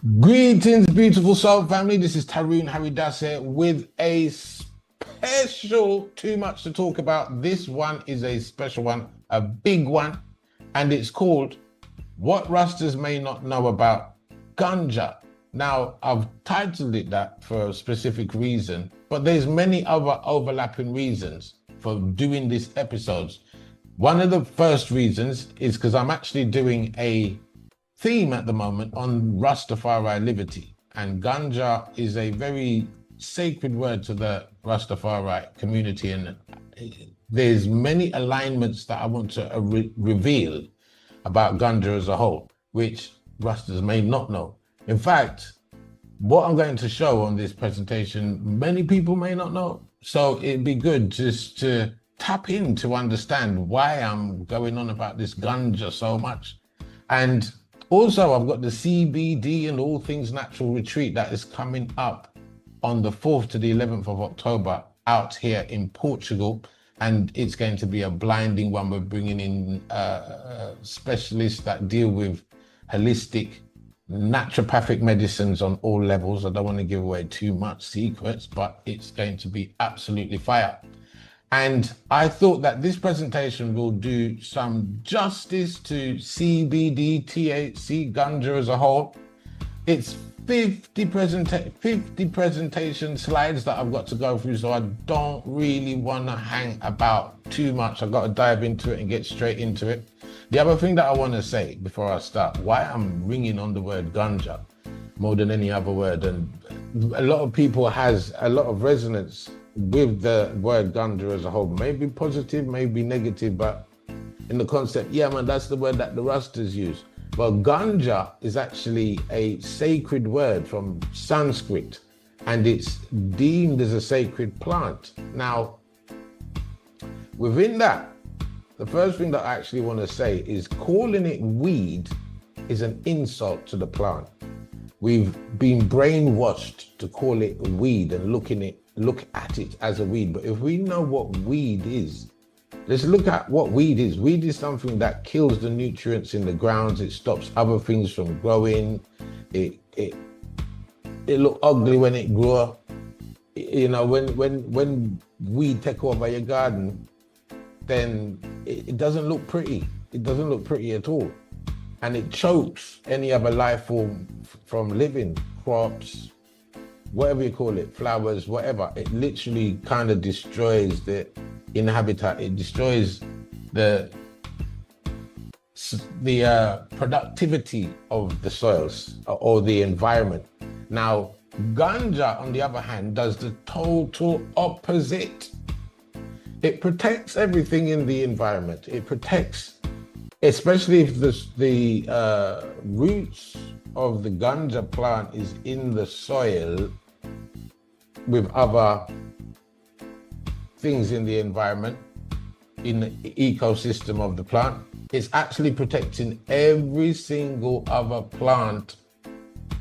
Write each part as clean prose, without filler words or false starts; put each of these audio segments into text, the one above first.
Greetings, beautiful soul family. This is Tarun Hari here with a special, too much to talk about. This one is a special one, a big one, and it's called What Rastas May Not Know About Ganja. Now, I've titled it that for a specific reason, but there's many other overlapping reasons for doing these episodes. One of the first reasons is because I'm actually doing a theme at the moment on Rastafari liberty, and Ganja is a very sacred word to the Rastafari community, and there's many alignments that I want to reveal about Ganja as a whole, which Rastas may not know. In fact, what I'm going to show on this presentation, many people may not know. So it'd be good just to tap in to understand why I'm going on about this Ganja so much. And also, I've got the CBD and All Things Natural retreat that is coming up on the 4th to the 11th of October out here in Portugal. And it's going to be a blinding one. We're bringing in specialists that deal with holistic naturopathic medicines on all levels. I don't want to give away too much secrets, but it's going to be absolutely fire. And I thought that this presentation will do some justice to CBD, THC, Ganja as a whole. It's 50 presentation slides that I've got to go through, so I don't really want to hang about too much. I've got to dive into it and get straight into it. The other thing that I want to say before I start, why I'm ringing on the word Ganja more than any other word, and a lot of people has a lot of resonance with the word Ganja as a whole, maybe positive, maybe negative, but in the concept, yeah man, that's the word that the Rastas use. Well, Ganja is actually a sacred word from Sanskrit, and it's deemed as a sacred plant. Now, within that, the first thing that I actually want to say is calling it weed is an insult to the plant. We've been brainwashed to call it weed and look at it as a weed. But if we know what weed is, let's look at what weed is. Weed is something that kills the nutrients in the grounds. It stops other things from growing. It look ugly when it grow. You know, when weed take over your garden, then it doesn't look pretty. It doesn't look pretty at all. And it chokes any other life form from living, crops, whatever you call it, flowers, whatever. It literally kind of destroys the habitat. It destroys the productivity of the soils or the environment. Now, Ganja, on the other hand, does the total opposite. It protects everything in the environment. It protects, especially if the roots of the Ganja plant is in the soil with other things in the environment, in the ecosystem of the plant. It's actually protecting every single other plant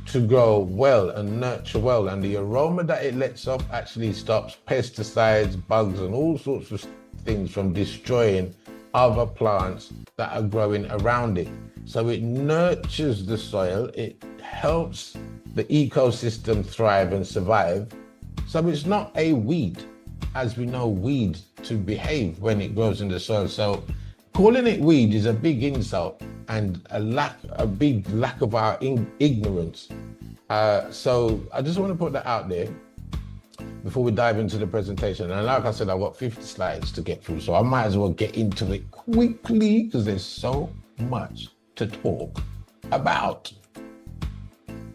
to grow well and nurture well. And the aroma that it lets off actually stops pesticides, bugs, and all sorts of things from destroying other plants that are growing around it. So it nurtures the soil, it helps the ecosystem thrive and survive. So it's not a weed, as we know weed to behave when it grows in the soil. So calling it weed is a big insult and a big lack of our ignorance. So I just want to put that out there before we dive into the presentation. And like I said, I've got 50 slides to get through, so I might as well get into it quickly because there's so much to talk about.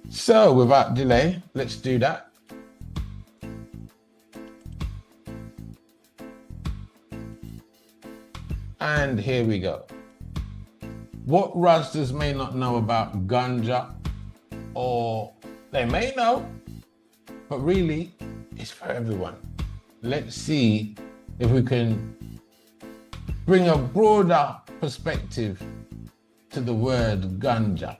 So without delay, let's do that. And here we go. What Rastas may not know about Ganja, or they may know, but really it's for everyone. Let's see if we can bring a broader perspective to the word Ganja.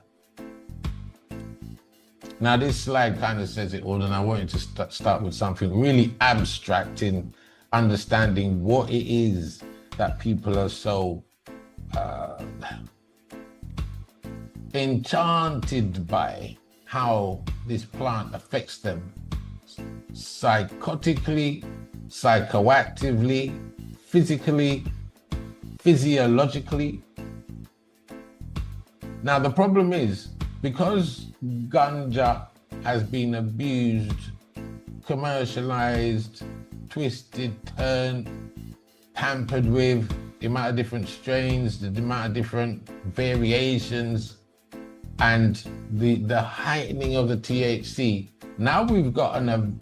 Now this slide kind of says it all, and I wanted to start with something really abstract in understanding what it is that people are so enchanted by how this plant affects them psychotically, psychoactively, physically, physiologically. Now, the problem is, because ganja has been abused, commercialized, twisted, turned, tampered with, the amount of different strains, the amount of different variations, and the heightening of the THC, now we've got an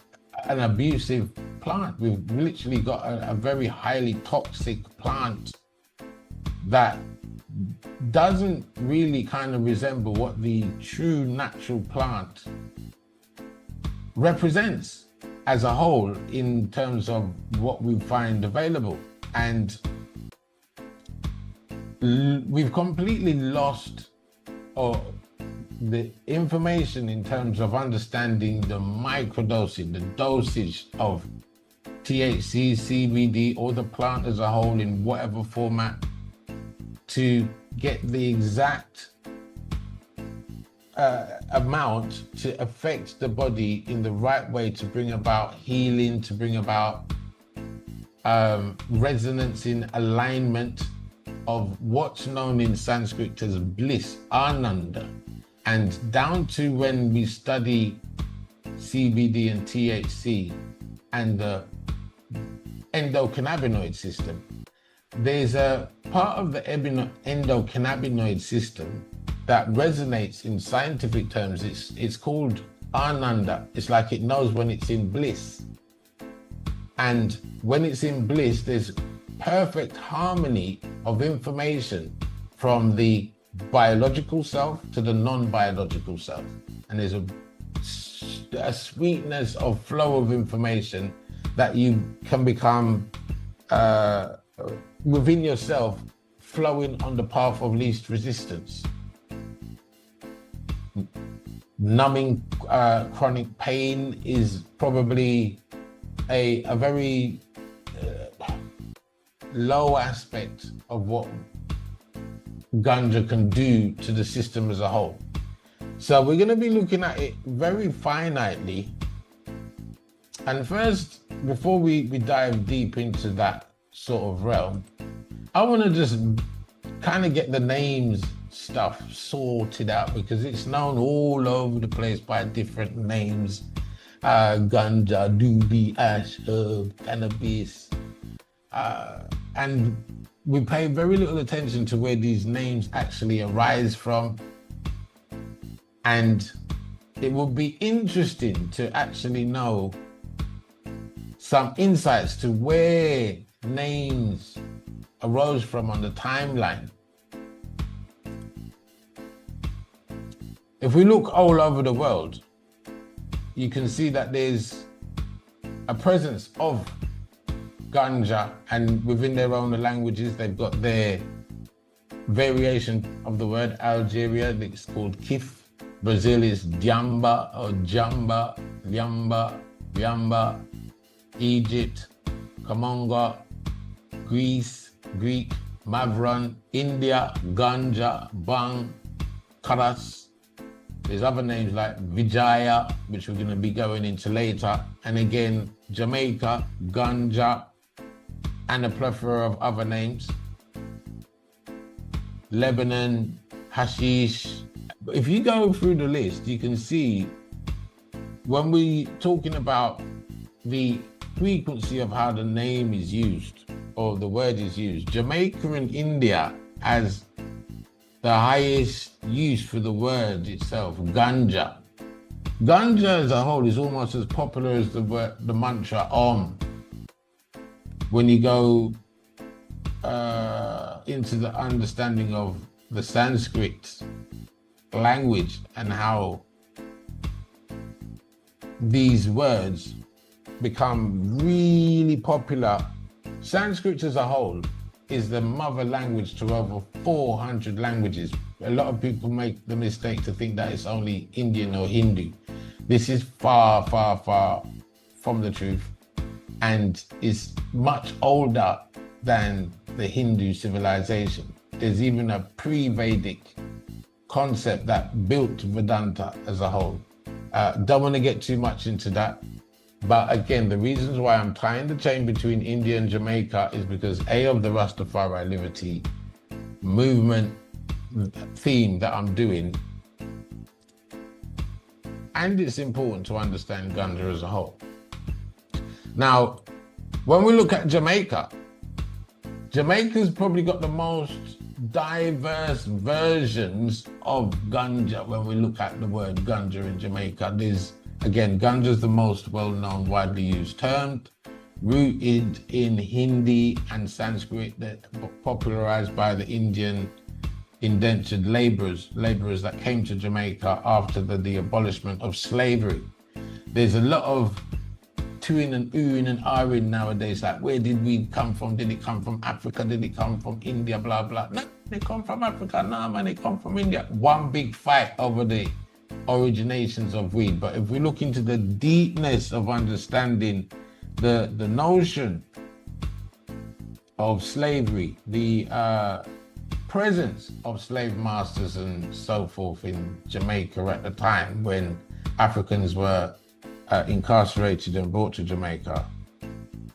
abusive plant. We've literally got a very highly toxic plant that doesn't really kind of resemble what the true natural plant represents as a whole in terms of what we find available. And we've completely lost the information in terms of understanding the microdosing, the dosage of THC, CBD, or the plant as a whole in whatever format, to get the exact amount to affect the body in the right way, to bring about healing, to bring about resonance in alignment of what's known in Sanskrit as bliss, ananda, and down to when we study CBD and THC and the endocannabinoid system. There's a part of the endocannabinoid system that resonates in scientific terms. It's called ananda. It's like it knows when it's in bliss. And when it's in bliss, there's perfect harmony of information from the biological self to the non-biological self. And there's a sweetness of flow of information that you can become within yourself, flowing on the path of least resistance. Numbing chronic pain is probably a very low aspect of what ganja can do to the system as a whole. So we're going to be looking at it very finitely. And first, before we dive deep into that sort of realm, I want to just kind of get the names stuff sorted out, because it's known all over the place by different names. Ganja, doobie, ash, herb, cannabis. And we pay very little attention to where these names actually arise from. And it would be interesting to actually know some insights to where names arose from on the timeline. If we look all over the world, you can see that there's a presence of ganja, and within their own languages, they've got their variation of the word. Algeria, it's called kif. Brazil is diamba or jamba, liamba, liamba. Egypt, Kamonga, Greece, Greek, Mavran. India, ganja, bang, karas. There's other names like Vijayā, which we're going to be going into later. And again, Jamaica, ganja, and a plethora of other names. Lebanon, hashish. If you go through the list, you can see when we're talking about the frequency of how the name is used or the word is used, Jamaica and India has the highest use for the word itself, ganja. Ganja as a whole is almost as popular as the mantra Om. When you go into the understanding of the Sanskrit language and how these words become really popular. Sanskrit as a whole is the mother language to over 400 languages. A lot of people make the mistake to think that it's only Indian or Hindu. This is far, far, far from the truth, and is much older than the Hindu civilization. There's even a pre-Vedic concept that built Vedanta as a whole. Don't want to get too much into that. But again, the reasons why I'm trying to change between India and Jamaica is because of the Rastafari liberty movement theme that I'm doing. And it's important to understand Ganja as a whole. Now, when we look at Jamaica's probably got the most diverse versions of Ganja when we look at the word Ganja in Jamaica. Again, Ganja is the most well-known, widely used term, rooted in Hindi and Sanskrit, that popularized by the Indian indentured laborers that came to Jamaica after the abolishment of slavery. There's a lot of toing and oohing and ahhing nowadays, like, where did weed come from? Did it come from Africa? Did it come from India? Blah, blah. No, they come from Africa. No, man, they come from India. One big fight over the originations of weed. But if we look into the deepness of understanding the notion of slavery, the presence of slave masters and so forth in Jamaica at the time when Africans were incarcerated and brought to Jamaica,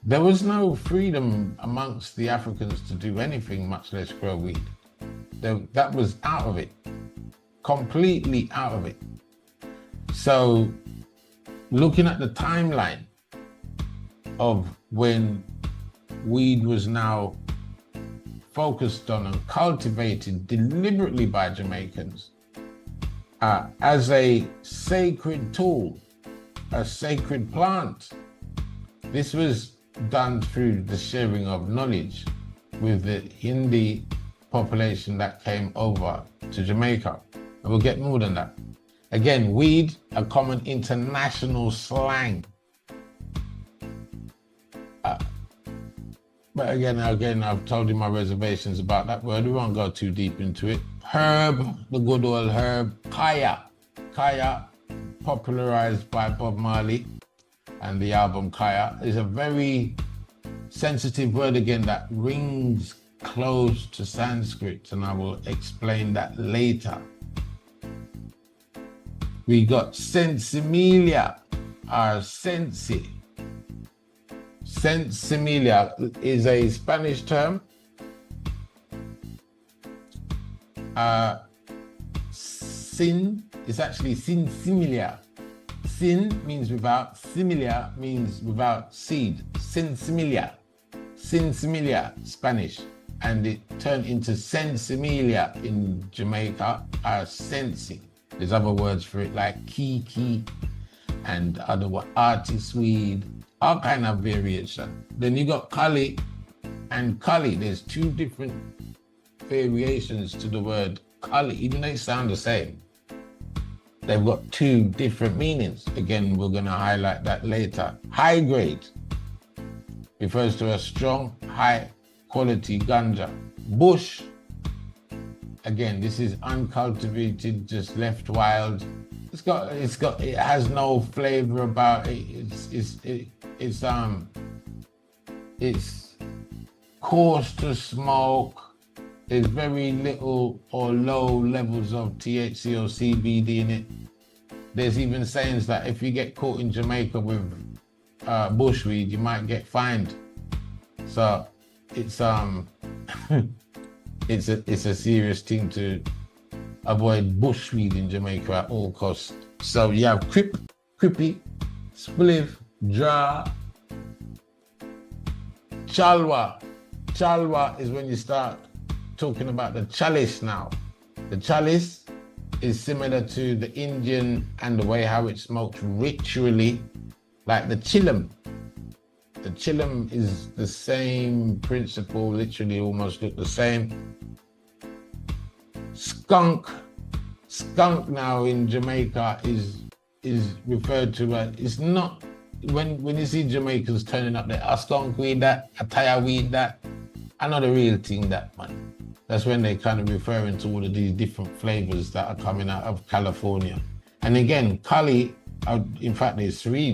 there was no freedom amongst the Africans to do anything, much less grow weed. That was out of it, completely out of it. So looking at the timeline of when weed was now focused on and cultivated deliberately by Jamaicans as a sacred tool, a sacred plant. This was done through the sharing of knowledge with the Hindi population that came over to Jamaica. And we'll get more than that. Again, weed, a common international slang. But again, I've told you my reservations about that word. We won't go too deep into it. Herb, the good old herb, kaya. Kaya, popularized by Bob Marley and the album Kaya, is a very sensitive word again that rings close to Sanskrit, and I will explain that later. We got sensimilia, or sensi. Sensimilia is a Spanish term. Sin is actually sinsimilia. Sin means without, similia means without seed. Sensimilia, Spanish. And it turned into sensimilia in Jamaica, or sensi. There's other words for it like kiki and other artist weed, all kind of variation. Then you got kali and kali. There's two different variations to the word kali, even though they sound the same. They've got two different meanings. Again, we're going to highlight that later. High grade refers to a strong, high quality ganja. Bush, again, this is uncultivated, just left wild. It has no flavor about it. It's coarse to smoke. There's very little or low levels of THC or CBD in it. There's even sayings that if you get caught in Jamaica with bushweed, you might get fined. So it's it's a serious thing to avoid bushweed in Jamaica at all costs. So you have crippy, spliff, jar, chalwa. Chalwa is when you start talking about the chalice now. The chalice is similar to the Indian and the way how it's smoked ritually, like the chillum. The chillum is the same principle, literally almost look the same. Skunk now in Jamaica is referred to as, it's not, when you see Jamaicans turning up there, a skunk weed that, a tire weed that, I know the real thing that, man. That's when they're kind of referring to all of these different flavors that are coming out of California. And again, Cali, in fact, there's three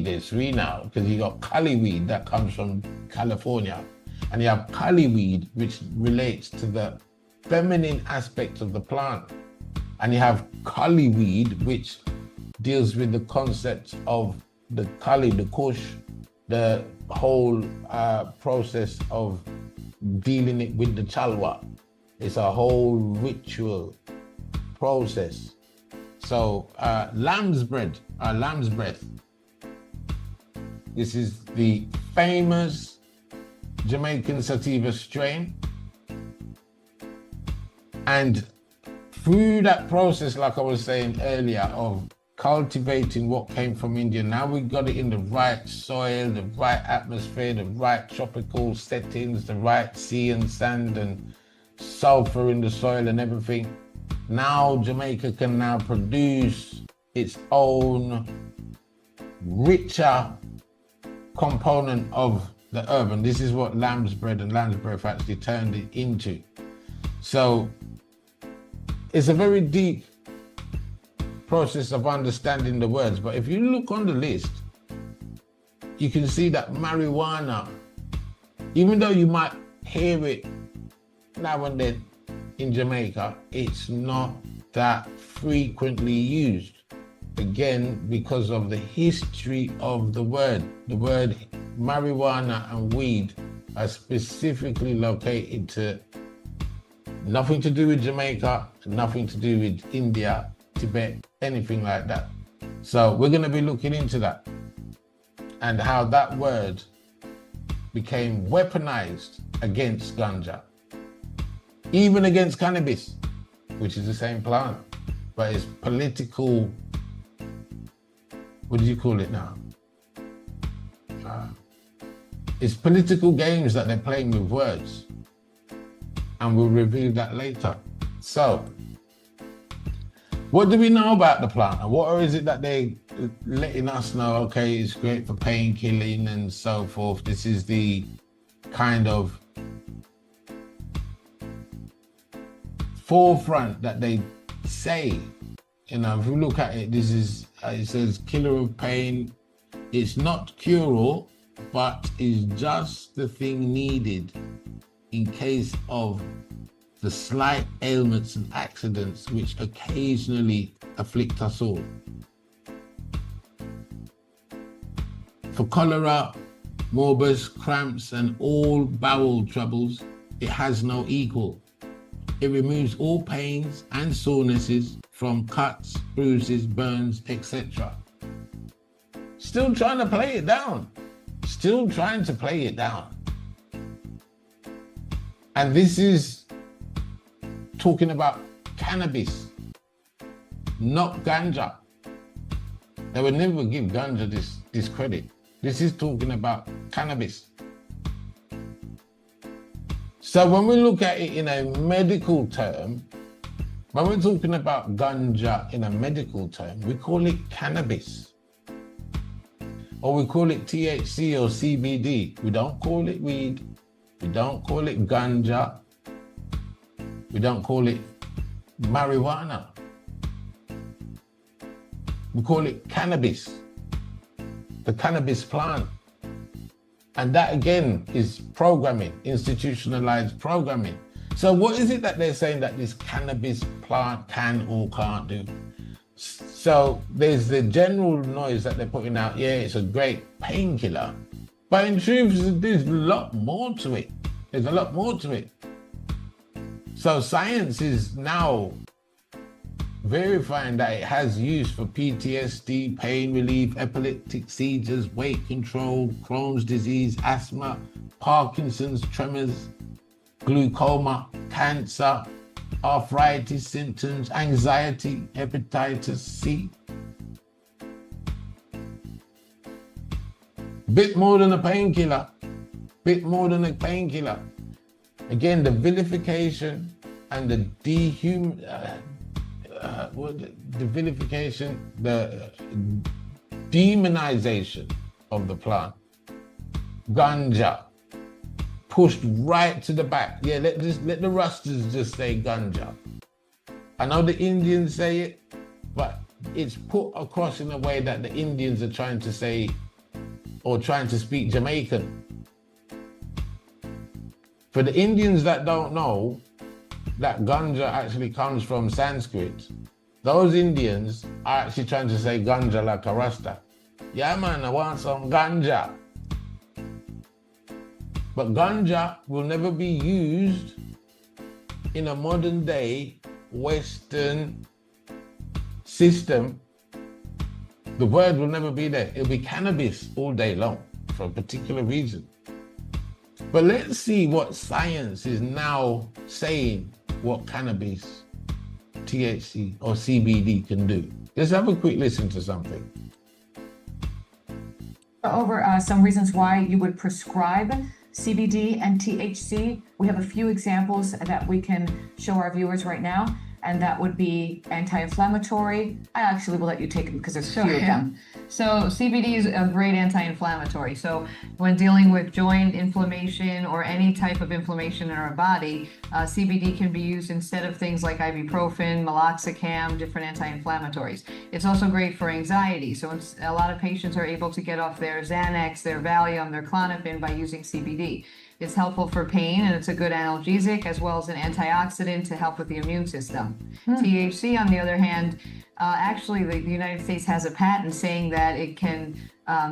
now, because you got Cali weed that comes from California, and you have Cali weed, which relates to the feminine aspect of the plant. And you have kali weed, which deals with the concept of the kali, the kush, the whole process of dealing it with the chalwa. It's a whole ritual process. So lamb's breath. This is the famous Jamaican sativa strain. And through that process, like I was saying earlier, of cultivating what came from India, now we've got it in the right soil, the right atmosphere, the right tropical settings, the right sea and sand and sulfur in the soil and everything. Now Jamaica can now produce its own richer component of the herb, and this is what lamb's bread and lamb's breath actually turned it into. So it's a very deep process of understanding the words, but if you look on the list, you can see that marijuana, even though you might hear it now and then in Jamaica, it's not that frequently used. Again, because of the history of the word. The word marijuana and weed are specifically located to nothing to do with Jamaica, nothing to do with India, Tibet, anything like that. So we're going to be looking into that and how that word became weaponized against ganja, even against cannabis, which is the same plant, but it's political, what do you call it now? It's political games that they're playing with words, and we'll review that later. So, what do we know about the plant, and what is it that they're letting us know? Okay, it's great for painkilling and so forth. This is the kind of forefront that they say. You know, if you look at it, this is, it says killer of pain. It's not cure-all, but is just the thing needed in case of the slight ailments and accidents which occasionally afflict us all. For cholera, morbus, cramps, and all bowel troubles, it has no equal. It removes all pains and sorenesses from cuts, bruises, burns, etc. Still trying to play it down. Still trying to play it down. And this is talking about cannabis, not ganja. They would never give ganja this credit. This is talking about cannabis. So when we look at it in a medical term, when we're talking about ganja in a medical term, we call it cannabis. Or we call it THC or CBD. We don't call it weed. We don't call it ganja. We don't call it marijuana. We call it cannabis, the cannabis plant. And that again is programming, institutionalized programming. So what is it that they're saying that this cannabis plant can or can't do? So there's the general noise that they're putting out, yeah, it's a great painkiller. But in truth, there's a lot more to it. There's a lot more to it. So science is now verifying that it has use for PTSD, pain relief, epileptic seizures, weight control, Crohn's disease, asthma, Parkinson's, tremors, glaucoma, cancer, arthritis symptoms, anxiety, hepatitis C. Bit more than a painkiller. Bit more than a painkiller. Again, the vilification and the the demonization of the plant. Ganja, pushed right to the back. Yeah, let the Rastas just say ganja. I know the Indians say it, but it's put across in a way that the Indians are trying to say, or trying to speak Jamaican. For the Indians that don't know, that ganja actually comes from Sanskrit, those Indians are actually trying to say ganja like a Rasta. Yeah, man, I want some ganja. But ganja will never be used in a modern day Western system. The word will never be there. It'll be cannabis all day long for a particular reason. But let's see what science is now saying what cannabis, THC or CBD can do. Let's have a quick listen to something. Over some reasons why you would prescribe CBD and THC. We have a few examples that we can show our viewers right now, and that would be anti-inflammatory. I actually will let you take them because there's a few of them. So CBD is a great anti-inflammatory. So when dealing with joint inflammation or any type of inflammation in our body, CBD can be used instead of things like ibuprofen, meloxicam, different anti-inflammatories. It's also great for anxiety. So a lot of patients are able to get off their Xanax, their Valium, their Klonopin by using CBD. It's helpful for pain, and it's a good analgesic as well as an antioxidant to help with the immune system. THC, on the other hand, actually the United States has a patent saying that it can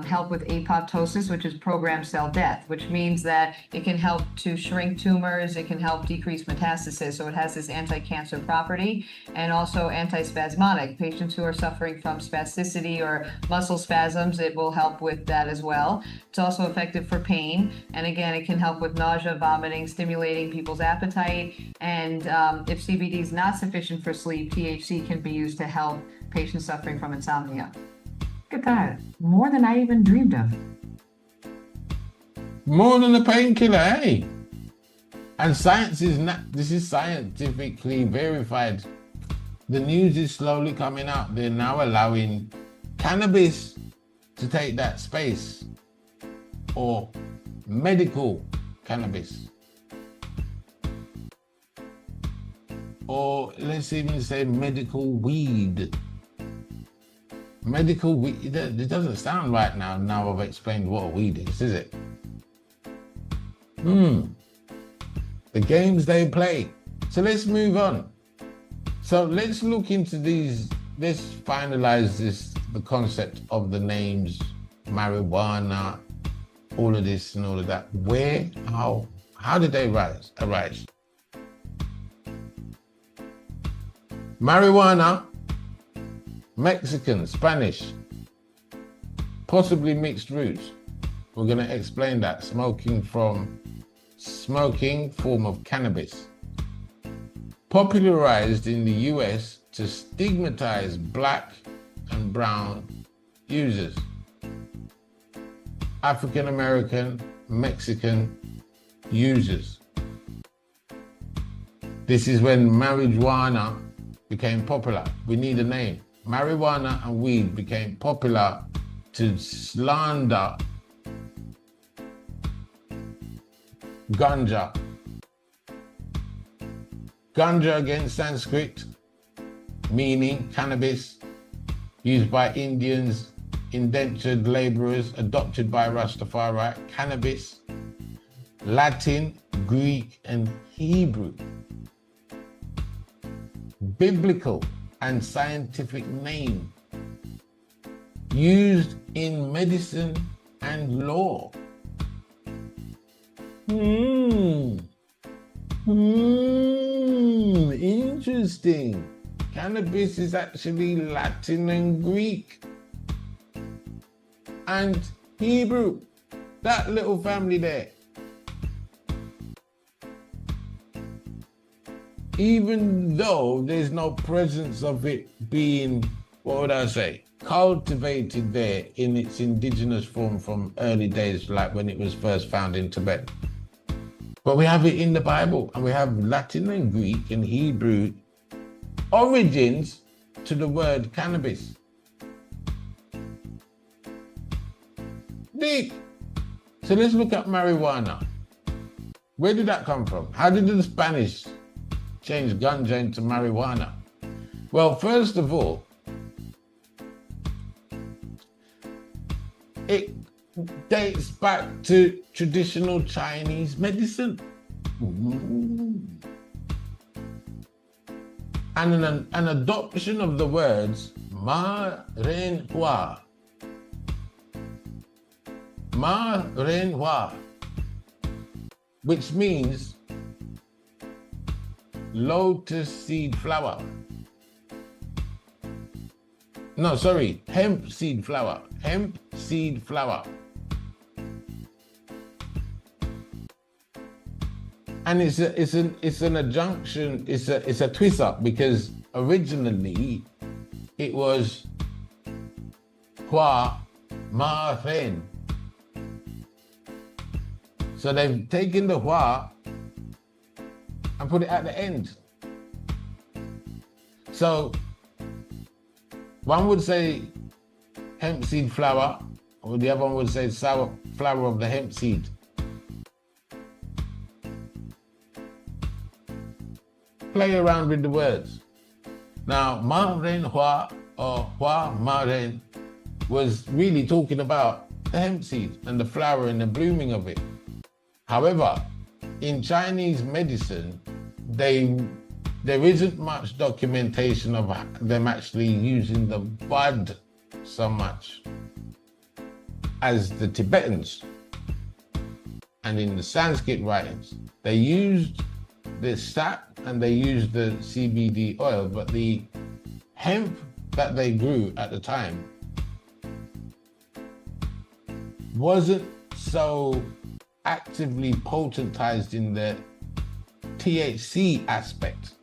help with apoptosis, which is programmed cell death, which means that it can help to shrink tumors, it can help decrease metastasis. So it has this anti-cancer property and also anti-spasmodic. Patients who are suffering from spasticity or muscle spasms, it will help with that as well. It's also effective for pain. And again, it can help with nausea, vomiting, stimulating people's appetite. And if CBD is not sufficient for sleep, THC can be used to help patients suffering from insomnia. Look at that. More than I even dreamed of. More than a painkiller, hey? And science is not, this is scientifically verified. The news is slowly coming out. They're now allowing cannabis to take that space, or medical cannabis. Or let's even say medical weed. Medical weed, it doesn't sound right now I've explained what a weed is it? The games they play. So let's move on. So let's look into these, let's finalize the concept of the names, marijuana, all of this and all of that. Where, how did they arise? Marijuana, Mexican, Spanish, possibly mixed roots. We're going to explain that. Smoking, form of cannabis. Popularized in the US to stigmatize black and brown users. African American, Mexican users. This is when marijuana became popular. We need a name. Marijuana and weed became popular to slander Ganja. Ganja, again, Sanskrit, meaning cannabis, used by Indians, indentured laborers, adopted by Rastafari. Cannabis, Latin, Greek, and Hebrew. Biblical and scientific name, used in medicine and law. Interesting. Cannabis is actually Latin and Greek and Hebrew. That little family there. Even though there's no presence of it being, what would I say, cultivated there in its indigenous form from early days, like when it was first found in Tibet. But we have it in the Bible, and we have Latin and Greek and Hebrew origins to the word cannabis. Deep. So let's look at marijuana. Where did that come from? How did the Spanish change ganja into marijuana? Well, first of all, it dates back to traditional Chinese medicine. and an adoption of the words ma ren hua. Ma ren hua, which means lotus seed flower. No, sorry, hemp seed flower. Hemp seed flower. And it's an adjunction, it's a twist up, because originally it was hua ma ren. So they've taken the hua and put it at the end. So one would say hemp seed flower, or the other one would say sour flower of the hemp seed. Play around with the words. Now, ma ren hua, or hua ma ren, was really talking about the hemp seed and the flower and the blooming of it. However, in Chinese medicine, there isn't much documentation of them actually using the bud so much as the Tibetans. And in the Sanskrit writings, they used the sap and they used the CBD oil, but the hemp that they grew at the time wasn't so actively potentized in the THC aspect.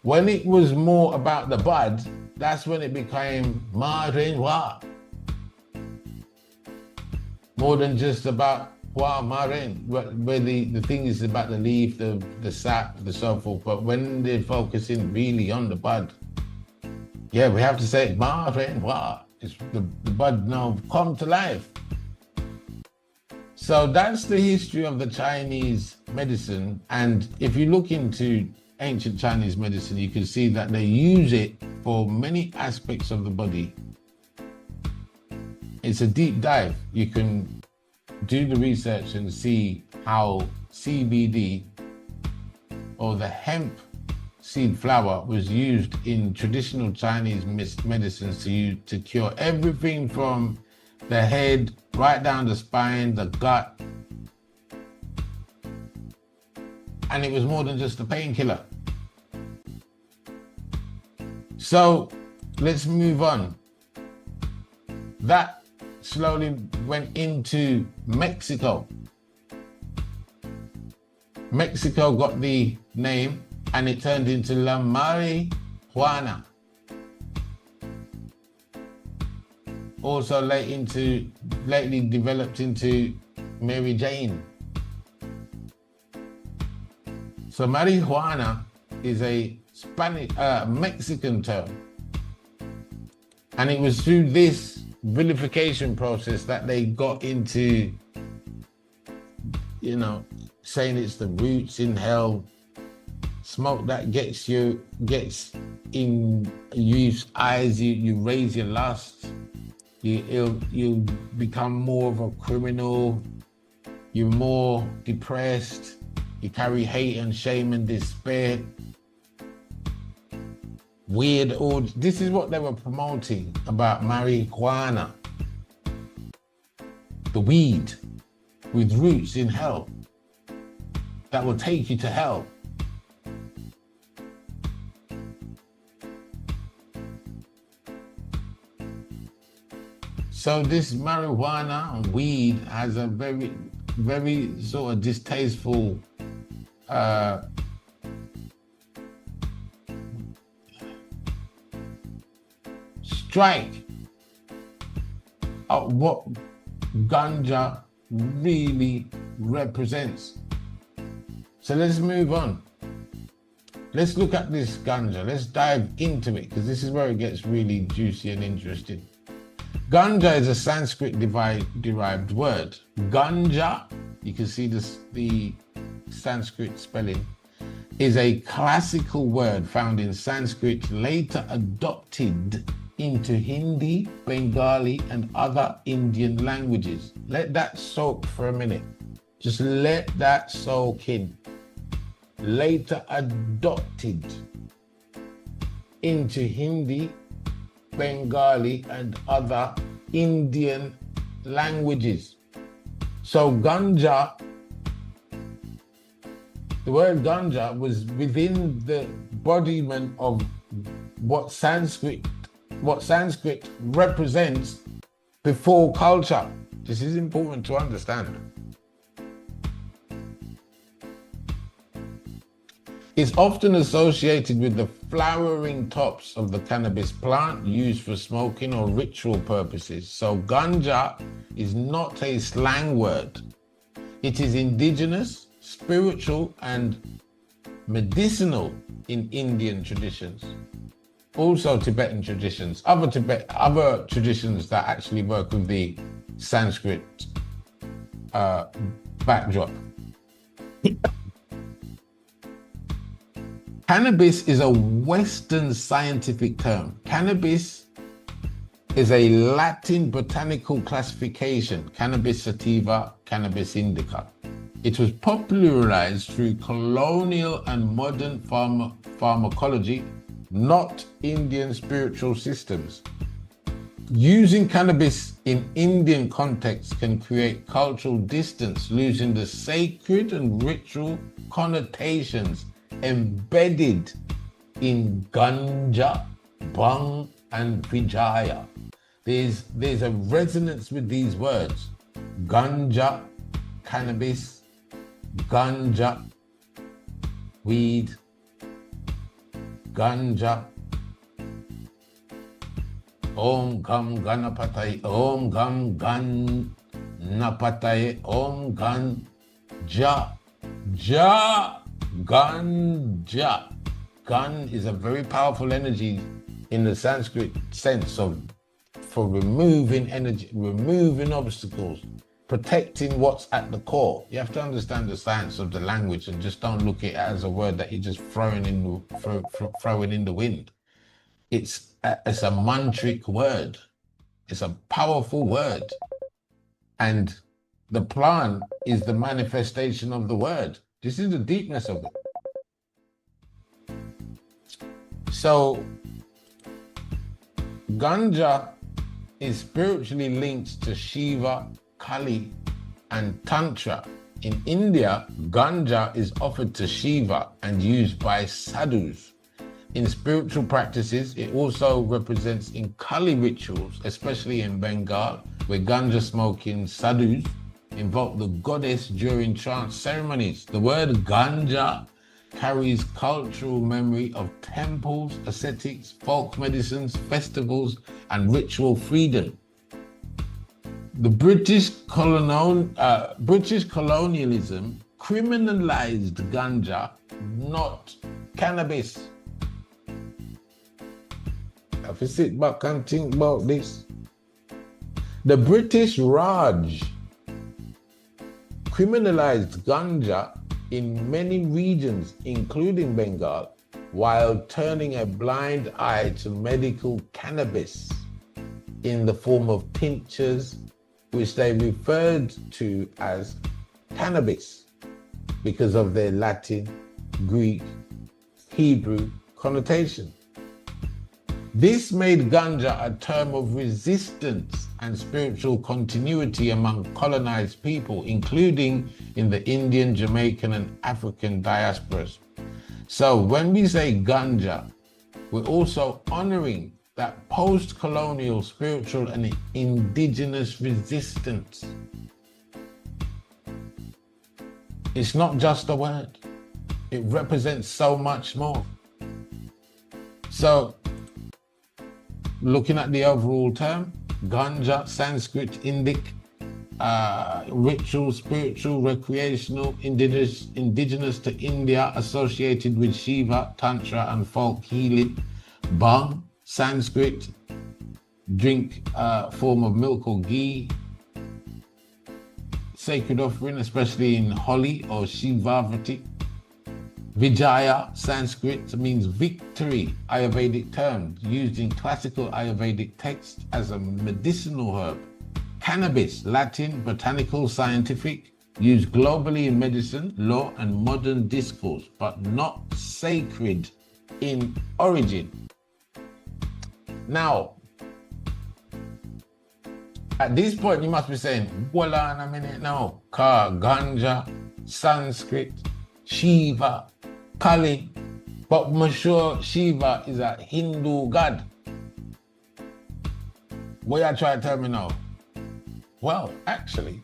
When it was more about the bud, that's when it became ma ren hua. More than just about hua ma ren, where the thing is about the leaf, the sap, the so forth. But when they're focusing really on the bud, yeah, we have to say ma ren hua. It's the bud now come to life. So that's the history of the Chinese medicine. And if you look into ancient Chinese medicine, you can see that they use it for many aspects of the body. It's a deep dive. You can do the research and see how CBD, or the hemp seed flower, was used in traditional Chinese medicines to cure everything from the head right down the spine, the gut. And it was more than just a painkiller. So let's move on. That slowly went into Mexico. Mexico got the name and it turned into La Marihuana. Also lately developed into Mary Jane. So marijuana is a Mexican term. And it was through this vilification process that they got into, saying it's the roots in hell. Smoke that gets in your eyes, you raise your lust. You become more of a criminal, you're more depressed, you carry hate and shame and despair. This is what they were promoting about marijuana, the weed with roots in hell that will take you to hell. So this marijuana and weed has a very, very sort of distasteful strike at what Ganja really represents. So let's move on. Let's look at this Ganja. Let's dive into it, because this is where it gets really juicy and interesting. Ganja is a Sanskrit derived word. Ganja, you can see the Sanskrit spelling, is a classical word found in Sanskrit, later adopted into Hindi, Bengali, and other Indian languages. Let that soak for a minute. Just let that soak in. Later adopted into Hindi, Bengali, and other Indian languages. So Ganja, the word Ganja was within the embodiment of what Sanskrit represents before culture. This is important to understand. It's often associated with the flowering tops of the cannabis plant used for smoking or ritual purposes. So Ganja is not a slang word. It is indigenous, spiritual, and medicinal in Indian traditions. Also Tibetan traditions, other traditions that actually work with the Sanskrit backdrop. Cannabis is a Western scientific term. Cannabis is a Latin botanical classification, Cannabis sativa, Cannabis indica. It was popularized through colonial and modern pharmacology, not Indian spiritual systems. Using cannabis in Indian context can create cultural distance, losing the sacred and ritual connotations embedded in Ganja, Bhang, and Vijayā. There's a resonance with these words. Ganja, cannabis, Ganja, weed, Ganja, Om Gam Ganapataye, Om Gam Ganapataye, Om Ganja, Ganja. Gan is a very powerful energy in the Sanskrit sense of for removing energy, removing obstacles, protecting what's at the core. You have to understand the science of the language and just don't look at it as a word that you're just throwing in the wind. It's a mantric word. It's a powerful word. And the plant is the manifestation of the word. This is the deepness of it. So, Ganja is spiritually linked to Shiva, Kali, and Tantra. In India, Ganja is offered to Shiva and used by sadhus. In spiritual practices, it also represents in Kali rituals, especially in Bengal, where Ganja smoking sadhus invoke the goddess during trance ceremonies. The word Ganja carries cultural memory of temples, ascetics, folk medicines, festivals, and ritual freedom. The British colonialism criminalized Ganja, not cannabis. If you sit back and think about this, the British Raj criminalized Ganja in many regions, including Bengal, while turning a blind eye to medical cannabis in the form of tinctures, which they referred to as cannabis because of their Latin, Greek, Hebrew connotation. This made Ganja a term of resistance and spiritual continuity among colonized people, including in the Indian, Jamaican, and African diasporas. So when we say Ganja, we're also honoring that post-colonial spiritual and indigenous resistance. It's not just a word. It represents so much more. So, looking at the overall term, Ganja, Sanskrit, Indic, ritual, spiritual, recreational, indigenous to India, associated with Shiva, Tantra, and folk healing. Bhang, Sanskrit, drink, form of milk or ghee. Sacred offering, especially in Holi or Shivavati. Vijayā, Sanskrit, means victory, Ayurvedic term, used in classical Ayurvedic texts as a medicinal herb. Cannabis, Latin, botanical, scientific, used globally in medicine, law, and modern discourse, but not sacred in origin. Now, at this point, you must be saying, hold on a minute now. Ganja, Sanskrit, Shiva, Kali. But I'm sure Shiva is a Hindu god. What you try to tell me now? Well, actually,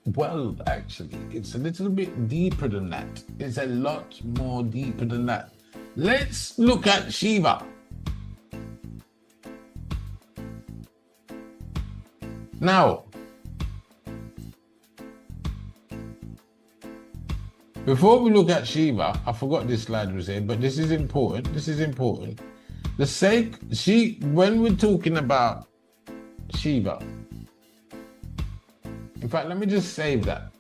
it's a little bit deeper than that. It's a lot more deeper than that. Let's look at Shiva. Now, before we look at Shiva, I forgot this slide was here, but this is important. When we're talking about Shiva, in fact, let me just save that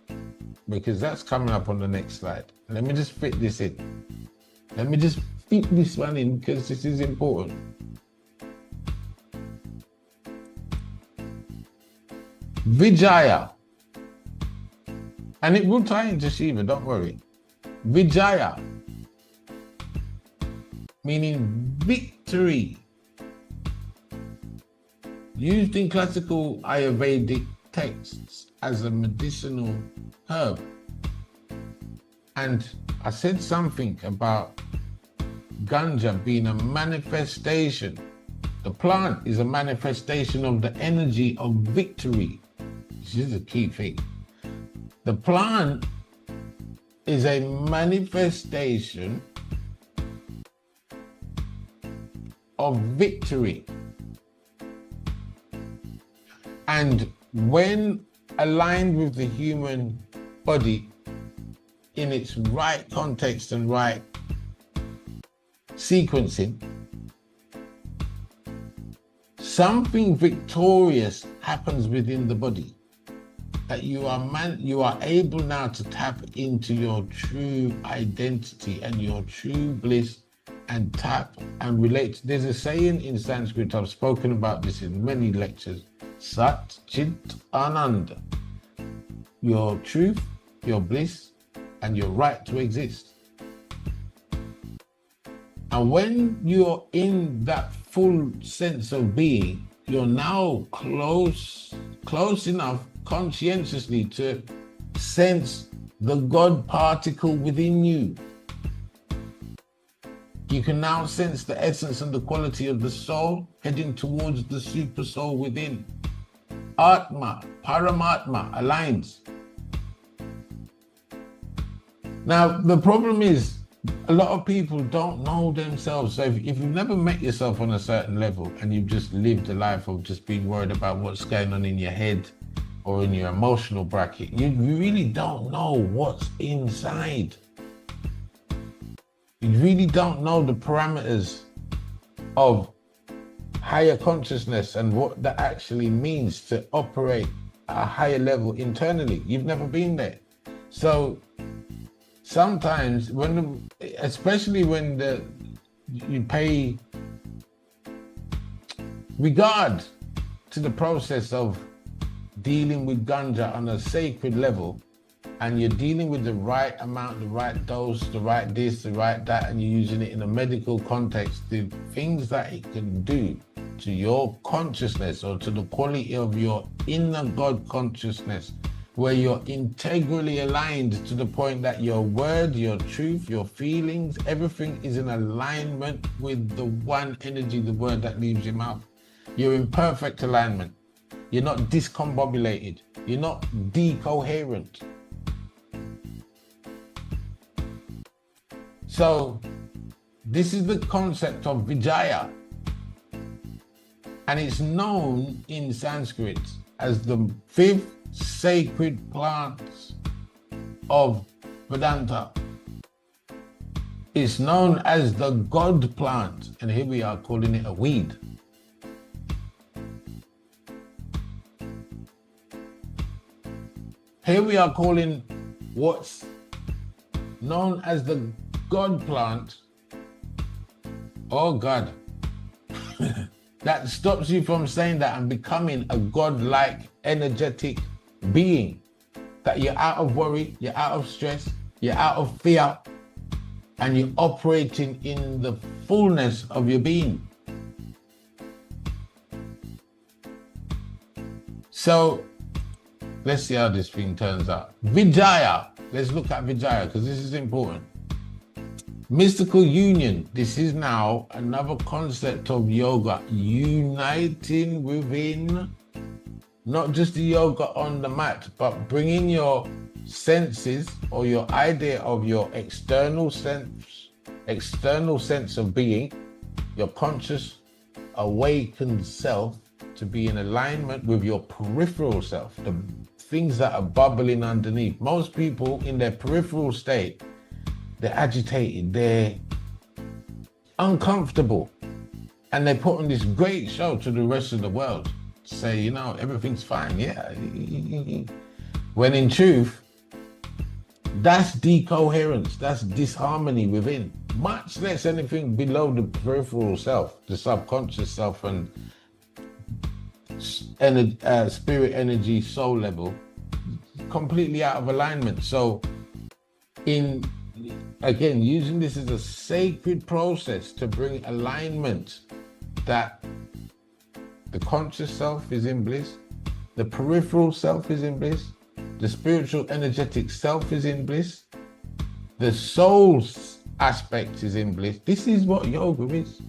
because that's coming up on the next slide. Let me just fit this in. Let me just fit this one in because this is important. Vijayā. And it will tie into Shiva, don't worry. Vijayā, meaning victory. Used in classical Ayurvedic texts as a medicinal herb. And I said something about Ganja being a manifestation. The plant is a manifestation of the energy of victory. This is a key thing. The plant is a manifestation of victory. And when aligned with the human body in its right context and right sequencing, something victorious happens within the body. That you are able now to tap into your true identity and your true bliss and tap and relate. There's a saying in Sanskrit, I've spoken about this in many lectures, Sat Chit Ananda. Your truth, your bliss, and your right to exist. And when you're in that full sense of being, you're now close enough conscientiously to sense the God particle within you. You can now sense the essence and the quality of the soul heading towards the super soul within. Atma, Paramatma aligns. Now, the problem is a lot of people don't know themselves. So if you've never met yourself on a certain level and you've just lived a life of just being worried about what's going on in your head or in your emotional bracket, you really don't know what's inside. You really don't know the parameters of higher consciousness and what that actually means to operate at a higher level internally. You've never been there. So sometimes, especially when you pay regard to the process of dealing with Ganja on a sacred level, and you're dealing with the right amount, the right dose, the right this, the right that, and you're using it in a medical context, the things that it can do to your consciousness or to the quality of your inner God consciousness, where you're integrally aligned to the point that your word, your truth, your feelings, everything is in alignment with the one energy, the word that leaves your mouth. You're in perfect alignment. You're not discombobulated. You're not decoherent. So this is the concept of Vijayā. And it's known in Sanskrit as the fifth sacred plants of Vedanta. It's known as the God plant, and here we are calling it a weed. Here we are calling what's known as the God plant, oh God, that stops you from saying that and becoming a God-like energetic being, that you're out of worry, you're out of stress, you're out of fear, and you're operating in the fullness of your being. So let's see how this thing turns out. Vijayā. Let's look at Vijayā because this is important. Mystical union. This is now another concept of yoga. Uniting within, not just the yoga on the mat, but bringing your senses or your idea of your external sense of being, your conscious awakened self, to be in alignment with your peripheral self, the things that are bubbling underneath. Most people in their peripheral state, they're agitated, they're uncomfortable, and they put on this great show to the rest of the world, say, you know, everything's fine, yeah. When in truth, that's decoherence, that's disharmony within, much less anything below the peripheral self, the subconscious self, and spirit energy, soul level, completely out of alignment. So again, using this as a sacred process to bring alignment, that the conscious self is in bliss, the peripheral self is in bliss, the spiritual energetic self is in bliss, the soul's aspect is in bliss. This is what yoga is.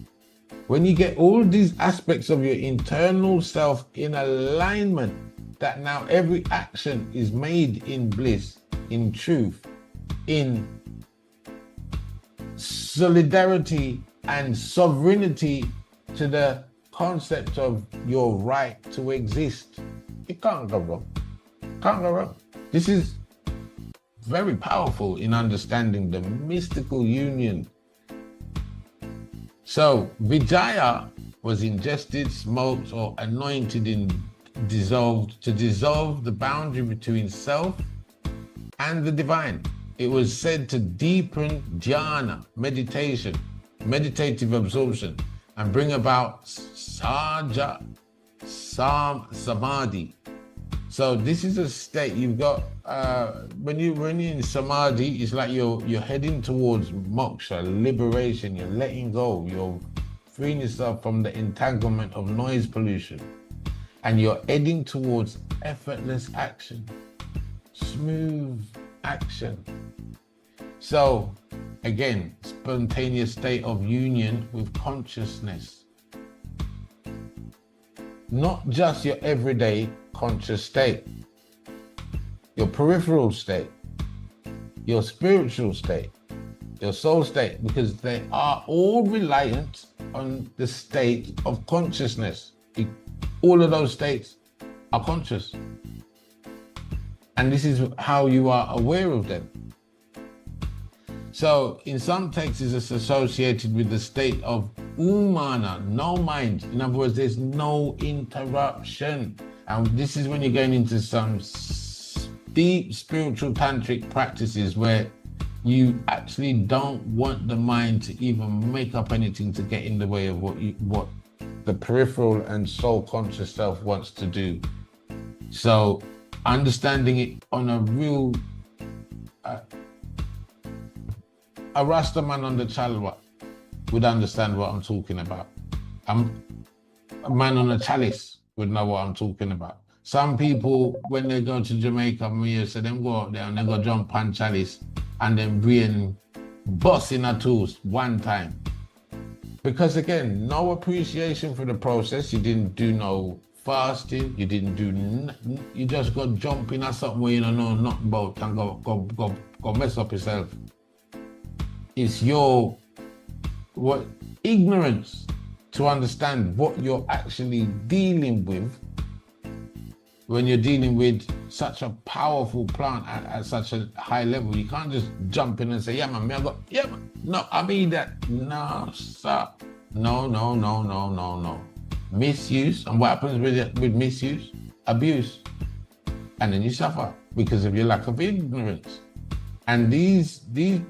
When you get all these aspects of your internal self in alignment, that now every action is made in bliss, in truth, in solidarity and sovereignty to the concept of your right to exist. It can't go wrong. Can't go wrong. This is very powerful in understanding the mystical union. So Vijayā was ingested, smoked, or anointed in dissolved to dissolve the boundary between self and the divine. It was said to deepen dhyana, meditation, meditative absorption, and bring about samadhi. So this is a state you've got, when you're in samadhi, it's like you're heading towards moksha, liberation, you're letting go, you're freeing yourself from the entanglement of noise pollution, and you're heading towards effortless action, smooth action. So again, spontaneous state of union with consciousness. Not just your everyday conscious state, your peripheral state, your spiritual state, your soul state, because they are all reliant on the state of consciousness. All of those states are conscious. And this is how you are aware of them. So in some texts it's associated with the state of umana, no mind. In other words, there's no interruption. And this is when you're going into some deep spiritual tantric practices where you actually don't want the mind to even make up anything to get in the way of what the peripheral and soul conscious self wants to do. So understanding it on a real, a Rasta man on the chalwa would understand what I'm talking about. A man on a chalice would know what I'm talking about. Some people, when they go to Jamaica, so them go out there and they go jump on chalice and then bring bust in a tooth one time. Because again, no appreciation for the process. You didn't do no fasting, you didn't do nothing. You just go jump in at something where you don't know nothing about and go mess up yourself. It's your ignorance to understand what you're actually dealing with when you're dealing with such a powerful plant at such a high level. You can't just jump in and say, yeah man, yeah man. No, I mean that. No, sir. No. Misuse. And what happens with misuse? Abuse. And then you suffer because of your lack of ignorance. And these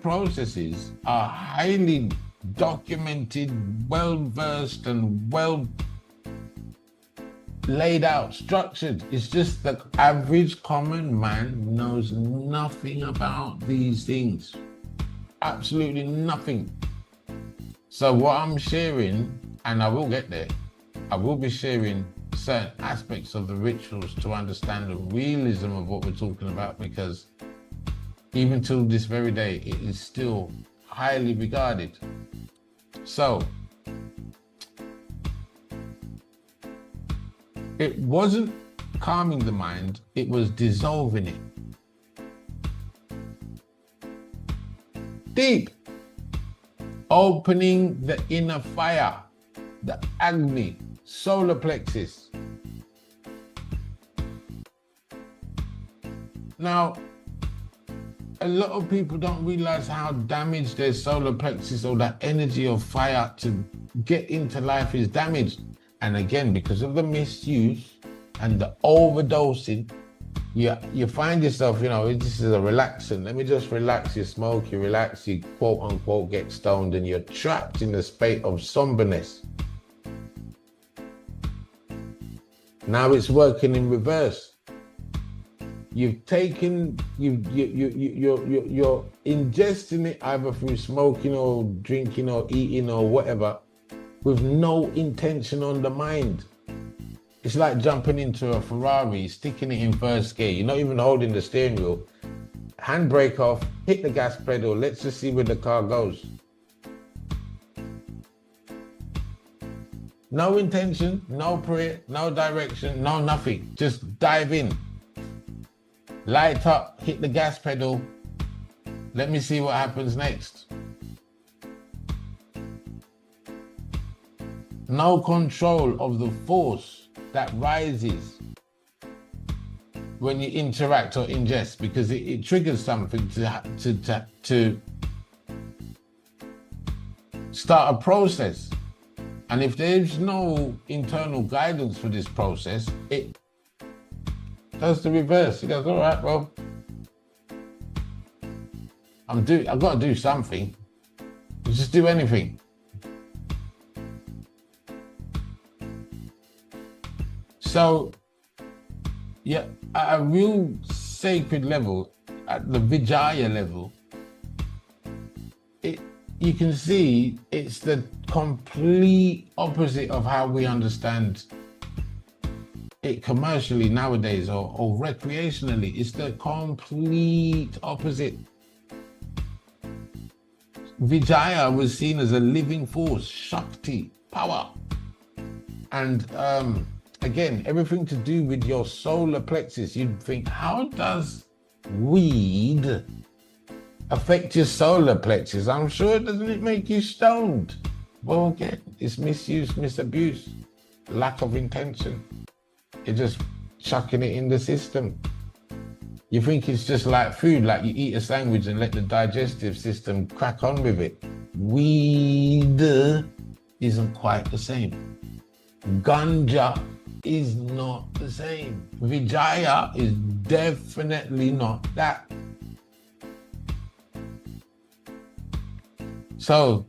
processes are highly documented, well-versed and well laid out, structured. It's just the average common man knows nothing about these things. Absolutely nothing. So what I'm sharing, and I will get there, I will be sharing certain aspects of the rituals to understand the realism of what we're talking about, because even till this very day, it is still highly regarded. So, it wasn't calming the mind, it was dissolving it. Deep. Opening the inner fire, the Agni, solar plexus. Now, a lot of people don't realize how damaged their solar plexus, or that energy of fire to get into life, is damaged. And again, because of the misuse and the overdosing, you find yourself, this is a relaxant. Let me just relax. You smoke, you relax, you quote unquote get stoned, and you're trapped in a state of somberness. Now it's working in reverse. You're ingesting it either through smoking or drinking or eating or whatever, with no intention on the mind. It's like jumping into a Ferrari, sticking it in first gear. You're not even holding the steering wheel. Handbrake off, hit the gas pedal. Let's just see where the car goes. No intention, no prayer, no direction, no nothing. Just dive in. Light up, hit the gas pedal. Let me see what happens next. No control of the force that rises when you interact or ingest, because it triggers something to start a process. And if there's no internal guidance for this process, it does the reverse. It goes, all right, well, I've got to do something. Just do anything. So, yeah, at a real sacred level, at the Vijayā level, you can see it's the complete opposite of how we understand it commercially nowadays, or recreationally. It's the complete opposite. Vijayā was seen as a living force, Shakti, power. And again, everything to do with your solar plexus. You'd think, how does weed affect your solar plexus? I'm sure, doesn't it make you stoned? Well, again, it's misuse, misabuse, lack of intention. You're just chucking it in the system. You think it's just like food, like you eat a sandwich and let the digestive system crack on with it. Weed isn't quite the same. Ganja is not the same. Vijayā is definitely not that. So,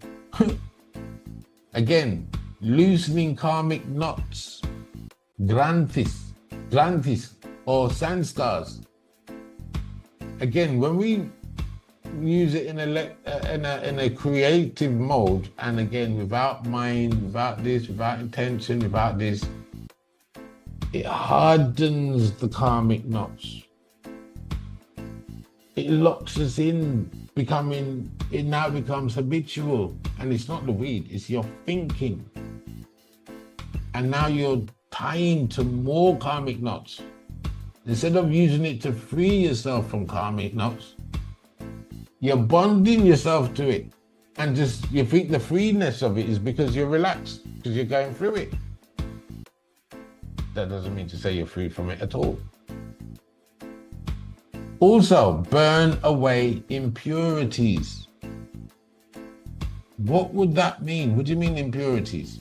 again, loosening karmic knots, granthis or sanskars. Again, when we use it in a creative mode, and again, without mind, without this, without intention, without this, it hardens the karmic knots. It locks us in, it now becomes habitual. And it's not the weed, it's your thinking. And now you're tying to more karmic knots. Instead of using it to free yourself from karmic knots, you're bonding yourself to it. And just, you think the freeness of it is because you're relaxed, because you're going through it. That doesn't mean to say you're free from it at all. Also, burn away impurities. What would that mean? What do you mean impurities?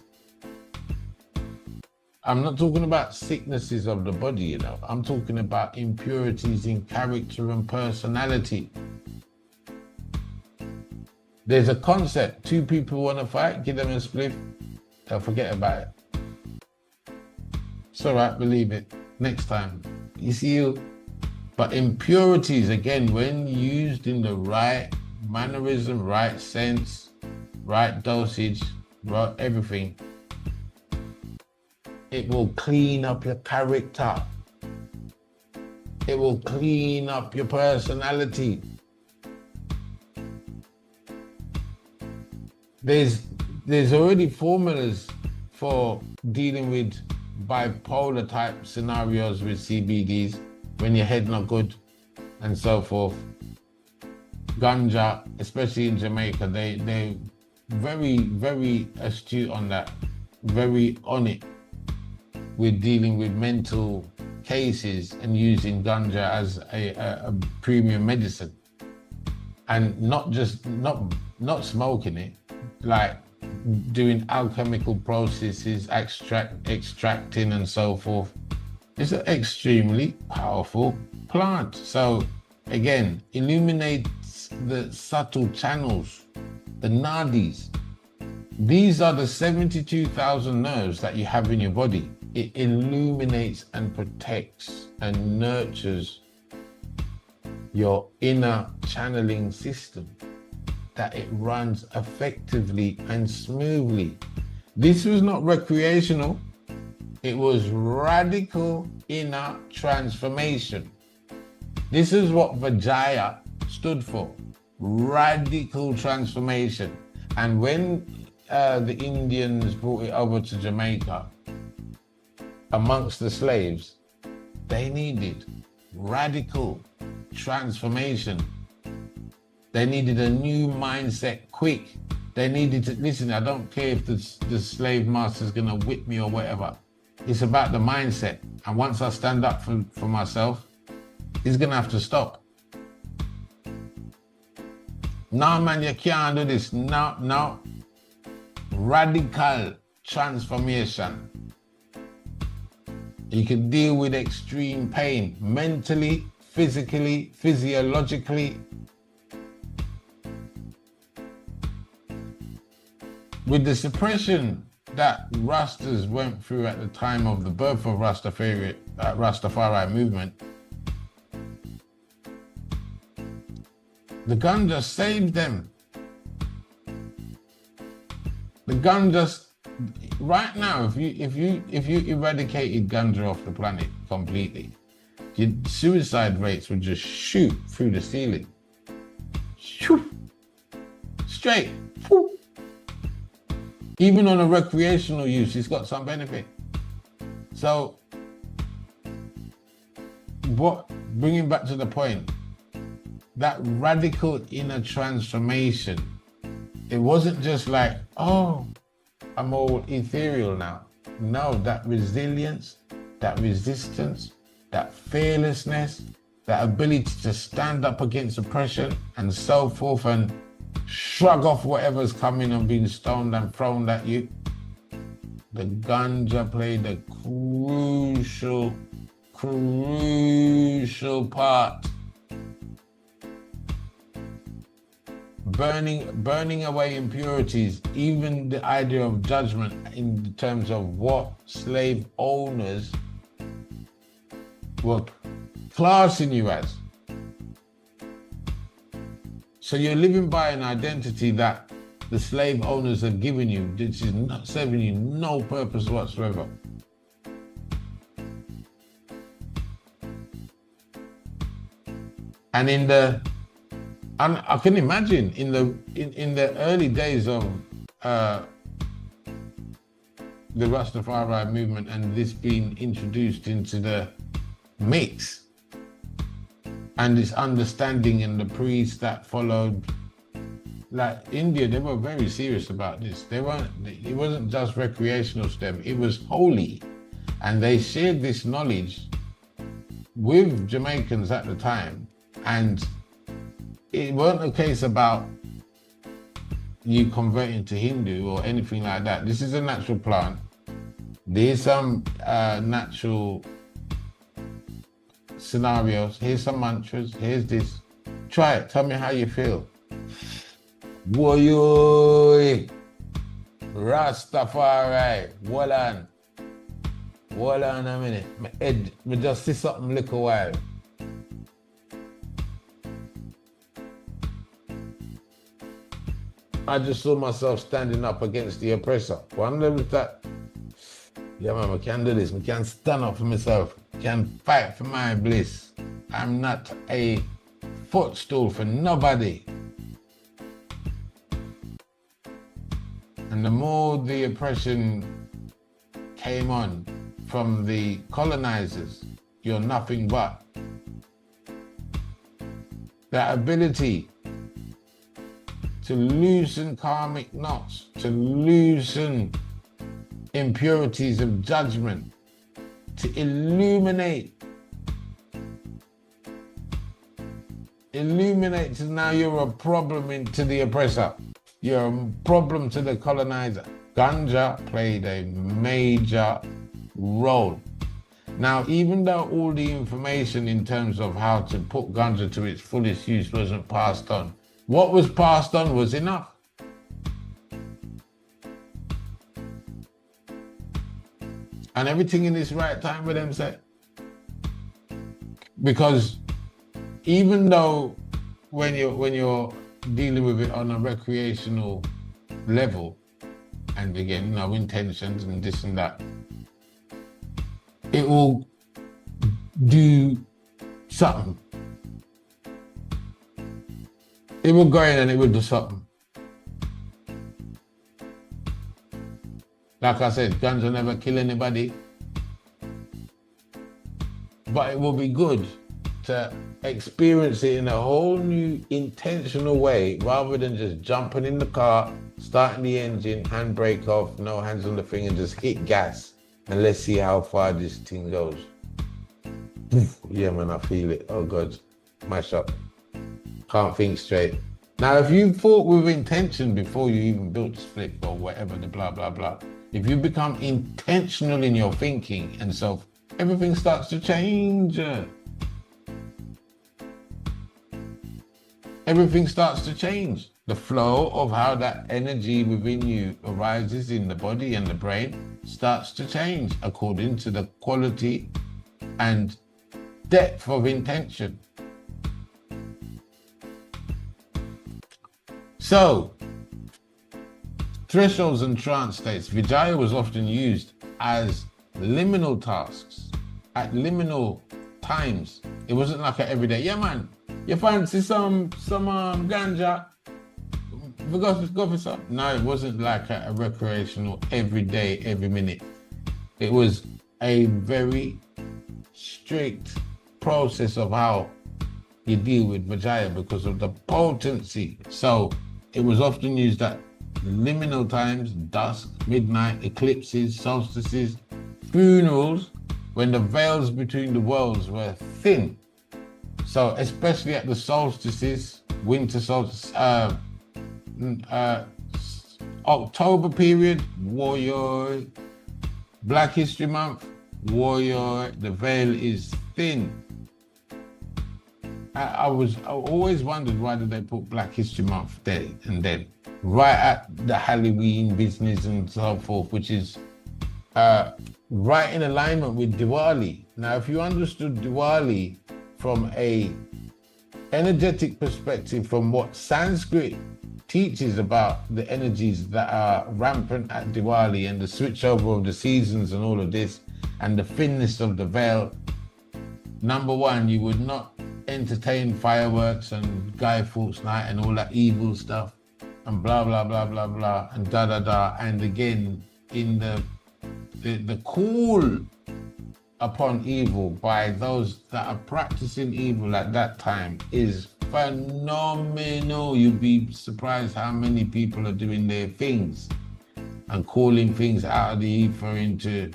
I'm not talking about sicknesses of the body, I'm talking about impurities in character and personality. There's a concept, two people want to fight, give them a spliff, they'll forget about it. It's all right, believe it, next time. You see you. But impurities, again, when used in the right mannerism, right sense, right dosage, right everything, It will clean up your character. It will clean up your personality. There's already formulas for dealing with bipolar type scenarios with CBDs when your head not good and so forth. Ganja, especially in Jamaica, they're very, very astute on that, very on it with dealing with mental cases and using ganja as a premium medicine, and not smoking it, like doing alchemical processes, extracting and so forth. It's an extremely powerful plant. So again, illuminates the subtle channels, the nadis. These are the 72,000 nerves that you have in your body. It illuminates and protects and nurtures your inner channeling system, that it runs effectively and smoothly. This was not recreational. It was radical inner transformation. This is what Vijayā stood for, radical transformation. And when the Indians brought it over to Jamaica, amongst the slaves, they needed radical transformation. They needed a new mindset quick. They needed to, listen, I don't care if the slave master's gonna whip me or whatever. It's about the mindset. And once I stand up for myself, it's gonna have to stop. No, man, you can't do this. No. Radical transformation. You can deal with extreme pain, mentally, physically, physiologically. With the suppression that Rastas went through at the time of the birth of Rastafari movement, the Ganja saved them. The Ganja, right now, if you eradicated Ganja off the planet completely, your suicide rates would just shoot through the ceiling. Shoo! Straight. Whoo! Even on a recreational use, it's got some benefit. So, bringing back to the point, that radical inner transformation, it wasn't just like, oh, I'm all ethereal now. No, that resilience, that resistance, that fearlessness, that ability to stand up against oppression and so forth and shrug off whatever's coming and being stoned and thrown at you. The Ganja played a crucial part. Burning away impurities, even the idea of judgment in terms of what slave owners were classing you as. So you're living by an identity that the slave owners have given you, which is not serving you no purpose whatsoever. And I can imagine in the early days of the Rastafari movement and this being introduced into the mix, and this understanding and the priests that followed, like India, they were very serious about this. It wasn't just recreational to them, it was holy. And they shared this knowledge with Jamaicans at the time. And it wasn't a case about you converting to Hindu or anything like that. This is a natural plant. There's some natural scenarios. Here's some mantras. Here's this. Try it. Tell me how you feel. Woyoy, Rastafari. Hold on a minute. My head, me just see something little while. I just saw myself standing up against the oppressor. Wonder if that Yeah, man, I can do this. I can stand up for myself. I can fight for my bliss. I'm not a footstool for nobody. And the more the oppression came on from the colonizers, you're nothing but. That ability to loosen karmic knots, to loosen impurities of judgment, to illuminate. Illuminate, so now you're a problem to the oppressor. You're a problem to the colonizer. Ganja played a major role. Now, even though all the information in terms of how to put ganja to its fullest use wasn't passed on, what was passed on was enough. And everything in its right time with them said. Because even though when you're dealing with it on a recreational level, and again, you know, intentions and this and that, it will do something. It will go in and it will do something. Like I said, ganja never kill anybody. But it will be good to experience it in a whole new intentional way, rather than just jumping in the car, starting the engine, handbrake off, no hands on the thing, and just hit gas. And let's see how far this thing goes. Yeah, man, I feel it. Oh God, mash up. Can't think straight. Now, if you thought with intention before you even built the split or whatever, the blah, blah, blah, if you become intentional in your thinking and so everything starts to change. Everything starts to change. The flow of how that energy within you arises in the body and the brain starts to change according to the quality and depth of intention. So, thresholds and trance states. Vijayā was often used as liminal tasks at liminal times. It wasn't like an everyday, yeah man, you fancy some ganja? We go for some. No, it wasn't like a recreational every day, every minute. It was a very strict process of how you deal with Vijayā because of the potency. So it was often used at liminal times, dusk, midnight, eclipses, solstices, funerals, when the veils between the worlds were thin. So especially at the solstices, winter solstice, October period, warrior, Black History Month, warrior, the veil is thin. I always wondered why did they put Black History Month there and then, right at the Halloween business and so forth, which is right in alignment with Diwali. Now, if you understood Diwali from a energetic perspective, from what Sanskrit teaches about the energies that are rampant at Diwali and the switchover of the seasons and all of this, and the thinness of the veil, number one, you would not entertain fireworks and Guy Fawkes Night and all that evil stuff and blah, blah, blah, blah, blah, and da, da, da. And again, in the call upon evil by those that are practicing evil at that time is phenomenal. You'd be surprised how many people are doing their things and calling things out of the ether into,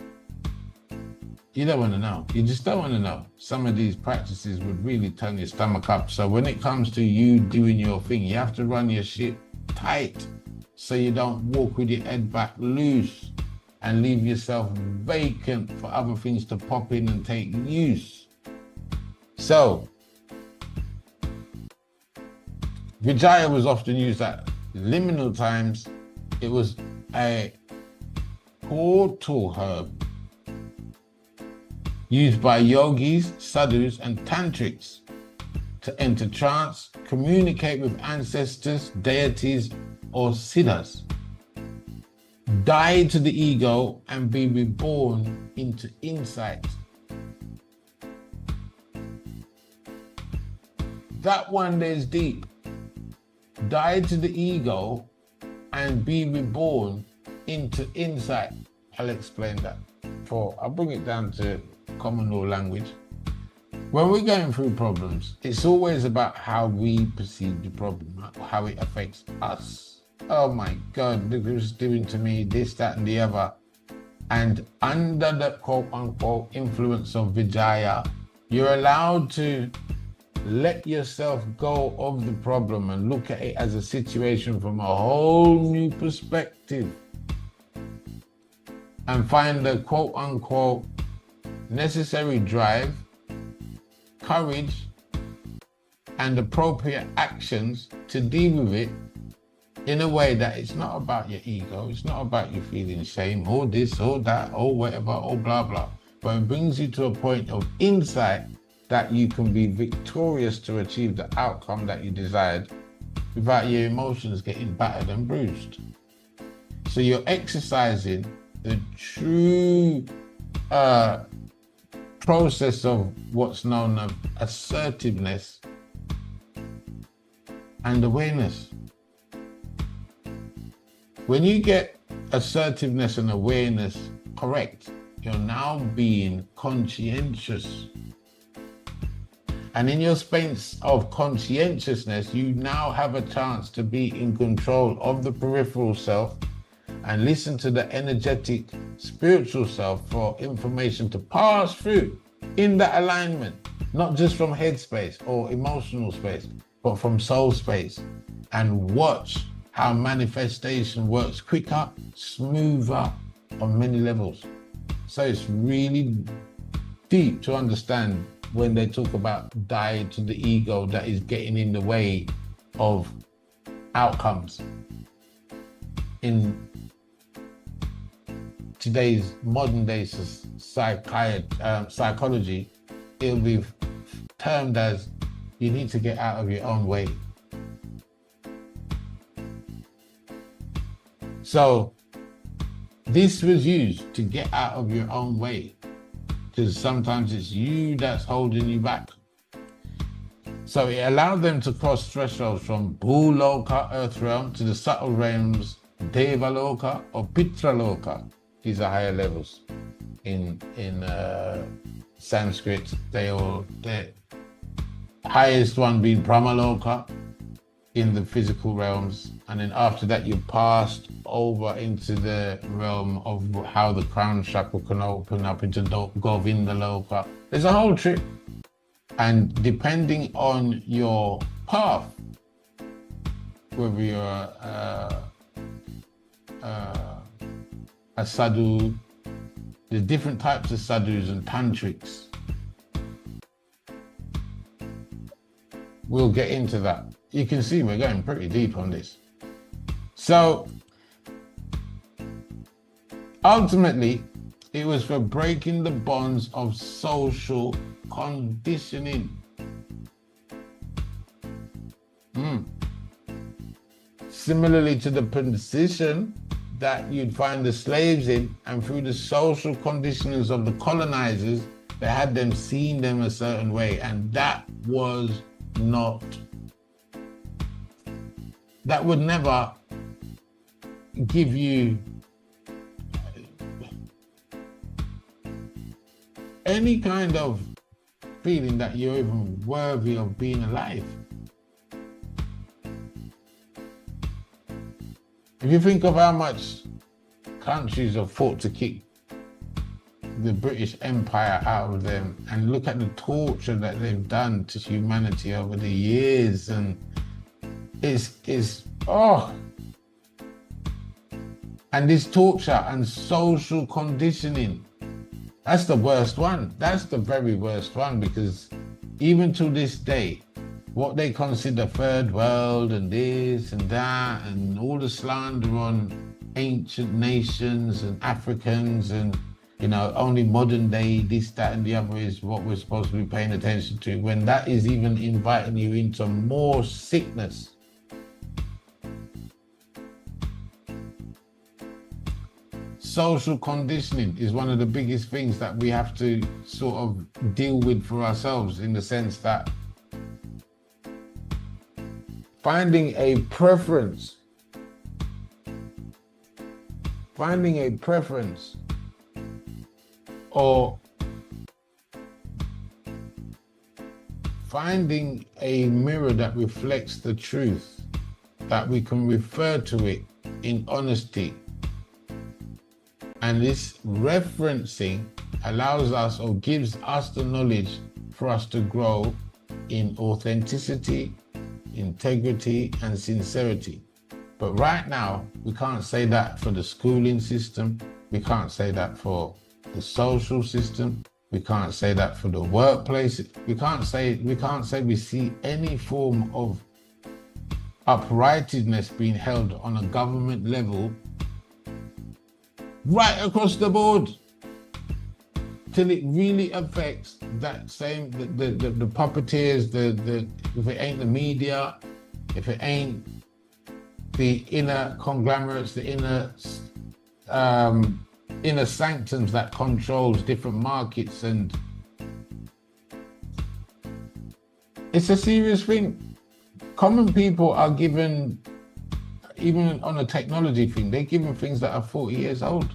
you don't want to know. You just don't want to know. Some of these practices would really turn your stomach up. So when it comes to you doing your thing, you have to run your shit tight so you don't walk with your head back loose and leave yourself vacant for other things to pop in and take use. So, Vijayā was often used at liminal times. It was a portal herb used by yogis, sadhus, and tantrics to enter trance, communicate with ancestors, deities, or siddhas. Die to the ego and be reborn into insight. That one there's deep. Die to the ego and be reborn into insight. I'll explain that. I'll bring it down to common law language. When we're going through problems, it's always about how we perceive the problem, how it affects us. Oh my God, look who's doing to me this, that, and the other. And under the quote-unquote influence of Vijayā, you're allowed to let yourself go of the problem and look at it as a situation from a whole new perspective and find the quote-unquote necessary drive, courage, and appropriate actions to deal with it in a way that it's not about your ego, it's not about you feeling shame or this or that or whatever or blah blah, but it brings you to a point of insight that you can be victorious to achieve the outcome that you desired without your emotions getting battered and bruised. So you're exercising the true process of what's known as assertiveness and awareness. When you get assertiveness and awareness correct, you're now being conscientious. And in your space of conscientiousness, you now have a chance to be in control of the peripheral self and listen to the energetic spiritual self for information to pass through in that alignment, not just from head space or emotional space, but from soul space, and watch how manifestation works quicker, smoother on many levels. So it's really deep to understand when they talk about die to the ego that is getting in the way of outcomes. In today's modern day psychology, it'll be termed as you need to get out of your own way. So this was used to get out of your own way, because sometimes it's you that's holding you back. So it allowed them to cross thresholds from Bhuloka, earth realm, to the subtle realms, Devaloka or Pitraloka. These are higher levels. In Sanskrit, the highest one being Brahmaloka in the physical realms, and then after that you passed over into the realm of how the crown chakra can open up into Govindaloka. There's a whole trip, and depending on your path, whether you're a sadhu, there's different types of sadhus and tantrics. We'll get into that. You can see we're going pretty deep on this. So ultimately, it was for breaking the bonds of social conditioning. Similarly to the position that you'd find the slaves in, and through the social conditionings of the colonizers, they had them seeing them a certain way, and that would never give you any kind of feeling that you're even worthy of being alive. If you think of how much countries have fought to keep the British Empire out of them, and look at the torture that they've done to humanity over the years, and and this torture and social conditioning, that's the worst one. That's the very worst one, because even to this day, what they consider third world and this and that, and all the slander on ancient nations and Africans, and only modern day this, that, and the other is what we're supposed to be paying attention to, when that is even inviting you into more sickness. social conditioning is one of the biggest things that we have to sort of deal with for ourselves, in the sense that finding a preference or finding a mirror that reflects the truth, that we can refer to it in honesty. And this referencing allows us, or gives us, the knowledge for us to grow in authenticity, integrity, and sincerity. But right now, we can't say that for the schooling system. We can't say that for the social system. We can't say that for the workplace. We can't say we see any form of uprightness being held on a government level right across the board, till it really affects that same, the puppeteers, if it ain't the media, if it ain't the inner conglomerates, the inner sanctums that controls different markets. And it's a serious thing. Common people are given, even on a technology thing, they're given things that are 40 years old.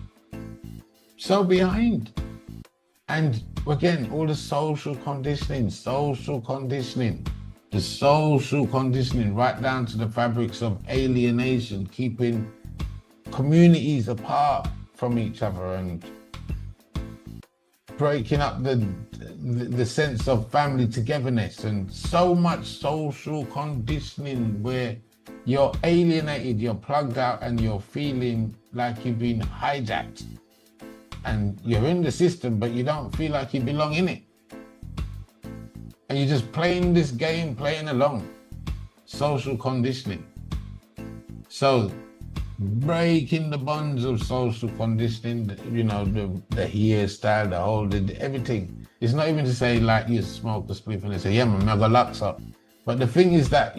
So behind. And again, all the social conditioning right down to the fabrics of alienation, keeping communities apart from each other and breaking up the sense of family togetherness, and so much social conditioning where you're alienated, you're plugged out, and you're feeling like you've been hijacked. And you're in the system, but you don't feel like you belong in it. And you're just playing this game, playing along. Social conditioning. So, breaking the bonds of social conditioning, the hairstyle, the whole, everything. It's not even to say like you smoke the spliff and they say, yeah, man, I got locks up. But the thing is that,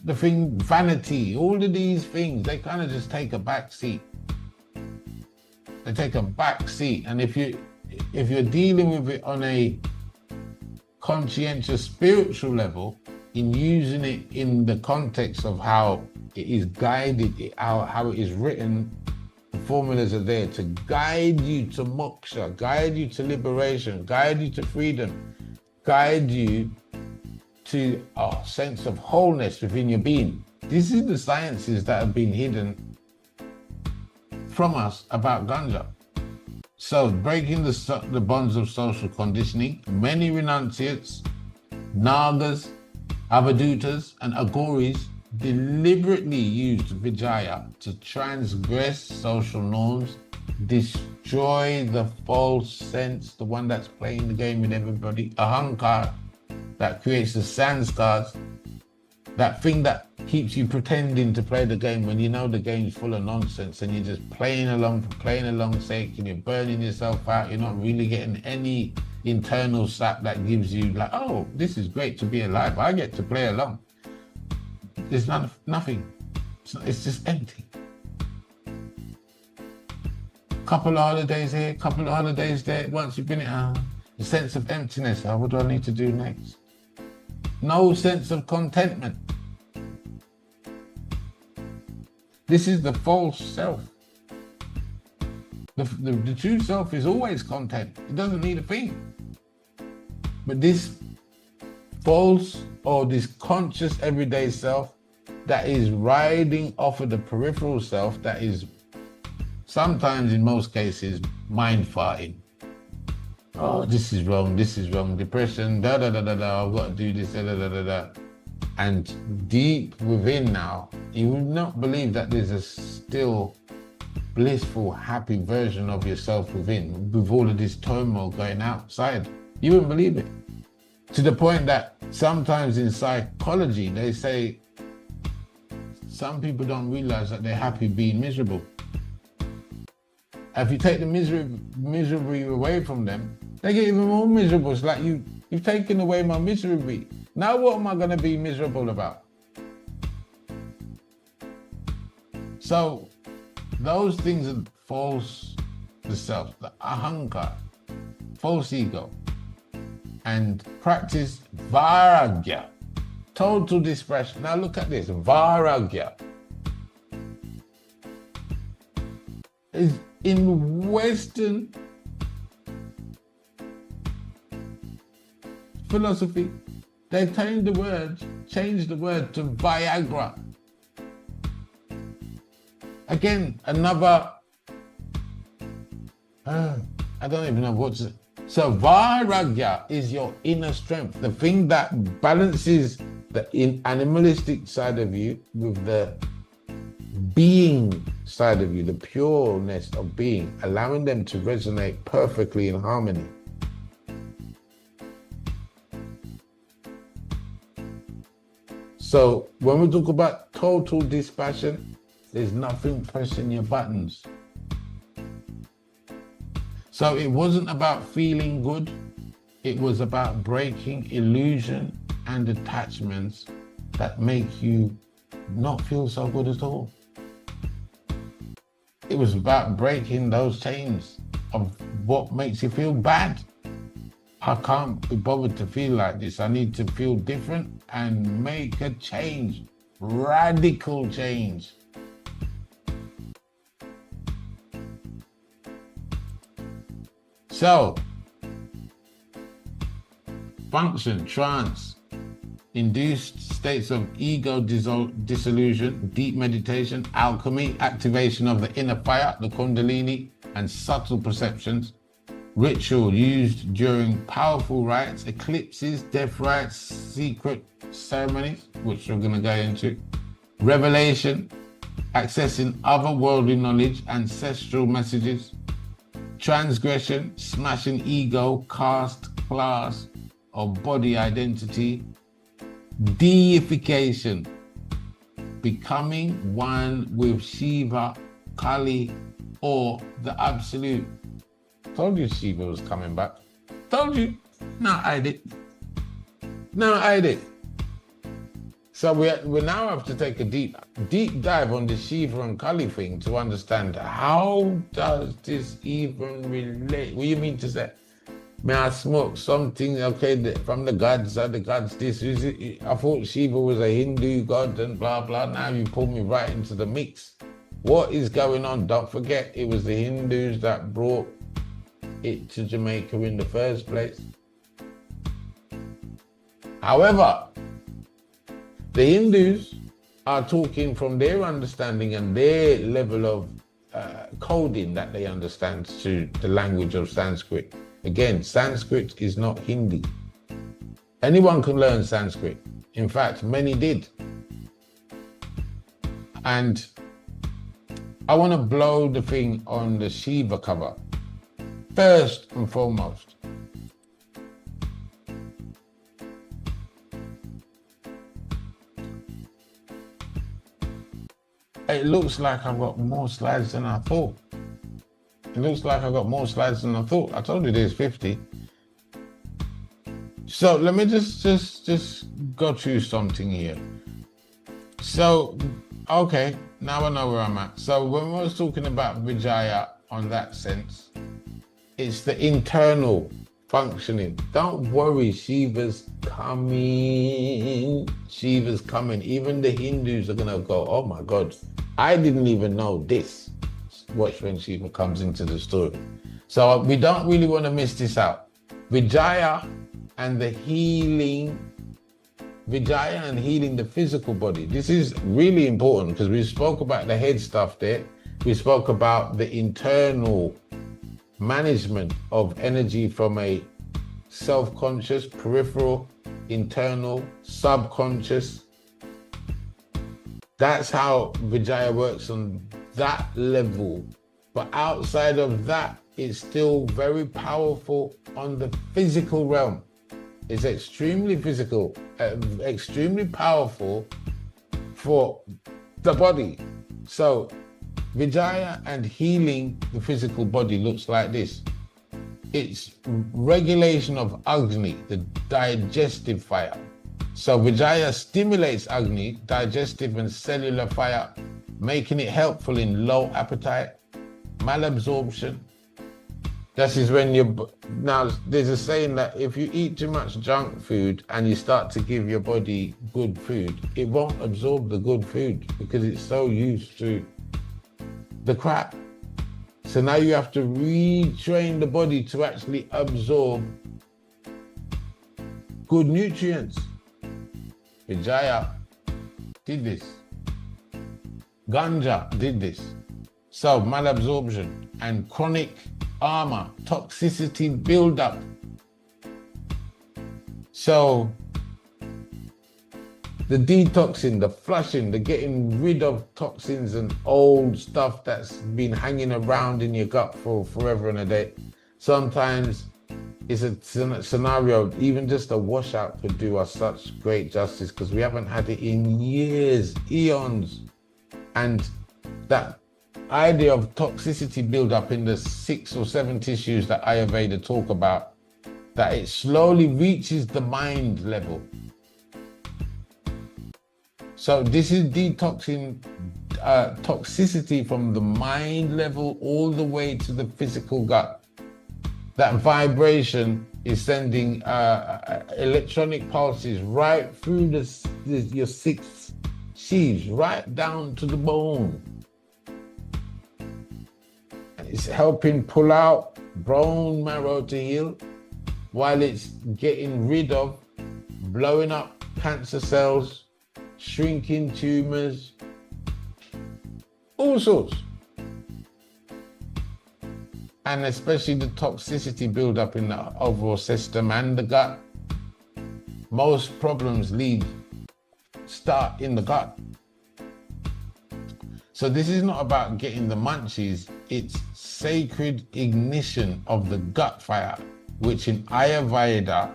vanity, all of these things, they kind of just take a back seat. They take a back seat. And if you're dealing with it on a conscientious spiritual level, in using it in the context of how it is guided, how it is written, the formulas are there to guide you to moksha, guide you to liberation, guide you to freedom, guide you to a sense of wholeness within your being. This is the sciences that have been hidden from us about Ganja. So breaking the bonds of social conditioning, many renunciates, Nagas, Avadutas, and Agoris deliberately used Vijayā to transgress social norms, destroy the false sense, the one that's playing the game with everybody, Ahankar, that creates the sanskars, that thing that keeps you pretending to play the game when you know the game's full of nonsense, and you're just playing along for playing along's sake, and you're burning yourself out. You're not really getting any internal sap that gives you like, oh, this is great to be alive. I get to play along. There's nothing. It's just empty. Couple of holidays here, couple of holidays there. Once you've been the sense of emptiness. What do I need to do next? No sense of contentment. This is the false self. The true self is always content. It doesn't need a thing. But this false or this conscious everyday self that is riding off of the peripheral self, that is sometimes, in most cases, mind farting. Oh, this is wrong, depression, I've got to do this, And deep within now, you would not believe that there's a still blissful, happy version of yourself within, with all of this turmoil going outside. You wouldn't believe it. To the point that sometimes in psychology, they say some people don't realize that they're happy being miserable. If you take the misery away from them, they get even more miserable. It's like you've taken away my misery. Now what am I going to be miserable about? So those things are false the self, the ahankar, false ego, and practice vairagya, total dispassion. Now look at this, vairagya is in Western philosophy, they've changed the word to Viagra. Again, another, I don't even know what to say. So Vairagya is your inner strength, the thing that balances the animalistic side of you with the being side of you, the pureness of being, allowing them to resonate perfectly in harmony. So when we talk about total dispassion, there's nothing pressing your buttons. So it wasn't about feeling good, it was about breaking illusion and attachments that make you not feel so good at all. It was about breaking those chains of what makes you feel bad. I can't be bothered to feel like this. I need to feel different and make a change, radical change. So, function, trance, induced states of ego dissolution, deep meditation, alchemy, activation of the inner fire, the Kundalini, and subtle perceptions, ritual used during powerful rites, eclipses, death rites, secret ceremonies, which we're going to go into, revelation, accessing otherworldly knowledge, ancestral messages, transgression, smashing ego, caste, class, or body identity, deification, becoming one with Shiva, Kali, or the Absolute. Told you Shiva was coming back. Told you. Now I did. So we now have to take a deep dive on the Shiva and Kali thing to understand how does this even relate? What do you mean to say? May I smoke something, okay, from the gods, are the gods this? Is it, I thought Shiva was a Hindu god and blah, blah. Now you pull me right into the mix. What is going on? Don't forget, it was the Hindus that brought it to Jamaica in the first place. However, the Hindus are talking from their understanding and their level of coding that they understand to the language of Sanskrit. Again, Sanskrit is not Hindi. Anyone can learn Sanskrit. In fact, many did. And I want to blow the thing on the Shiva cover. First and foremost, it looks like I've got more slides than I thought. I told you there's 50. So let me just go through something here. So, okay, now I know where I'm at. So when we was talking about Vijayā on that sense, it's the internal functioning. Don't worry, Shiva's coming. Even the Hindus are gonna go, oh my God, I didn't even know this. Watch when Shiva comes into the story. So we don't really want to miss this out. Vijayā and healing the physical body. This is really important because we spoke about the head stuff there. We spoke about the internal management of energy from a self-conscious, peripheral, internal, subconscious. That's how Vijayā works on that level. But outside of that, it's still very powerful on the physical realm. It's extremely physical, extremely powerful for the body. So Vijayā and healing the physical body looks like this. It's regulation of Agni, the digestive fire. So Vijayā stimulates Agni, digestive and cellular fire, making it helpful in low appetite, malabsorption. That is when now there's a saying that if you eat too much junk food and you start to give your body good food, it won't absorb the good food because it's so used to the crap. So now you have to retrain the body to actually absorb good nutrients. Vijayā did this. Ganja did this. So malabsorption and chronic armor, toxicity buildup. So the detoxing, the flushing, the getting rid of toxins and old stuff that's been hanging around in your gut for forever and a day. Sometimes it's a scenario, even just a washout could do us such great justice because we haven't had it in years, eons. And that idea of toxicity build-up in the 6 or 7 tissues that Ayurveda talk about, that it slowly reaches the mind level. So this is detoxing toxicity from the mind level all the way to the physical gut. That vibration is sending electronic pulses right through your 6 sheaths, right down to the bone. It's helping pull out bone marrow to heal, while it's getting rid of, blowing up cancer cells, shrinking tumors, all sorts. And especially the toxicity build-up in the overall system and the gut. Most problems start in the gut. So this is not about getting the munchies, it's sacred ignition of the gut fire, which in Ayurveda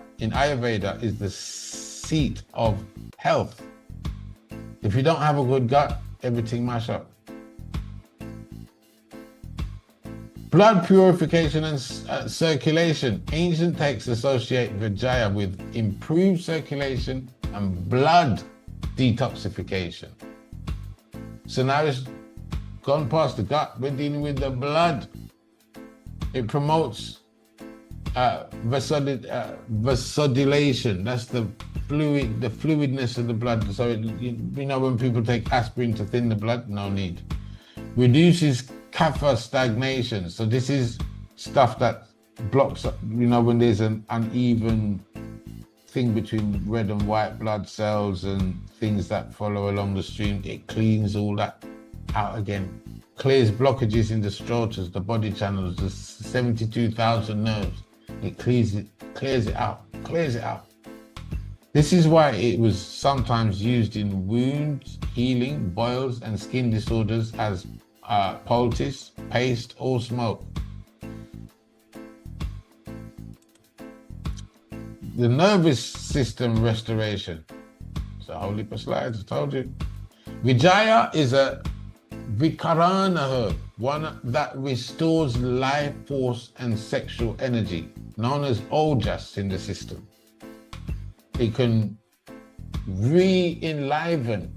is the seat of health. If you don't have a good gut, everything mash up. Blood purification and circulation. Ancient texts associate Vijayā with improved circulation and blood detoxification. So now it's gone past the gut, we're dealing with the blood. It promotes vasodilation. That's the fluidness of the blood. So when people take aspirin to thin the blood, no need. Reduces kapha stagnation. So this is stuff that blocks up, when there's an uneven thing between red and white blood cells and things that follow along the stream, it cleans all that out again. Clears blockages in the strotas, the body channels, the 72,000 nerves. It clears it out. This is why it was sometimes used in wounds, healing, boils, and skin disorders as poultice, paste, or smoke. The nervous system restoration. So holy per slides, I told you. Vijayā is a Vikarana herb, one that restores life force and sexual energy, known as ojas in the system. It can re-enliven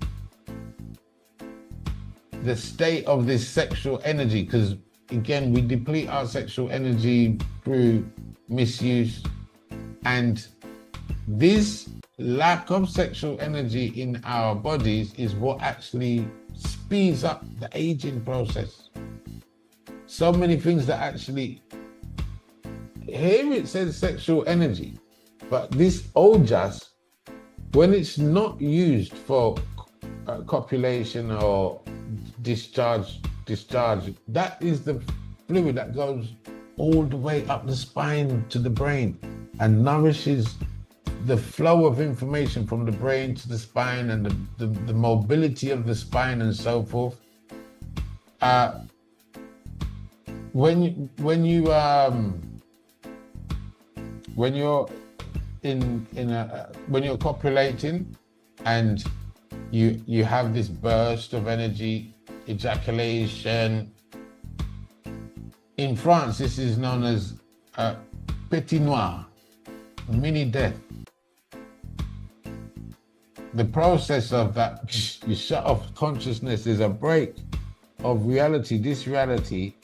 the state of this sexual energy, because again, we deplete our sexual energy through misuse, and this lack of sexual energy in our bodies is what actually speeds up the aging process. So many things that actually, here it says sexual energy, but this ojas, when it's not used for copulation or discharge, that is the fluid that goes all the way up the spine to the brain and nourishes the flow of information from the brain to the spine and the mobility of the spine and so forth. When you're copulating and you have this burst of energy, ejaculation. In France, this is known as petit noir, mini death. The process of that, you shut off consciousness, is a break of reality. This reality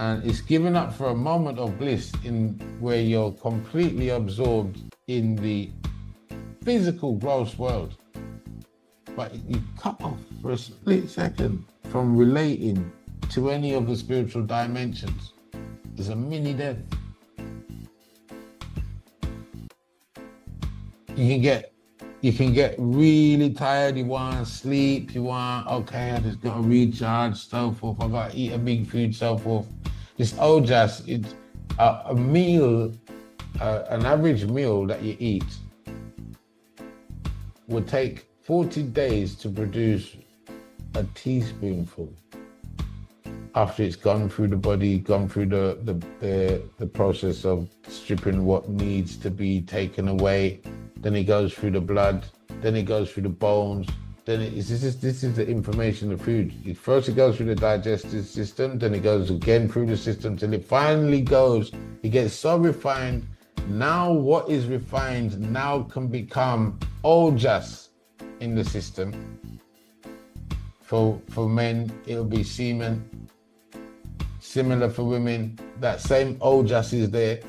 And it's given up for a moment of bliss in where you're completely absorbed in the physical gross world. But you cut off for a split second from relating to any of the spiritual dimensions. There's a mini death. You can get really tired, you want to sleep, you want, okay, I just got to recharge, so forth, I got to eat a big food, so forth. This ojas, it's a meal, an average meal that you eat would take 40 days to produce a teaspoonful after it's gone through the body, gone through the process of stripping what needs to be taken away. Then it goes through the blood, then it goes through the bones. Then this is the information of food. First it goes through the digestive system, then it goes again through the system till it finally goes. It gets so refined. Now what is refined now can become ojas in the system. For men, it'll be semen. Similar for women, that same ojas is there,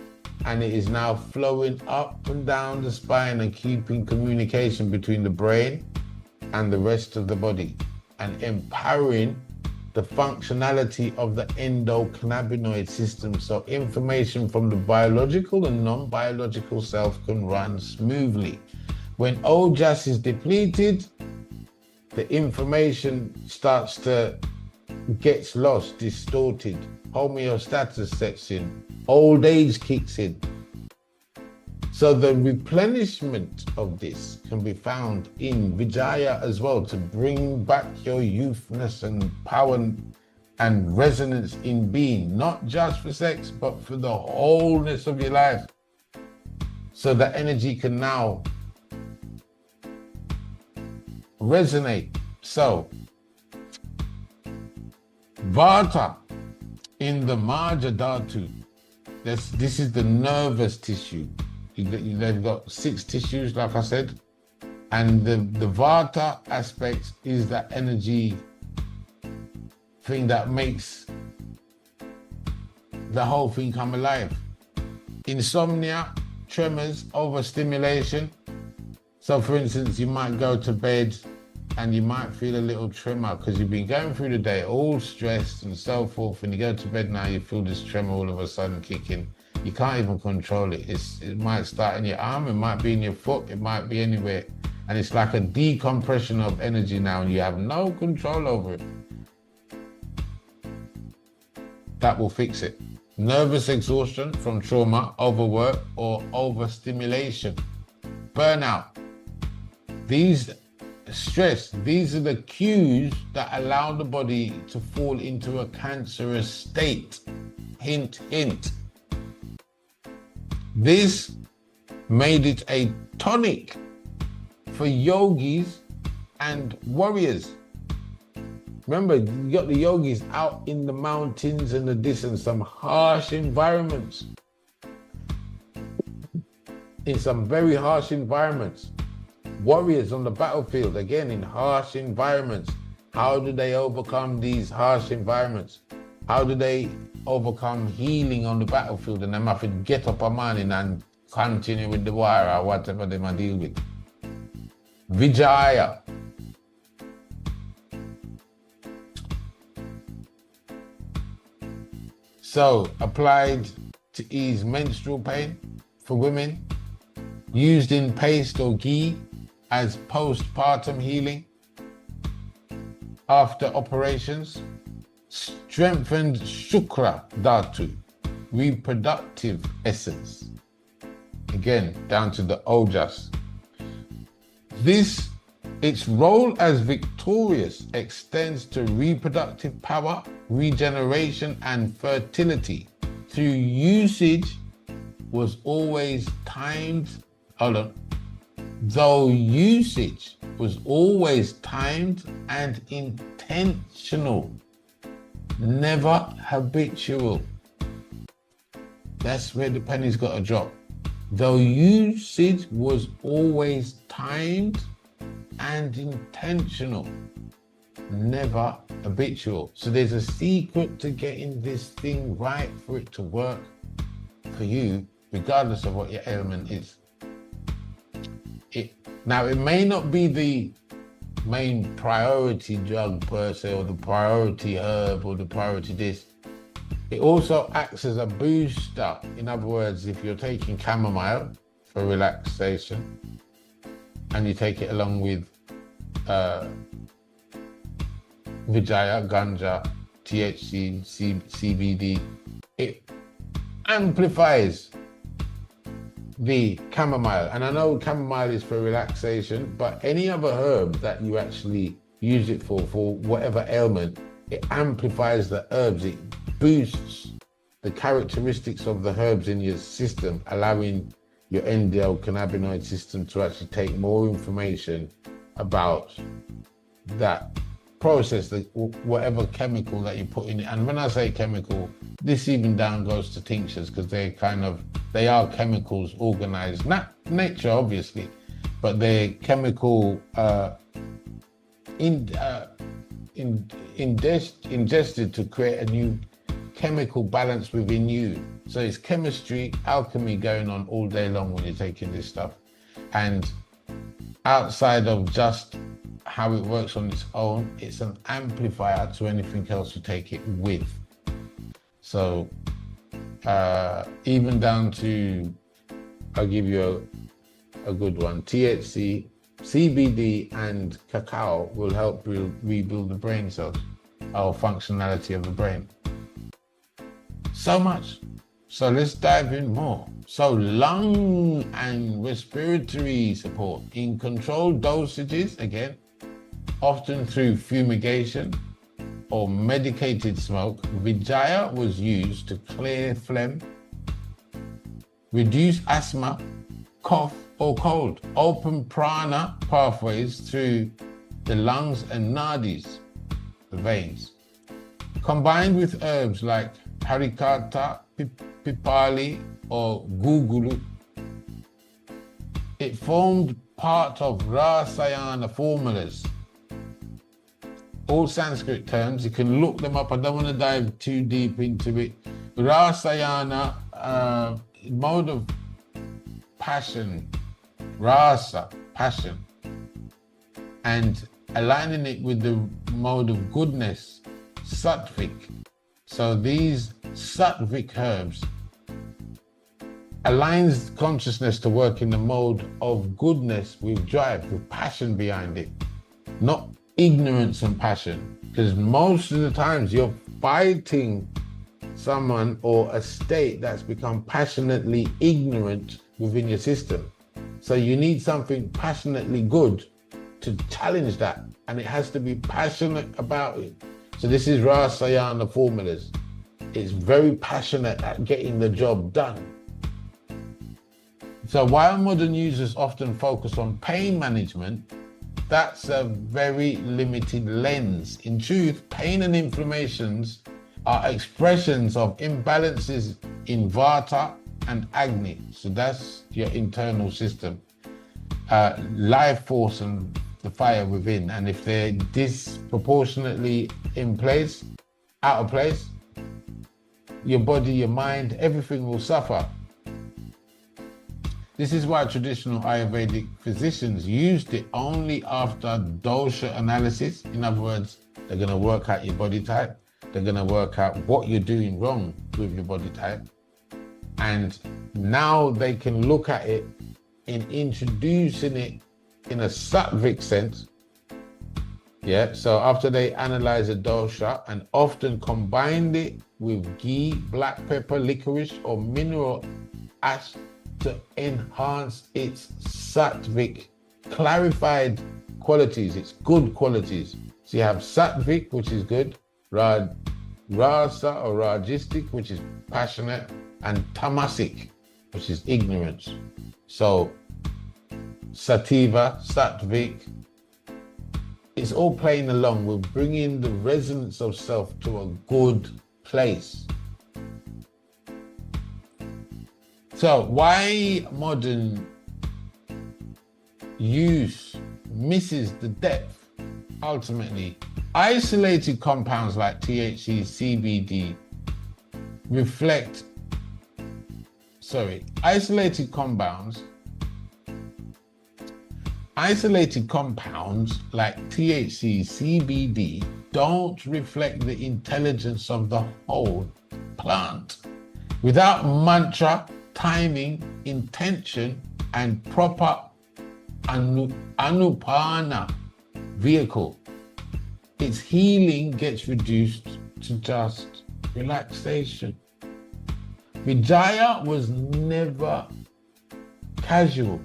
and it is now flowing up and down the spine and keeping communication between the brain and the rest of the body, and empowering the functionality of the endocannabinoid system, so information from the biological and non-biological self can run smoothly. When ojas is depleted, the information starts to gets lost, distorted, homeostasis sets in, old age kicks in. So the replenishment of this can be found in Vijayā as well, to bring back your youthness and power and resonance in being, not just for sex, but for the wholeness of your life. So that energy can now resonate. So, Vata in the Maja Dhatu, this is the nervous tissue. They've got 6 tissues, like I said, and the Vata aspect is that energy thing that makes the whole thing come alive. Insomnia, tremors, overstimulation. So for instance, you might go to bed and you might feel a little tremor because you've been going through the day all stressed and so forth, and you go to bed now, you feel this tremor all of a sudden kicking. You can't even control it. It might start in your arm, it might be in your foot, it might be anywhere. And it's like a decompression of energy now, and you have no control over it. That will fix it. Nervous exhaustion from trauma, overwork, or overstimulation. Burnout. These are the cues that allow the body to fall into a cancerous state. Hint, hint. This made it a tonic for yogis and warriors. Remember, you got the yogis out in the mountains and the distance, some harsh environments. In some very harsh environments. Warriors on the battlefield, again, in harsh environments. How do they overcome these harsh environments? How do they overcome healing on the battlefield? And them have to get up a morning and continue with the war or whatever they might deal with. Vijayā. So, applied to ease menstrual pain for women, used in paste or ghee as postpartum healing after operations, strengthened Shukra Dhatu, reproductive essence. Again, down to the ojas. Its role as victorious extends to reproductive power, regeneration, and fertility. Through usage was always timed, though usage was always timed and intentional, never habitual. That's where the penny's got to drop. Though usage was always timed and intentional, never habitual. So there's a secret to getting this thing right for it to work for you, regardless of what your ailment is. Now, it may not be the main priority drug per se, or the priority herb, or the priority this. It also acts as a booster. In other words, if you're taking chamomile for relaxation, and you take it along with Vijayā, Ganja, THC, CBD, it amplifies the chamomile. And I know chamomile is for relaxation, but any other herb that you actually use it for whatever ailment, it amplifies the herbs. It boosts the characteristics of the herbs in your system, allowing your endocannabinoid system to actually take more information about that process, whatever chemical that you put in it. And when I say chemical, this even down goes to tinctures, because they are chemicals organized, not nature obviously, but they're chemical ingested to create a new chemical balance within you. So it's chemistry, alchemy going on all day long when you're taking this stuff. And outside of just how it works on its own, it's an amplifier to anything else you take it with. So even down to, I'll give you a good one, THC, CBD and cacao will help rebuild the brain cells, or functionality of the brain. So much. So let's dive in more. So lung and respiratory support in controlled dosages, again, often through fumigation or medicated smoke. Vijayā was used to clear phlegm, reduce asthma, cough or cold, open prana pathways through the lungs and nadis, the veins. Combined with herbs like harikata, pipali or gugulu, it formed part of Rasāyana formulas. All Sanskrit terms, you can look them up. I don't want to dive too deep into it. Rasāyana, mode of passion, rasa, passion, and aligning it with the mode of goodness, sattvic. So these sattvic herbs aligns consciousness to work in the mode of goodness with drive, with passion behind it, not ignorance and passion. Because most of the times you're fighting someone or a state that's become passionately ignorant within your system. So you need something passionately good to challenge that, and it has to be passionate about it. So this is Rasāyana formulas. It's very passionate at getting the job done. So while modern users often focus on pain management, that's a very limited lens. In truth, pain and inflammations are expressions of imbalances in Vata and Agni. So that's your internal system, life force and the fire within. And if they're disproportionately in place, out of place, your body, your mind, everything will suffer. This is why traditional Ayurvedic physicians used it only after dosha analysis. In other words, they're going to work out your body type. They're going to work out what you're doing wrong with your body type. And now they can look at it in introducing it in a sattvic sense. Yeah, so after they analyze a dosha and often combined it with ghee, black pepper, licorice, or mineral ash to enhance its sattvic, clarified qualities, its good qualities. So you have sattvic, which is good, rasa or rajistic, which is passionate, and tamasic, which is ignorance. So sativa, sattvic, it's all playing along with bringing the resonance of self to a good place. So why modern use misses the depth, ultimately, Isolated compounds like THC, CBD isolated compounds like THC, CBD don't reflect the intelligence of the whole plant. Without mantra, timing, intention, and proper anupana vehicle, its healing gets reduced to just relaxation. Vijayā was never casual.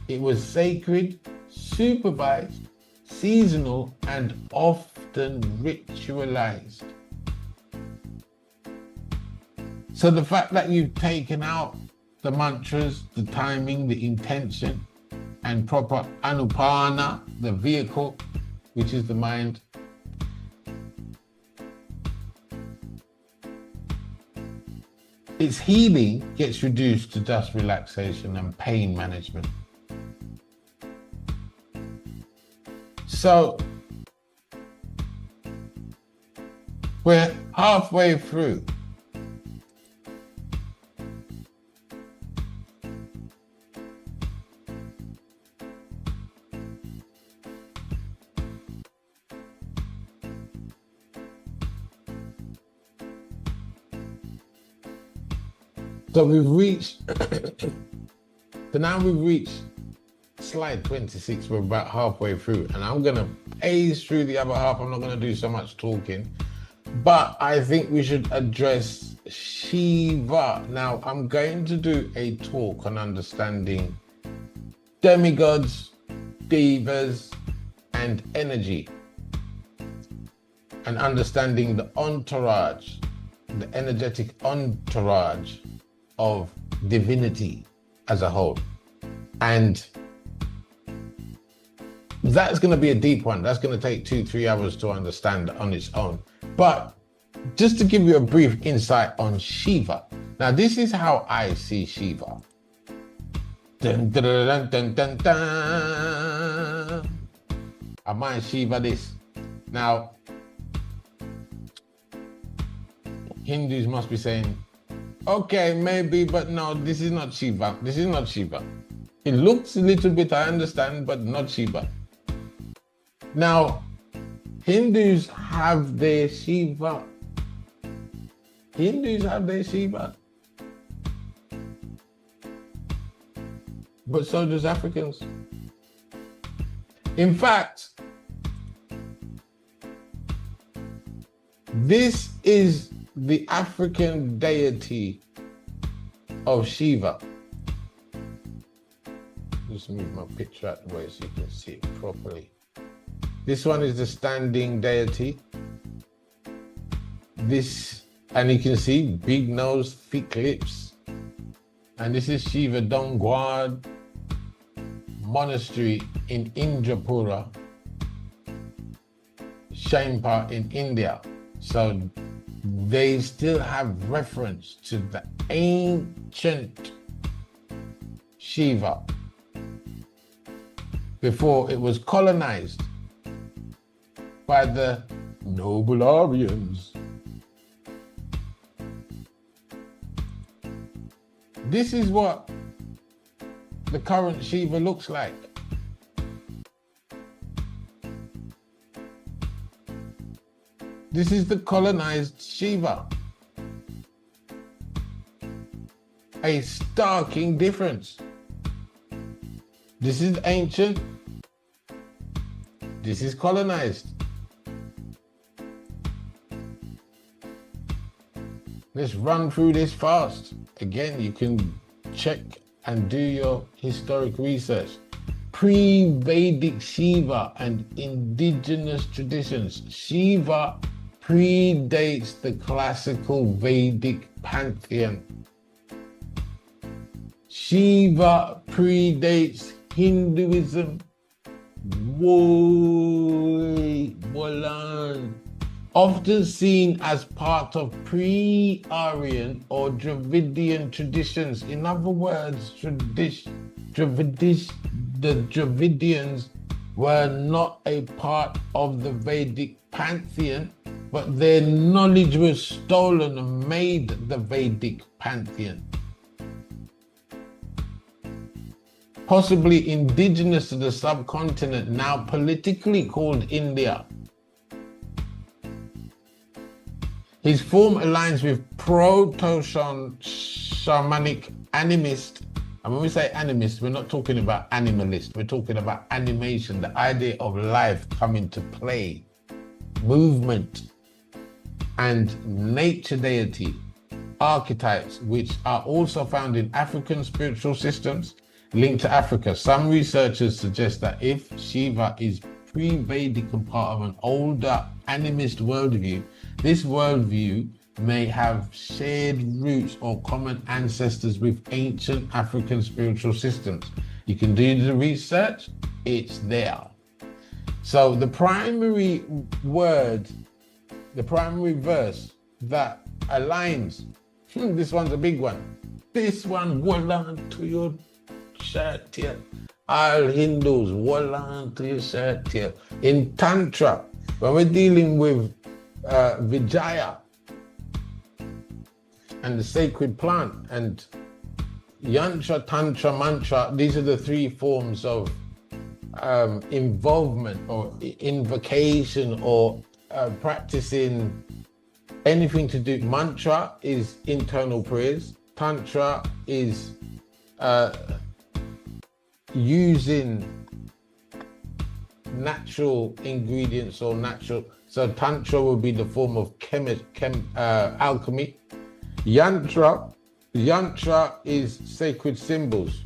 It was sacred, supervised, seasonal, and often ritualized. So the fact that you've taken out the mantras, the timing, the intention, and proper anupana, the vehicle, which is the mind, its healing gets reduced to just relaxation and pain management. So we're halfway through. So we've reached, slide 26, we're about halfway through, and I'm gonna pace through the other half. I'm not gonna do so much talking, but I think we should address Shiva. Now, I'm going to do a talk on understanding demigods, devas, and energy, and understanding the entourage, the energetic entourage of divinity as a whole. And that's going to be a deep one. That's going to take 2-3 hours to understand on its own. But just to give you a brief insight on Shiva. Now, this is how I see Shiva. Dun, dun, dun, dun, dun, dun. Am I Shiva this? Now, Hindus must be saying, okay, maybe, but no, this is not Shiva. This is not Shiva. It looks a little bit, I understand, but not Shiva. Now, Hindus have their Shiva. Hindus have their Shiva. But so does Africans. In fact, this is the African deity of Shiva. Just move my picture out the way so you can see it properly. This one is the standing deity. This, and you can see big nose, thick lips. And this is Shiva Dongwad Monastery in Indrapura, Shaimpa in India. So they still have reference to the ancient Shiva before it was colonized by the noble Aryans. This is what the current Shiva looks like. This is the colonized Shiva. A starking difference. This is ancient. This is colonized. Let's run through this fast. Again, you can check and do your historic research. Pre-Vedic Shiva and indigenous traditions. Shiva predates the classical Vedic pantheon. Shiva predates Hinduism. Often seen as part of pre-Aryan or Dravidian traditions. In other words, the Dravidians were not a part of the Vedic pantheon, but their knowledge was stolen and made the Vedic pantheon. Possibly indigenous to the subcontinent, now politically called India. His form aligns with proto-shamanic animist. And when we say animist, we're not talking about animalist, we're talking about animation, the idea of life coming to play, movement, and nature deity archetypes, which are also found in African spiritual systems linked to Africa. Some researchers suggest that if Shiva is pre-Vedic and part of an older animist worldview, this worldview may have shared roots or common ancestors with ancient African spiritual systems. You can do the research, it's there. So the primary word, the primary verse that aligns, this one's a big one. This one, hold on to your shirt here. All Hindus, hold on to your shirt here. In Tantra, when we're dealing with Vijayā and the sacred plant, and Yantra, Tantra, Mantra, these are the three forms of involvement or invocation or practicing anything to do. Mantra is internal prayers. Tantra is using natural ingredients or natural. So Tantra will be the form of alchemy. Yantra is sacred symbols,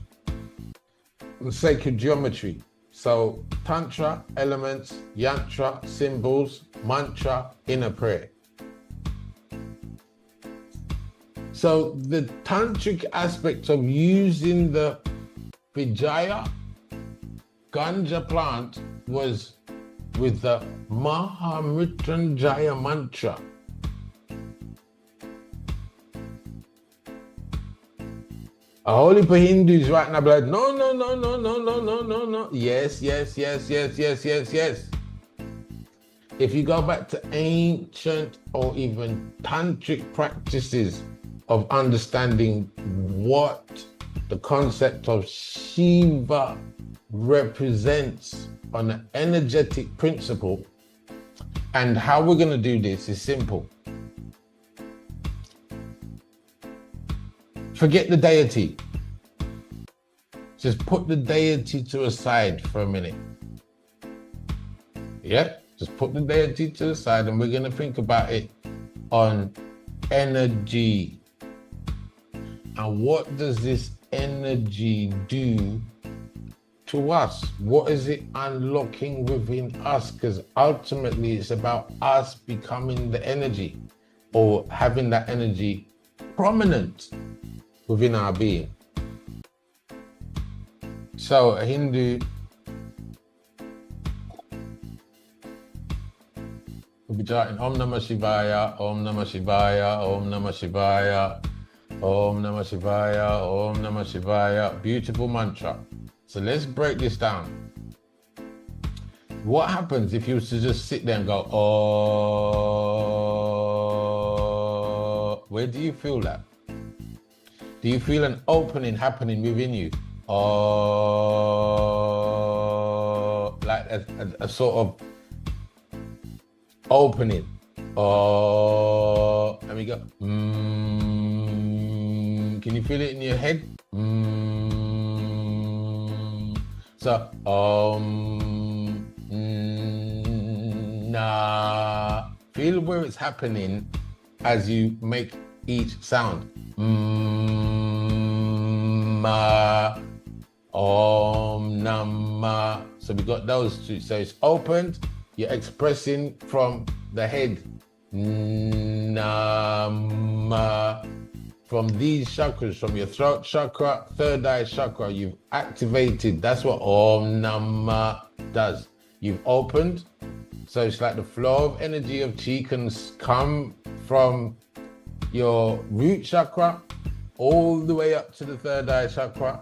sacred geometry. So Tantra, elements, Yantra, symbols, mantra, inner prayer. So the tantric aspect of using the Vijayā Ganja plant was with the Mahamrityunjaya mantra. A whole heap of Hindus right now be like, no. Yes. If you go back to ancient or even tantric practices of understanding what the concept of Shiva represents on an energetic principle, and how we're going to do this is simple. Forget the deity. Just put the deity to a side for a minute. Yeah, just put the deity to the side, and we're going to think about it on energy. And what does this energy do to us? What is it unlocking within us? Because ultimately it's about us becoming the energy, or having that energy prominent within our being. So a Hindu will be chanting Om Namah Shivaya, Om Namah Shivaya, Om Namah Shivaya, Om Namah Shivaya, Om Namah Shivaya. Beautiful mantra. So let's break this down. What happens if you was to just sit there and go, oh? Where do you feel that? Do you feel an opening happening within you? Oh, like a sort of opening. Oh, and we go, Can you feel it in your head? So, nah. Feel where it's happening as you make each sound. Ma, Om Namah. So we got those two. So it's opened, you're expressing from the head. Nama. From these chakras, from your throat chakra, third eye chakra, you've activated. That's what Om Namah does. You've opened. So it's like the flow of energy of chi can come from your root chakra all the way up to the third eye chakra.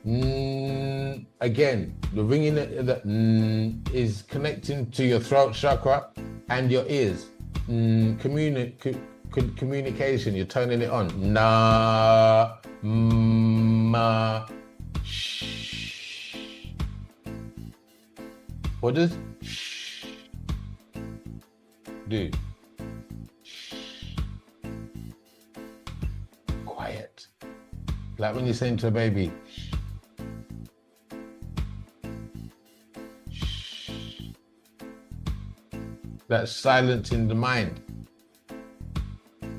Again, the ringing is connecting to your throat chakra and your ears. Communication, you're turning it on. Na, ma, shh. What does shh do? Quiet. Like when you're saying to a baby, that's silencing the mind.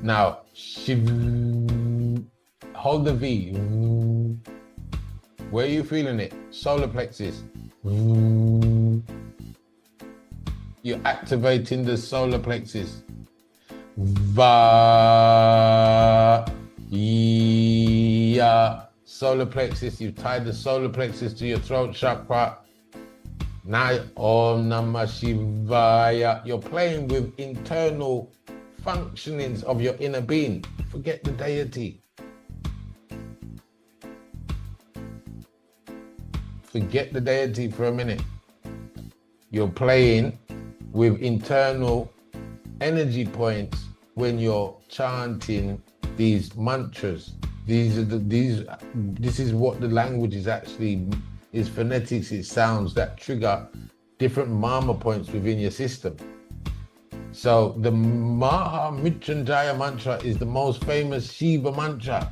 Now, hold the V. Where are you feeling it? Solar plexus. You're activating the solar plexus. Va, ya. Solar plexus, you've tied the solar plexus to your throat chakra. Now, Om Namah Shivaya. You're playing with internal functionings of your inner being. Forget the deity. Forget the deity for a minute. You're playing with internal energy points when you're chanting these mantras. This is what the language is actually. Is phonetics, it's sounds that trigger different mama points within your system. So the Maha Mrityunjaya mantra is the most famous Shiva mantra.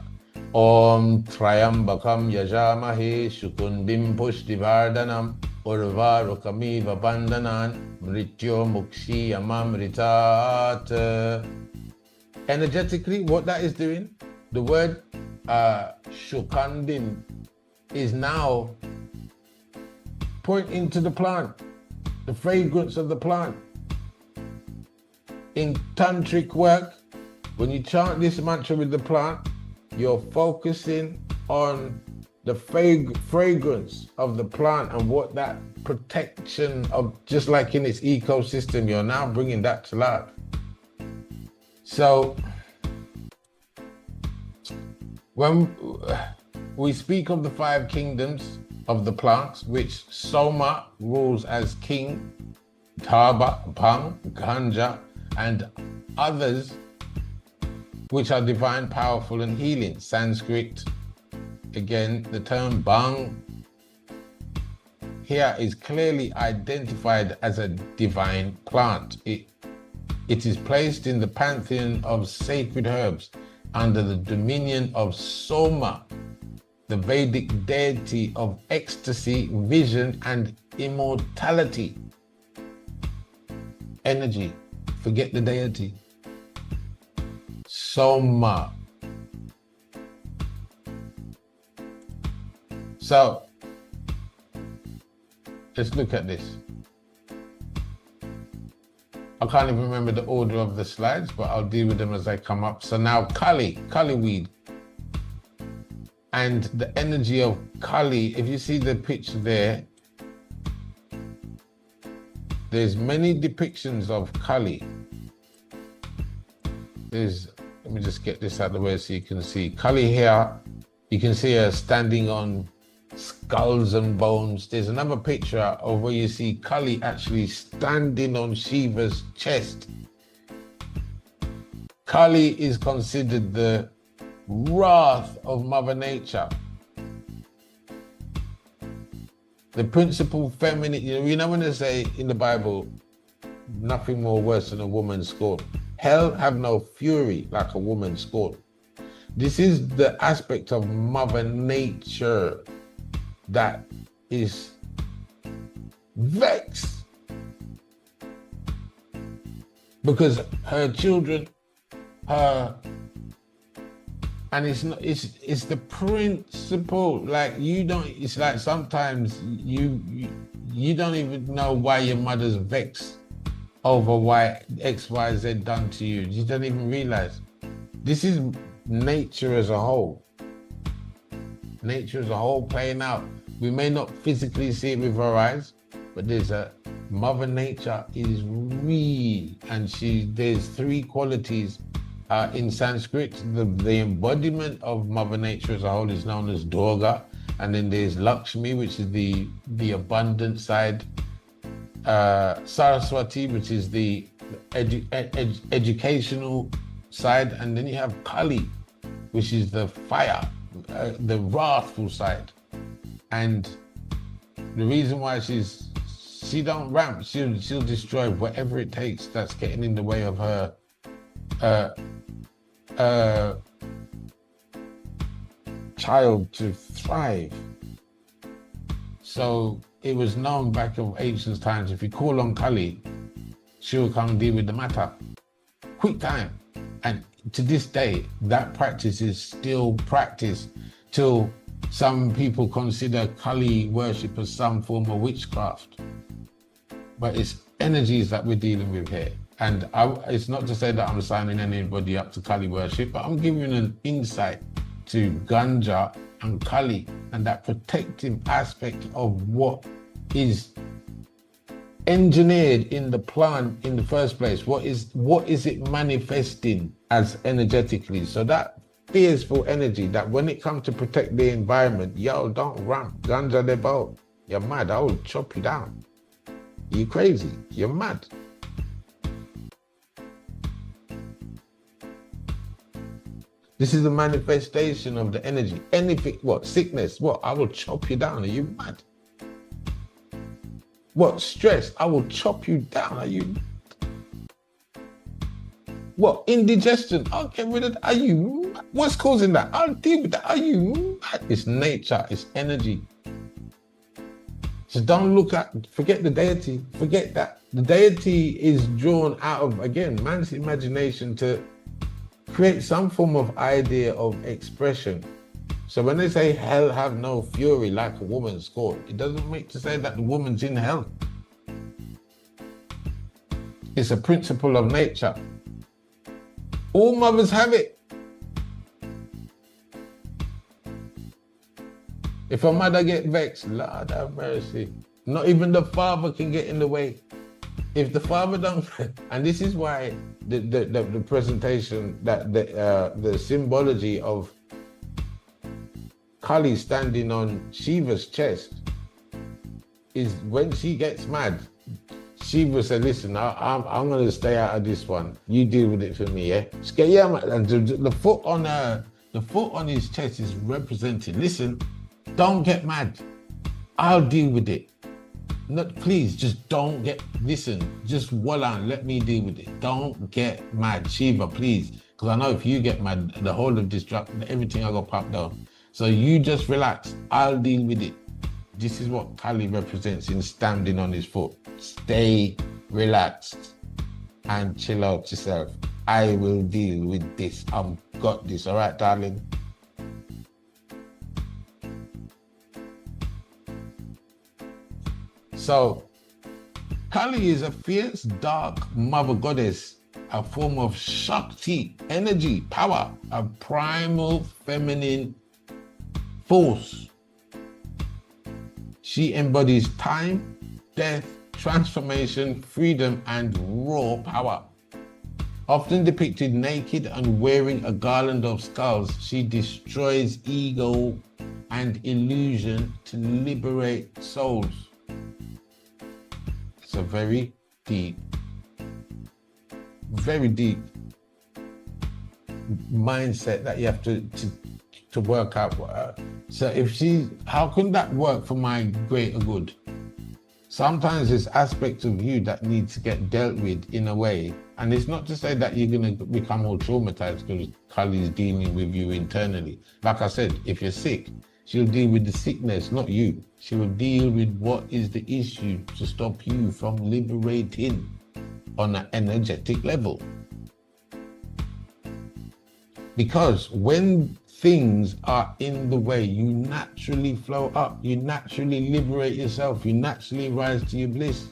Om Trayambakam Yajamahe Shukundim Pushtivardhanam Urvarukamiva Bandhanan Mrityo Mukshi Amamritat. Energetically, what that is doing, the word Shukandim is now pointing to the plant, the fragrance of the plant. In tantric work, when you chant this mantra with the plant, you're focusing on the fragrance of the plant and what that protection of, just like in its ecosystem, you're now bringing that to life. So when we speak of the 5 kingdoms of the plants, which Soma rules as king, Taba, Pang, Ganja, and others which are divine, powerful, and healing. Sanskrit, again, the term Bang here is clearly identified as a divine plant. It is placed in the pantheon of sacred herbs under the dominion of Soma, the Vedic deity of ecstasy, vision, and immortality. Energy, forget the deity. Soma. So, let's look at this. I can't even remember the order of the slides, but I'll deal with them as they come up. So now Kali weed. And the energy of Kali, if you see the picture there, there's many depictions of Kali. Let me just get this out of the way so you can see. Kali here, you can see her standing on skulls and bones. There's another picture of where you see Kali actually standing on Shiva's chest. Kali is considered the wrath of Mother Nature. The principal feminine, you know when they say in the Bible, nothing more worse than a woman scorned. Hell have no fury like a woman scorned. This is the aspect of Mother Nature that is vexed because her children, and it's the principle. Like it's like sometimes you don't even know why your mother's vexed over why XYZ done to you. You don't even realize. This is nature as a whole. Nature as a whole playing out. We may not physically see it with our eyes, but Mother Nature is real, and there's 3 qualities in Sanskrit. The embodiment of Mother Nature as a whole is known as Durga, And then there's Lakshmi, which is the abundant side. Saraswati, which is the educational side. And then you have Kali, which is the fire, the wrathful side. And the reason why she don't ramp, she'll destroy whatever it takes that's getting in the way of her child to thrive. So it was known back in ancient times, if you call on Kali, she will come deal with the matter. Quick time. And to this day, that practice is still practiced till some people consider Kali worship as some form of witchcraft. But it's energies that we're dealing with here. And it's not to say that I'm signing anybody up to Kali worship, but I'm giving an insight to Ganja and Kali and that protective aspect of what is engineered in the plant in the first place. What is it manifesting as energetically? So that fearful energy that when it comes to protect the environment, yo, don't ramp Ganja the boat. You're mad, I will chop you down. You crazy, you're mad. This is the manifestation of the energy. Anything, what, sickness, what, I will chop you down. Are you mad? What, stress, I will chop you down. Are you? What, indigestion, I'll get rid of that. Are you? What's causing that? I'll deal with that. Are you? It's nature, it's energy. So don't look at, forget the deity, forget that. The deity is drawn out of, again, man's imagination to create some form of idea of expression. So when they say hell have no fury like a woman scorned, it doesn't mean to say that the woman's in hell. It's a principle of nature. All mothers have it. If a mother get vexed, Lord have mercy. Not even the father can get in the way. If the father don't, and this is why the presentation, that the symbology of Kali standing on Shiva's chest is when she gets mad, Shiva said, listen, I'm going to stay out of this one. You deal with it for me, yeah? And the foot on his chest is representing, listen, don't get mad. I'll deal with it. Not, please, just don't get, listen, just voila, let me deal with it. Don't get mad, Shiva, please. Because I know if you get mad, the whole of destruction, everything I got popped down. So you just relax, I'll deal with it. This is what Kali represents in standing on his foot. Stay relaxed and chill out yourself. I will deal with this. I've got this, all right, darling? So, Kali is a fierce, dark mother goddess, a form of Shakti, energy, power, a primal feminine force. She embodies time, death, transformation, freedom, and raw power. Often depicted naked and wearing a garland of skulls, she destroys ego and illusion to liberate souls. It's a very deep mindset that you have to work out. So how can that work for my greater good? Sometimes there's aspects of you that need to get dealt with in a way. And it's not to say that you're going to become all traumatized because Kali is dealing with you internally. Like I said, if you're sick, she'll deal with the sickness, not you. She will deal with what is the issue to stop you from liberating on an energetic level. Because when things are in the way, you naturally flow up, you naturally liberate yourself, you naturally rise to your bliss.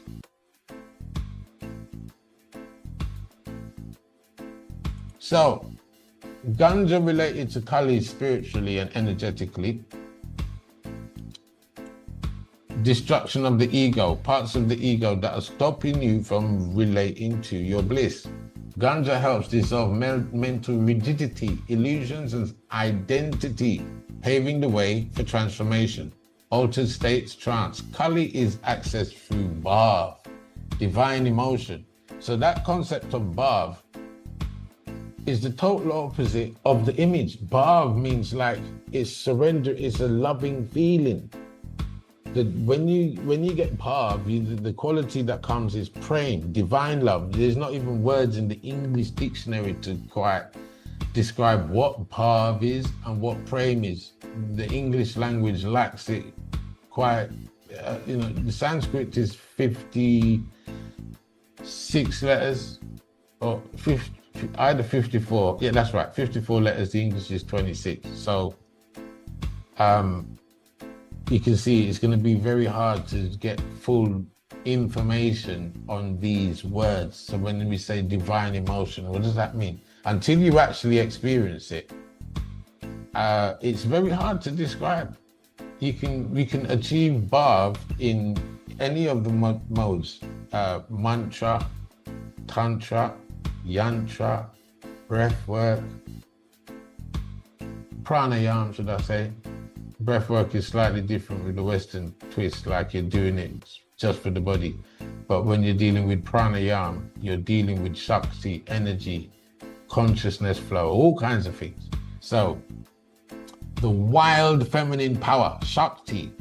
So, Ganja related to Kali spiritually and energetically. Destruction of the ego, parts of the ego that are stopping you from relating to your bliss. Ganja helps dissolve mental rigidity, illusions, and identity paving the way for transformation. Altered states, trance. Kali is accessed through bhav, divine emotion. So that concept of bhav is the total opposite of the image. Bhav means like it's surrender, it's a loving feeling. When you get bhav, the quality that comes is prem, divine love. There's not even words in the English dictionary to quite describe what bhav is and what prem is. The English language lacks it quite, the Sanskrit is 56 letters or 50, either 54. Yeah, that's right, 54 letters. The English is 26. So you can see it's going to be very hard to get full information on these words. So when we say divine emotion, what does that mean? Until you actually experience it, it's very hard to describe. We can achieve bhav in any of the modes: mantra, tantra, yantra, breath work, pranayama, should I say. Breath work is slightly different with the Western twist, like you're doing it just for the body. But when you're dealing with pranayama, you're dealing with Shakti, energy, consciousness flow, all kinds of things. So the wild feminine power, Shakti.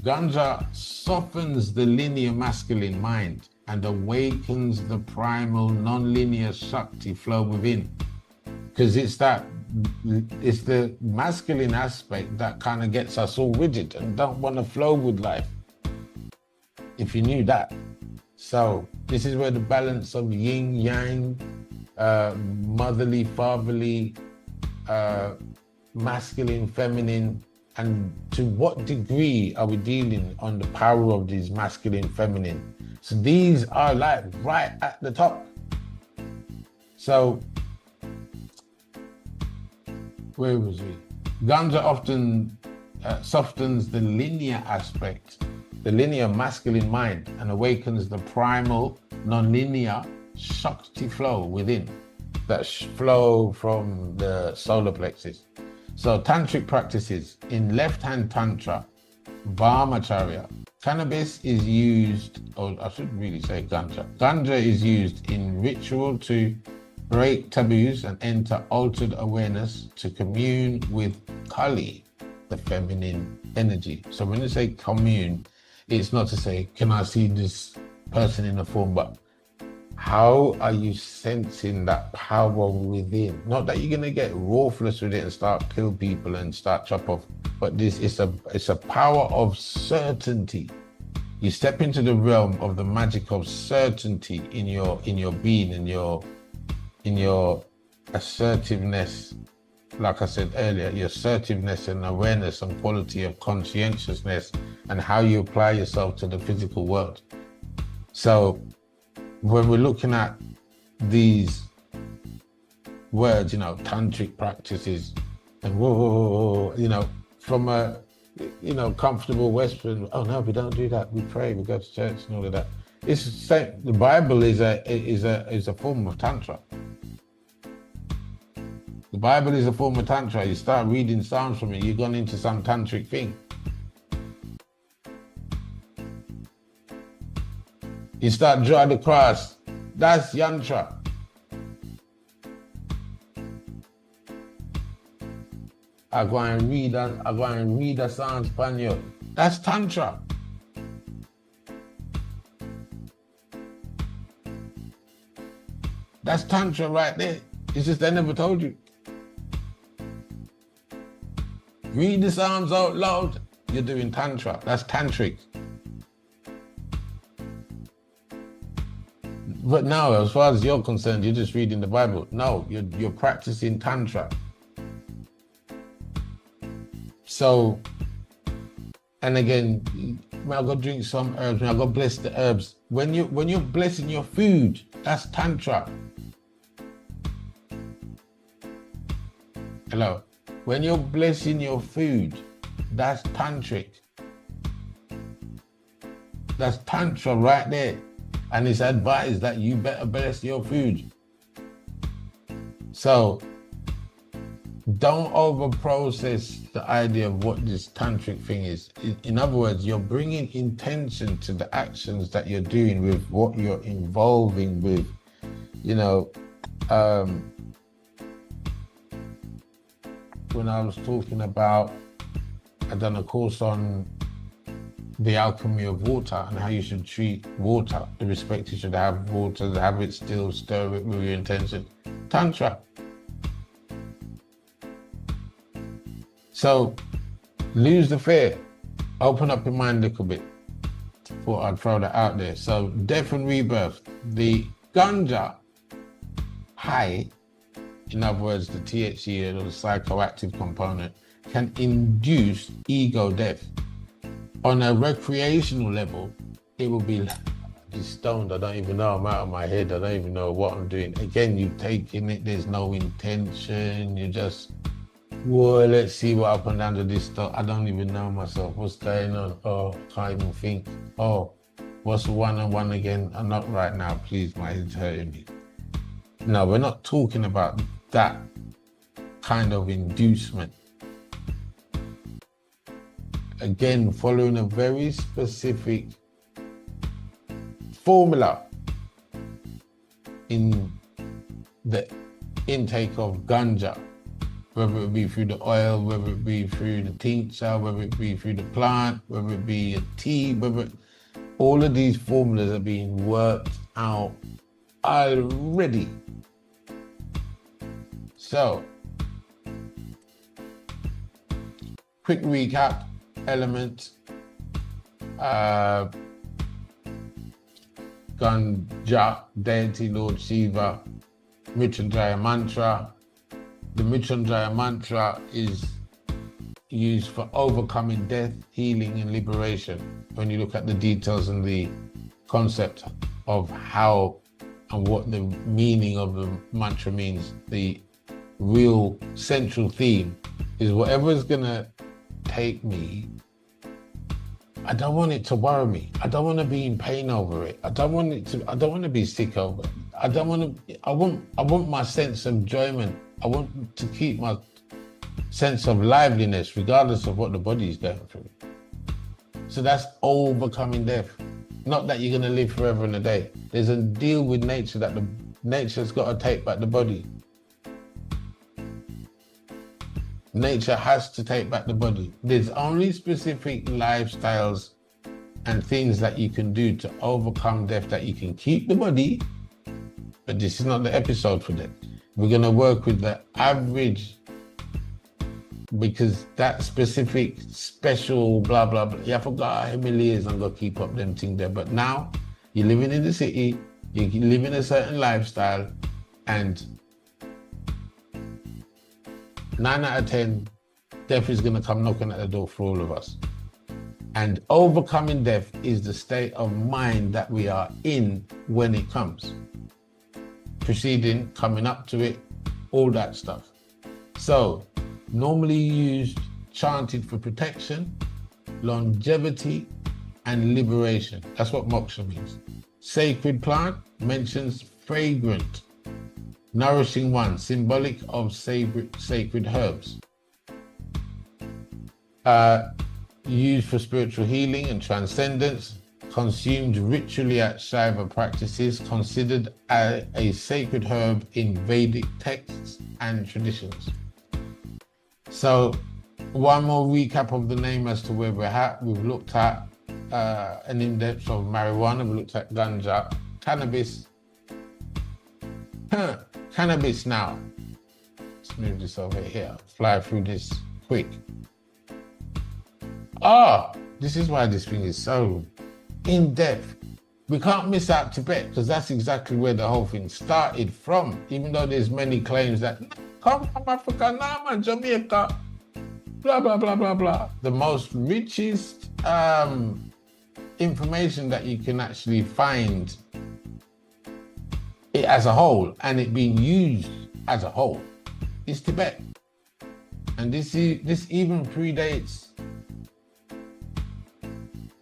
Ganja softens the linear masculine mind and awakens the primal non-linear Shakti flow within. Because it's the masculine aspect that kind of gets us all rigid and don't want to flow with life, if you knew that. So this is where the balance of yin, yang, motherly, fatherly, masculine, feminine, and to what degree are we dealing on the power of these masculine, feminine. So these are like right at the top. So where was we? Ganja often softens the linear aspect, the linear masculine mind, and awakens the primal, non-linear Shakti flow within, that flow from the solar plexus. So tantric practices. In left-hand tantra, Brahmacharya, cannabis is used, or I should really say ganja. Ganja is used in ritual to break taboos and enter altered awareness to commune with Kali, the feminine energy. So when you say commune, it's not to say, can I see this person in a form, but how are you sensing that power within? Not that you're going to get ruthless with it and start kill people and start chop off, but this is it's a power of certainty. You step into the realm of the magic of certainty in your being, in your assertiveness. Like I said earlier, your assertiveness and awareness and quality of conscientiousness and how you apply yourself to the physical world. So when we're looking at these words, tantric practices, and from a, comfortable Western, oh no, we don't do that. We pray, we go to church and all of that. It's the same. The Bible is a form of Tantra. The Bible is a form of Tantra. You start reading Psalms from it, you've gone into some tantric thing. You start draw the cross, that's yantra. I go and read a Psalms pan you. That's Tantra. That's Tantra right there. It's just they never told you. Read the Psalms out loud, you're doing Tantra. That's tantric. But now, as far as you're concerned, you're just reading the Bible. No, you're practicing Tantra. So, and again, may I go drink some herbs, may I go bless the herbs. When you're blessing your food, that's Tantra. Hello. When you're blessing your food, that's tantric. That's Tantra right there. And it's advised that you better bless your food. So don't over-process the idea of what this tantric thing is. In other words, you're bringing intention to the actions that you're doing with what you're involving with. You know, when I was talking about, I done a course on the alchemy of water and how you should treat water, the respect you should have water, have it still, stir it with your intention. Tantra. So lose the fear, open up your mind a little bit. Thought I'd throw that out there. So death and rebirth, the Ganja high, in other words, the THC or the psychoactive component, can induce ego death. On a recreational level, it will be stoned. I don't even know, I'm out of my head. I don't even know what I'm doing. Again, you've taken it, there's no intention. You just, whoa, let's see what happened under this stuff. I don't even know myself. What's going on? Oh, can't even think. Oh, what's one and one again? I'm not right now, please, my head's hurting me. No, we're not talking about that kind of inducement. Again, following a very specific formula in the intake of Ganja, whether it be through the oil, whether it be through the tincture, whether it be through the plant, whether it be a tea, all of these formulas are being worked out already. So, quick recap. Elements, Ganja, deity Lord Shiva, Mrityunjaya mantra. The Mrityunjaya mantra is used for overcoming death, healing and liberation. When you look at the details and the concept of how and what the meaning of the mantra means, the real central theme is whatever's gonna take me, I don't want it to worry me. I don't want to be in pain over it. I don't want to be sick over it. I want my sense of enjoyment. I want to keep my sense of liveliness regardless of what the body is going through. So that's overcoming death. Not that you're going to live forever and a day. There's a deal with nature that the nature's got to take back the body. Nature has to take back the body. There's only specific lifestyles and things that you can do to overcome death, that you can keep the body, but this is not the episode for that. We're going to work with the average, because that specific, special, blah, blah, blah. You forgot how many years I'm going to keep up them things there. But now, you're living in the city, you're living a certain lifestyle, and 9 out of 10, death is going to come knocking at the door for all of us. And overcoming death is the state of mind that we are in when it comes. Proceeding, coming up to it, all that stuff. So, normally used, chanted for protection, longevity, and liberation. That's what moksha means. Sacred plant mentions fragrant, nourishing one, symbolic of sacred herbs. Used for spiritual healing and transcendence, consumed ritually at Shaiva practices, considered a sacred herb in Vedic texts and traditions. So, one more recap of the name as to where we're at. We've looked at an in-depth of marijuana, we looked at ganja, cannabis. Cannabis now. Let's move this over here. Fly through this quick. This is why this thing is so in-depth. We can't miss out Tibet, because that's exactly where the whole thing started from, even though there's many claims that come from Africa, now man, Jamaica, blah, blah, blah, blah, blah. The most richest information that you can actually find it as a whole, and it being used as a whole, is Tibet. And this even predates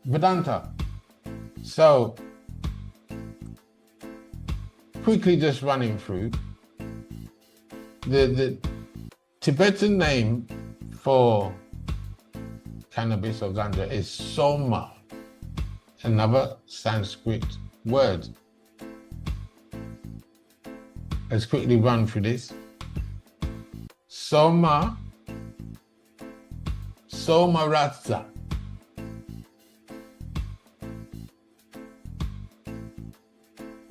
Vedanta. So, quickly just running through, the Tibetan name for cannabis or ganja is soma, another Sanskrit word. Let's quickly run through this. Soma, somarasa.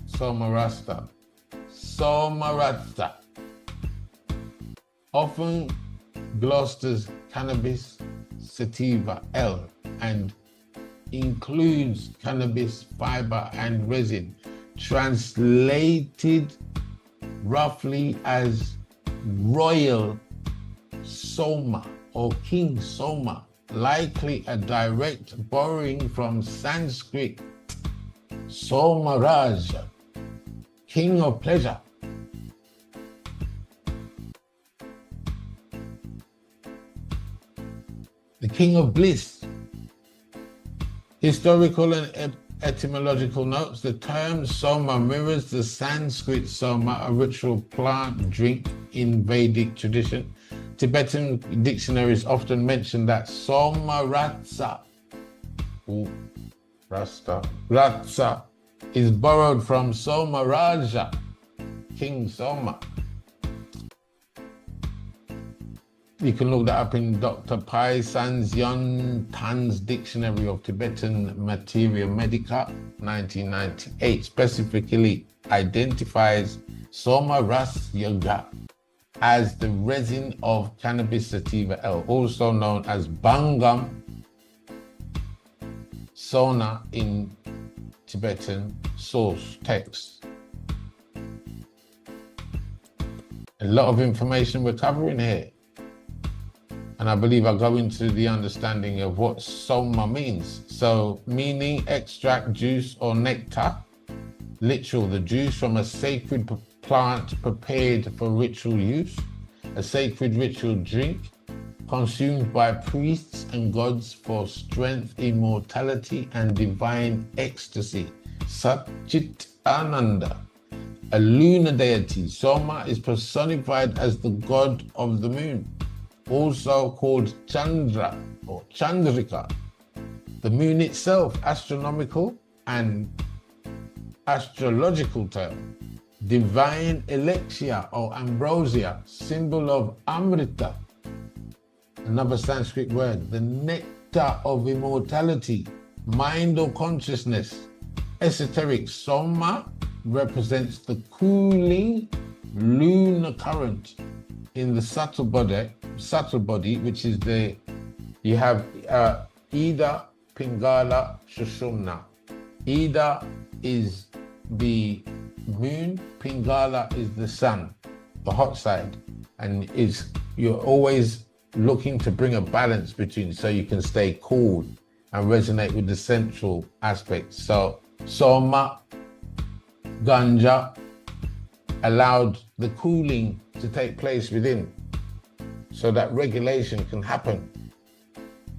Somarasa. Somarasa. Often glossed as cannabis sativa L and includes cannabis fiber and resin, translated roughly as royal soma or king soma, likely a direct borrowing from Sanskrit Somaraj, king of pleasure. The king of bliss. Historical and etymological notes. The term soma mirrors the Sanskrit soma, a ritual plant drink in Vedic tradition. Tibetan dictionaries often mention that soma ratsa, ratsa, is borrowed from Soma Raja, King Soma. You can look that up in Dr. Pai Sanzyon Tan's Dictionary of Tibetan Materia Medica, 1998, specifically identifies Soma Ras Yoga as the resin of cannabis sativa L, also known as Bangam Sona in Tibetan source texts. A lot of information we're covering here. And I believe I'll go into the understanding of what soma means. So, meaning extract, juice, or nectar. Literal, the juice from a sacred plant prepared for ritual use. A sacred ritual drink consumed by priests and gods for strength, immortality, and divine ecstasy. Satchit Ananda. A lunar deity. Soma is personified as the god of the moon, also called Chandra or Chandrika. The moon itself, astronomical and astrological term. Divine elixir or ambrosia, symbol of Amrita. Another Sanskrit word, the nectar of immortality, mind or consciousness. Esoteric, soma represents the cooling lunar current in the subtle body, which is you have Ida, Pingala, Shushumna. Ida is the moon, Pingala is the sun, the hot side, and you're always looking to bring a balance between so you can stay cool and resonate with the central aspects. So Soma, Ganja allowed the cooling to take place within so that regulation can happen.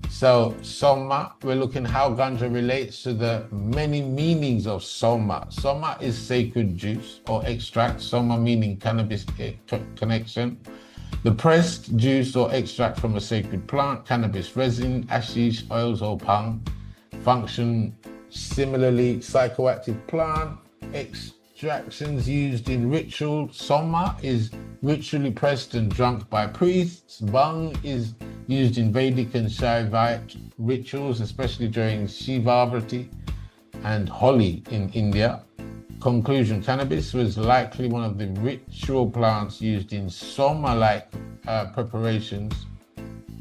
So Soma, we're looking how Ganja relates to the many meanings of Soma. Soma is sacred juice or extract, Soma meaning cannabis connection. The pressed juice or extract from a sacred plant, cannabis resin, ashish, oils or pang, function similarly. Psychoactive plant extractions used in ritual. Soma is ritually pressed and drunk by priests. Bhang is used in Vedic and Shaivite rituals, especially during Shiva and Holi in India. Conclusion, cannabis was likely one of the ritual plants used in Soma-like preparations.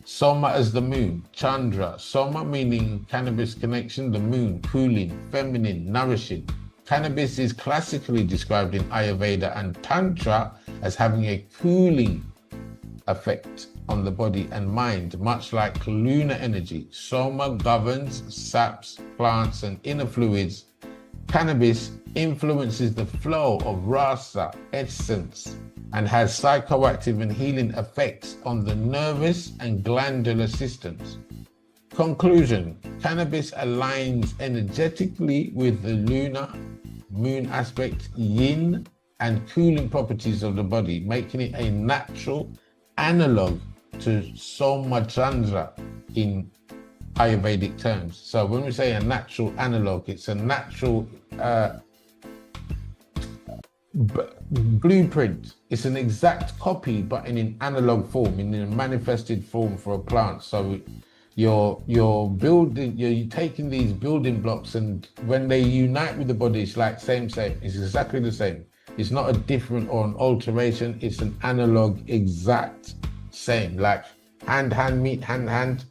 Soma as the moon, Chandra. Soma meaning cannabis connection, the moon, cooling, feminine, nourishing. Cannabis is classically described in Ayurveda and Tantra as having a cooling effect on the body and mind, much like lunar energy. Soma governs, saps, plants, and inner fluids. Cannabis influences the flow of rasa, essence, and has psychoactive and healing effects on the nervous and glandular systems. Conclusion, cannabis aligns energetically with the lunar moon aspect, yin, and cooling properties of the body, making it a natural analog to Soma Chandra in Ayurvedic terms. So when we say a natural analog, it's a natural blueprint. It's an exact copy, but in an analog form, in a manifested form for a plant. So you're building, you're taking these building blocks, and when they unite with the body, it's like same. It's exactly the same. It's not a different or an alteration. It's an analog, exact same. Like hand meet hand.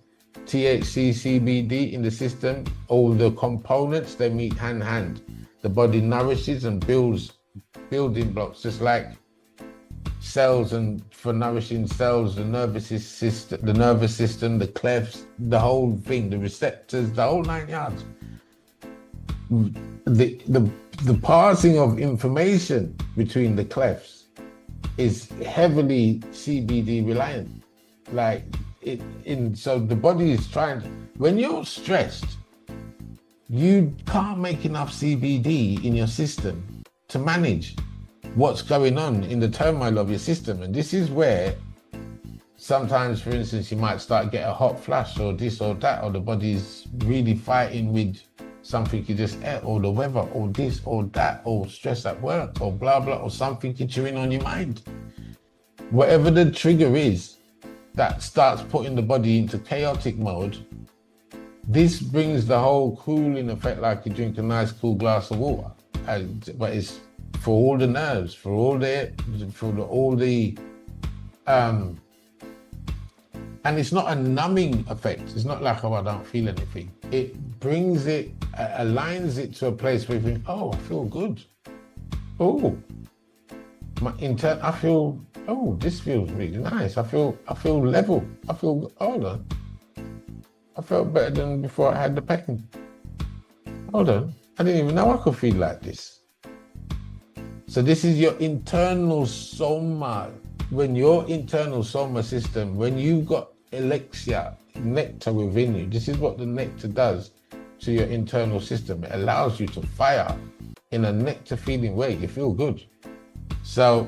THC, CBD in the system, all the components, they meet hand. The body nourishes and builds building blocks, just like cells, and for nourishing cells, the nervous system, the clefts, the whole thing, the receptors, the whole 9 yards. The passing of information between the clefts is heavily CBD reliant. So the body is trying, when you're stressed, you can't make enough CBD in your system to manage what's going on in the turmoil of your system. And this is where sometimes, for instance, you might start get a hot flush or this or that, or the body's really fighting with something you just ate, or the weather, or this or that, or stress at work, or blah, blah, or something you're chewing on your mind. Whatever the trigger is that starts putting the body into chaotic mode, this brings the whole cooling effect, like you drink a nice cool glass of water. But it's for all the nerves, for all the and it's not a numbing effect. It's not like, oh, I don't feel anything. It brings it, aligns it to a place where you think, oh, I feel good. Oh, I feel, oh, this feels really nice. I feel level. Hold on. I felt better than before I had the pain. Hold on. I didn't even know I could feel like this. So this is your internal soma. When your internal soma system, when you've got elixir, nectar within you, this is what the nectar does to your internal system. It allows you to fire in a nectar feeling way. You feel good. So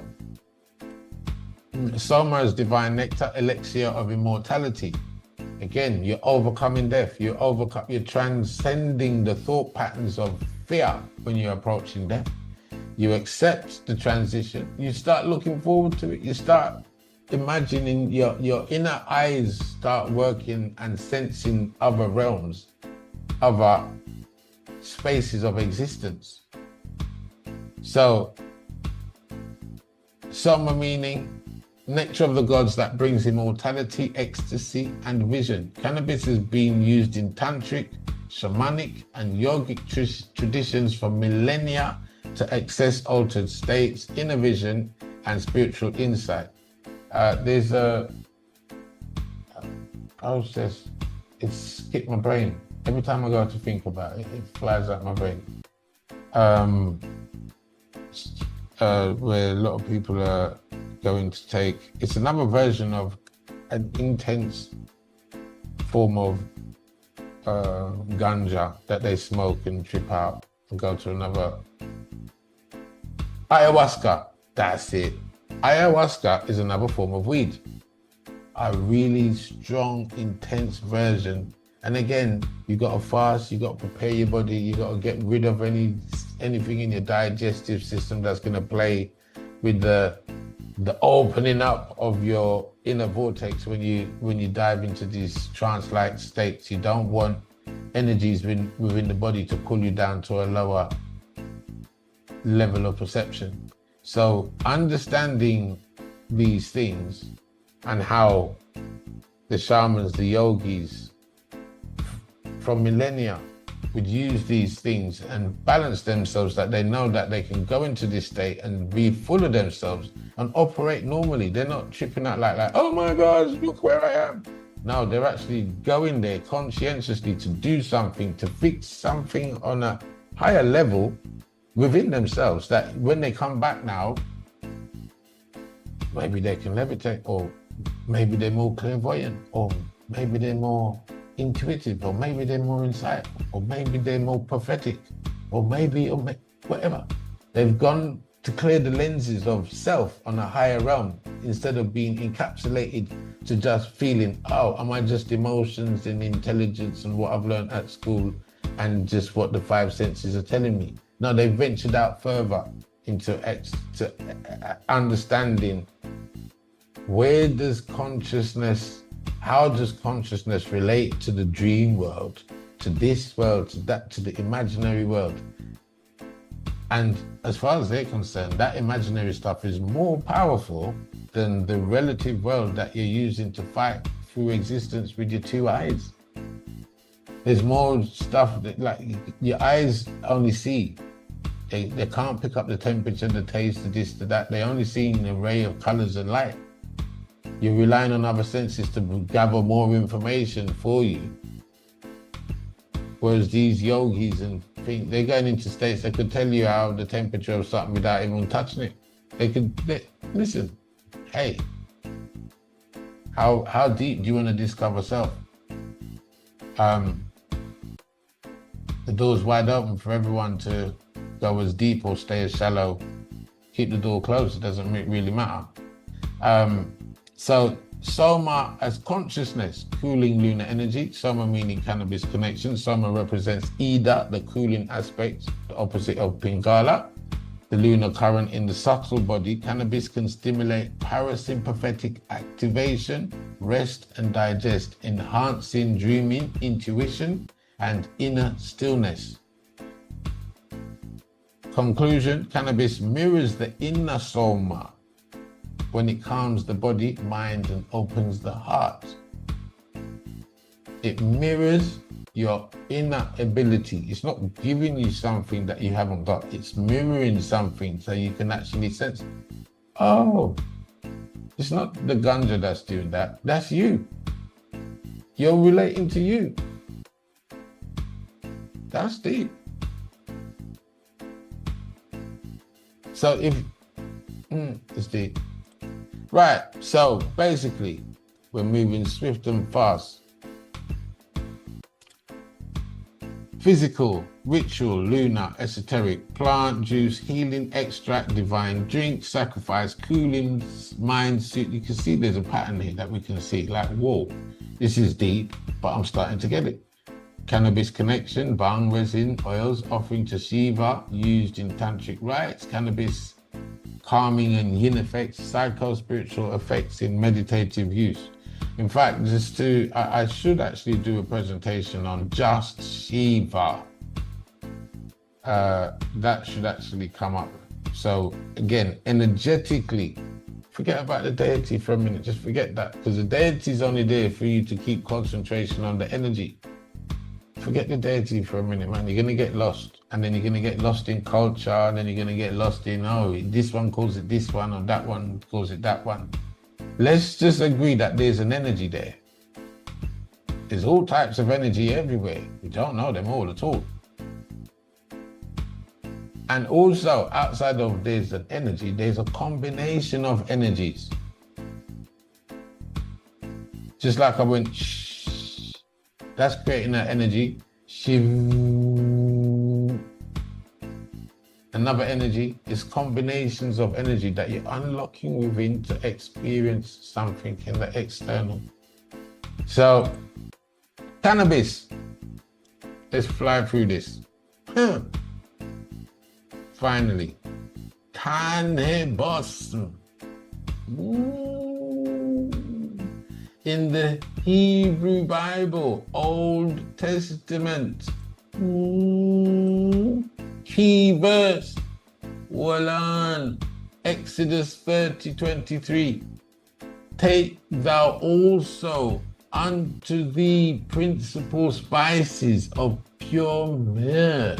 soma is divine nectar, elixir of immortality. Again, you're overcoming death. You're transcending the thought patterns of fear when you're approaching death. You accept the transition. You start looking forward to it. You start imagining, your inner eyes start working and sensing other realms, other spaces of existence. So, soma meaning nectar of the gods that brings immortality, ecstasy, and vision. Cannabis has been used in tantric, shamanic, and yogic traditions for millennia to access altered states, inner vision, and spiritual insight. There's a process, it skipped my brain. Every time I go to think about it, it flies out my brain. Where a lot of people are going to take, it's another version of an intense form of ganja that they smoke and trip out and go to another. Ayahuasca, that's it. Ayahuasca is another form of weed. A really strong, intense version. And again, you got to fast, you got to prepare your body, you got to get rid of anything in your digestive system that's going to play with the opening up of your inner vortex when you dive into these trance-like states. You don't want energies within the body to pull you down to a lower level of perception. So understanding these things and how the shamans, the yogis from millennia would use these things and balance themselves, that they know that they can go into this state and be full of themselves and operate normally. They're not tripping out like, oh my God, look where I am. No, they're actually going there conscientiously to do something, to fix something on a higher level within themselves, that when they come back now, maybe they can levitate, or maybe they're more clairvoyant, or maybe they're more intuitive, or maybe they're more insightful, or maybe they're more prophetic, or maybe whatever. They've gone to clear the lenses of self on a higher realm instead of being encapsulated to just feeling, oh, am I just emotions and intelligence and what I've learned at school and just what the five senses are telling me. No, they ventured out further into understanding where does consciousness, how does consciousness relate to the dream world, to this world, to that, to the imaginary world. And as far as they're concerned, that imaginary stuff is more powerful than the relative world that you're using to fight through existence with your two eyes. There's more stuff that, like, your eyes only see. They can't pick up the temperature, the taste, the this, the that. They only see an array of colors and light. You're relying on other senses to gather more information for you. Whereas these yogis and things, they're going into states that could tell you how the temperature of something without even touching it. Listen, hey, how deep do you want to discover self? The door's wide open for everyone to go as deep or stay as shallow. Keep the door closed, it doesn't really matter. So Soma as consciousness, cooling lunar energy. Soma meaning cannabis connection. Soma represents Ida, the cooling aspect, the opposite of Pingala, the lunar current in the subtle body. Cannabis can stimulate parasympathetic activation, rest and digest, enhancing dreaming, intuition, and inner stillness. Conclusion, cannabis mirrors the inner Soma when it calms the body, mind, and opens the heart. It mirrors your inner ability. It's not giving you something that you haven't got. It's mirroring something so you can actually sense, oh, it's not the ganja that's doing that. That's you. You're relating to you. That's deep. So it's deep. Right, so basically, we're moving swift and fast. Physical, ritual, lunar, esoteric, plant, juice, healing, extract, divine, drink, sacrifice, cooling, mind, suit. You can see there's a pattern here that we can see, like, whoa, this is deep, but I'm starting to get it. Cannabis connection, bhang resin, oils, offering to Shiva, used in tantric rites, cannabis calming and yin effects, psycho-spiritual effects in meditative use. In fact, I should actually do a presentation on just Shiva. That should actually come up. So again, energetically, forget about the deity for a minute, just forget that, because the deity is only there for you to keep concentration on the energy. Forget the deity for a minute, man. You're going to get lost. And then you're going to get lost in culture. And then you're going to get lost in, oh, this one calls it this one, or that one calls it that one. Let's just agree that there's an energy there. There's all types of energy everywhere. We don't know them all at all. And also, outside of there's an energy, there's a combination of energies. Just like I went, shh. That's creating that energy. Shiv. Another energy is combinations of energy that you're unlocking within to experience something in the external. So, cannabis. Let's fly through this. Finally, cannabis. In the Hebrew Bible, Old Testament, key verse, Walan, Exodus 30:23. Take thou also unto thee principal spices of pure myrrh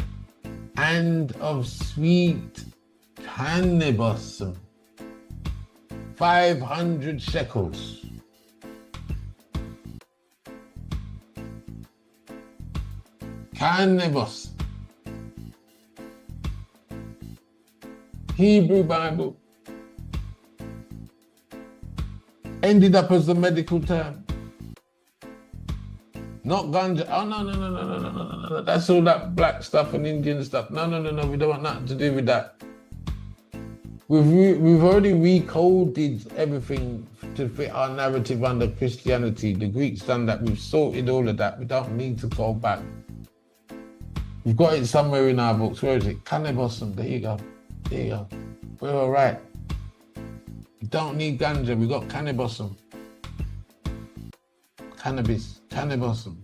and of sweet cannabis, 500 shekels. Cannabis. Hebrew Bible. Ended up as a medical term. Not ganja. Oh, no. That's all that black stuff and Indian stuff. No. We don't want nothing to do with that. We've already recoded everything to fit our narrative under Christianity. The Greeks done that. We've sorted all of that. We don't need to go back. We've got it somewhere in our books. Where is it? Cannabism. There you go. There you go. We're all right. We don't need ganja. We got cannabism. Cannabism.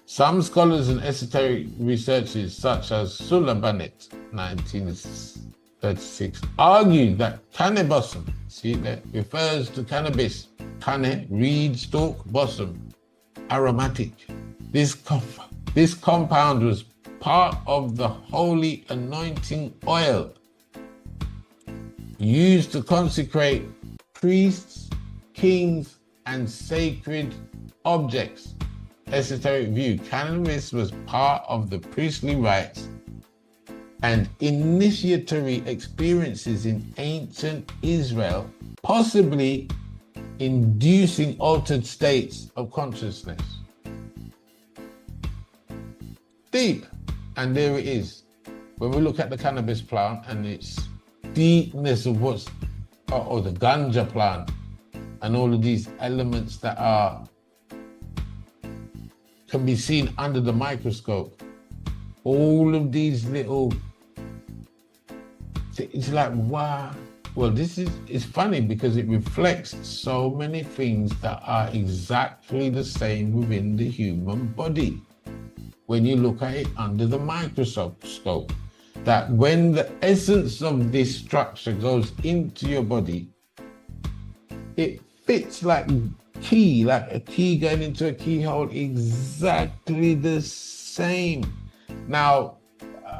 Some scholars and esoteric researchers, such as Sulabanet, 1936, argue that cannabism, see that refers to cannabis, canne, reed, stalk, bosom, aromatic. This compound was part of the holy anointing oil used to consecrate priests, kings, and sacred objects. Esoteric view, cannabis was part of the priestly rites and initiatory experiences in ancient Israel, possibly inducing altered states of consciousness. Deep, and there it is. When we look at the cannabis plant and its deepness of or the ganja plant, and all of these elements that can be seen under the microscope. All of these little, it's like, wow. Well, it's funny because it reflects so many things that are exactly the same within the human body. When you look at it under the microscope, that when the essence of this structure goes into your body, it fits like a key going into a keyhole, exactly the same. Now,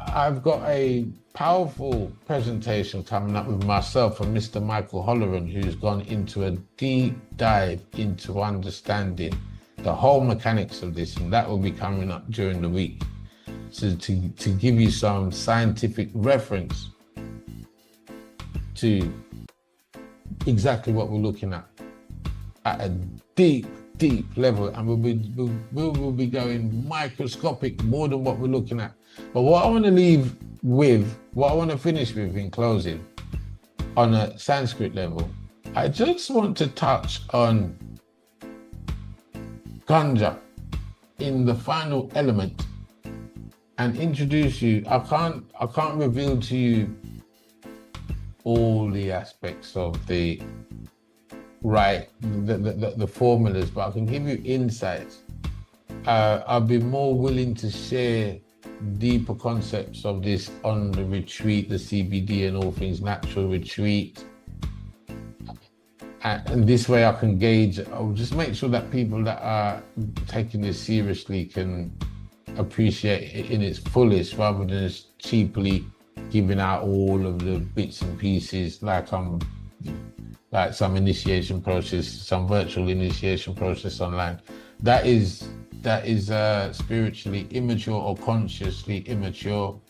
I've got a powerful presentation coming up with myself and Mr. Michael Holleran, who's gone into a deep dive into understanding the whole mechanics of this, and that will be coming up during the week. So to give you some scientific reference to exactly what we're looking at a deep level, and we'll be going microscopic more than what we're looking at. But what I want to finish with in closing, on a Sanskrit level, I just want to touch on Ganja in the final element and introduce you. I can't reveal to you all the aspects of the formulas, but I can give you insights. I'll be more willing to share deeper concepts of this on the retreat, the CBD and all things natural retreat. And this way I can gauge, I'll just make sure that people that are taking this seriously can appreciate it in its fullest, rather than just cheaply giving out all of the bits and pieces like some initiation process, some virtual initiation process online. That is spiritually immature or consciously immature.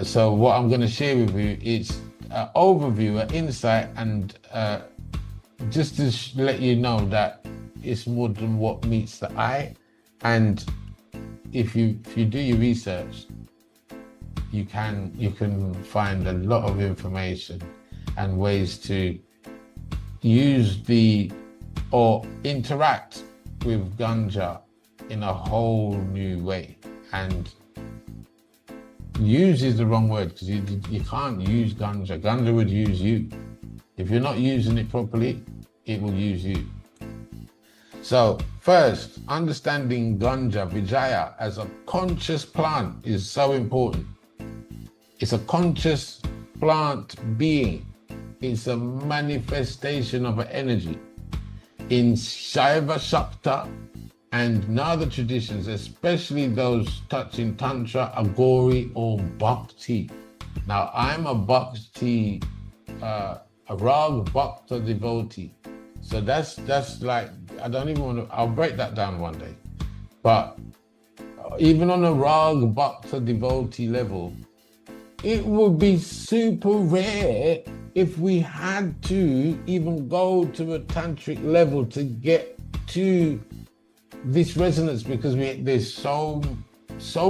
So what I'm going to share with you is an overview, an insight, and just to let you know that it's more than what meets the eye. And if you do your research, you can find a lot of information and ways to use or interact with Ganja in a whole new way. And use is the wrong word, because you can't use Ganja. Ganja would use you. If you're not using it properly, it will use you. So first, understanding Ganja, Vijayā, as a conscious plant is so important. It's a conscious plant being. It's a manifestation of an energy. In Shaiva Shakta and other traditions, especially those touching Tantra, Agori, or Bhakti. Now, I'm a Bhakti, a Rag Bhakta devotee. So that's like, I don't even want to, I'll break that down one day. But even on a Rag Bhakta devotee level, it would be super rare if we had to even go to a tantric level to get to this resonance, because there's so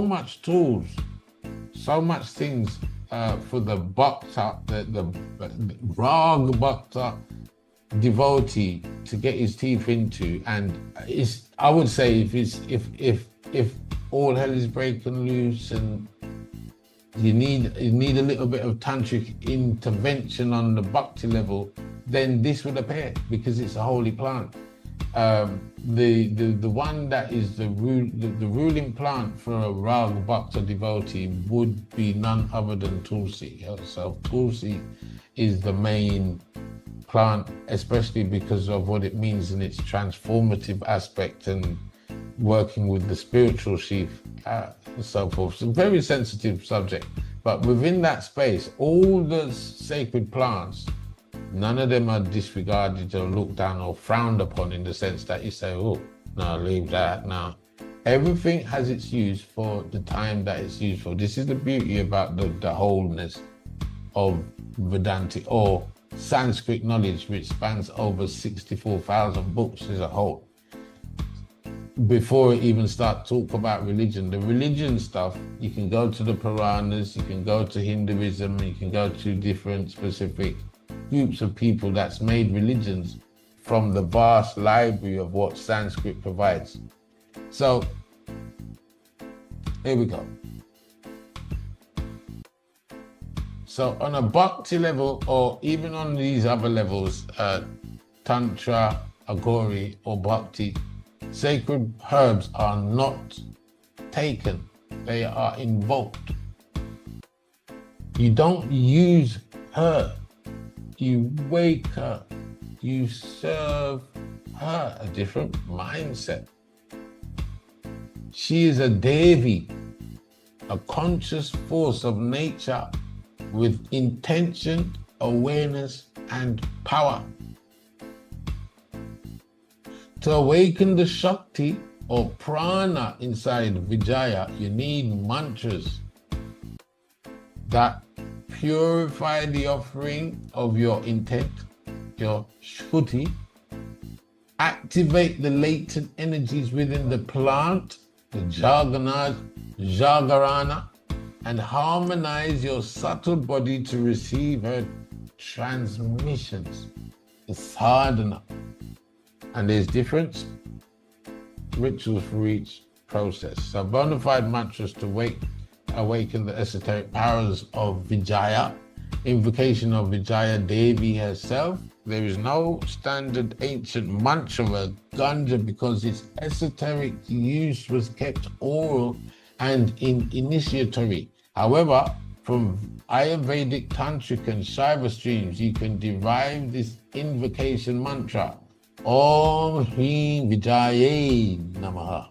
much tools, so much things for the bhakta, the rag bhakta devotee to get his teeth into, and it's, I would say, if all hell is breaking loose and you need a little bit of tantric intervention on the bhakti level, then this would appear, because it's a holy plant. The one that is the ruling plant for a rag bhakta devotee would be none other than Tulsi. So Tulsi is the main plant, especially because of what it means in its transformative aspect and working with the spiritual sheath and so forth. It's a very sensitive subject, but within that space, all the sacred plants, none of them are disregarded or looked down or frowned upon in the sense that you say, oh, no, leave that, no. Everything has its use for the time that it's used for. This is the beauty about the wholeness of Vedantic or Sanskrit knowledge, which spans over 64,000 books as a whole. Before we even start talk about religion, the religion stuff, you can go to the Puranas, you can go to Hinduism, you can go to different specific groups of people that's made religions from the vast library of what Sanskrit provides. So, here we go. So on a bhakti level, or even on these other levels, Tantra, Agori, or Bhakti, sacred herbs are not taken, they are invoked. You don't use her, you wake her, you serve her, a different mindset. She is a Devi, a conscious force of nature with intention, awareness, and power. To awaken the Shakti or prana inside Vijayā, you need mantras that purify the offering of your intent, your shruti, activate the latent energies within the plant, the jagarana, and harmonize your subtle body to receive her transmissions. It's sadhana. And there's different rituals for each process. So bona fide mantras to awaken the esoteric powers of Vijayā, invocation of Vijayā Devi herself. There is no standard ancient mantra or Ganja because its esoteric use was kept oral and initiatory. However, from Ayurvedic, tantric, and Shiva streams, you can derive this invocation mantra. Om Hrim Vijayā Namaha.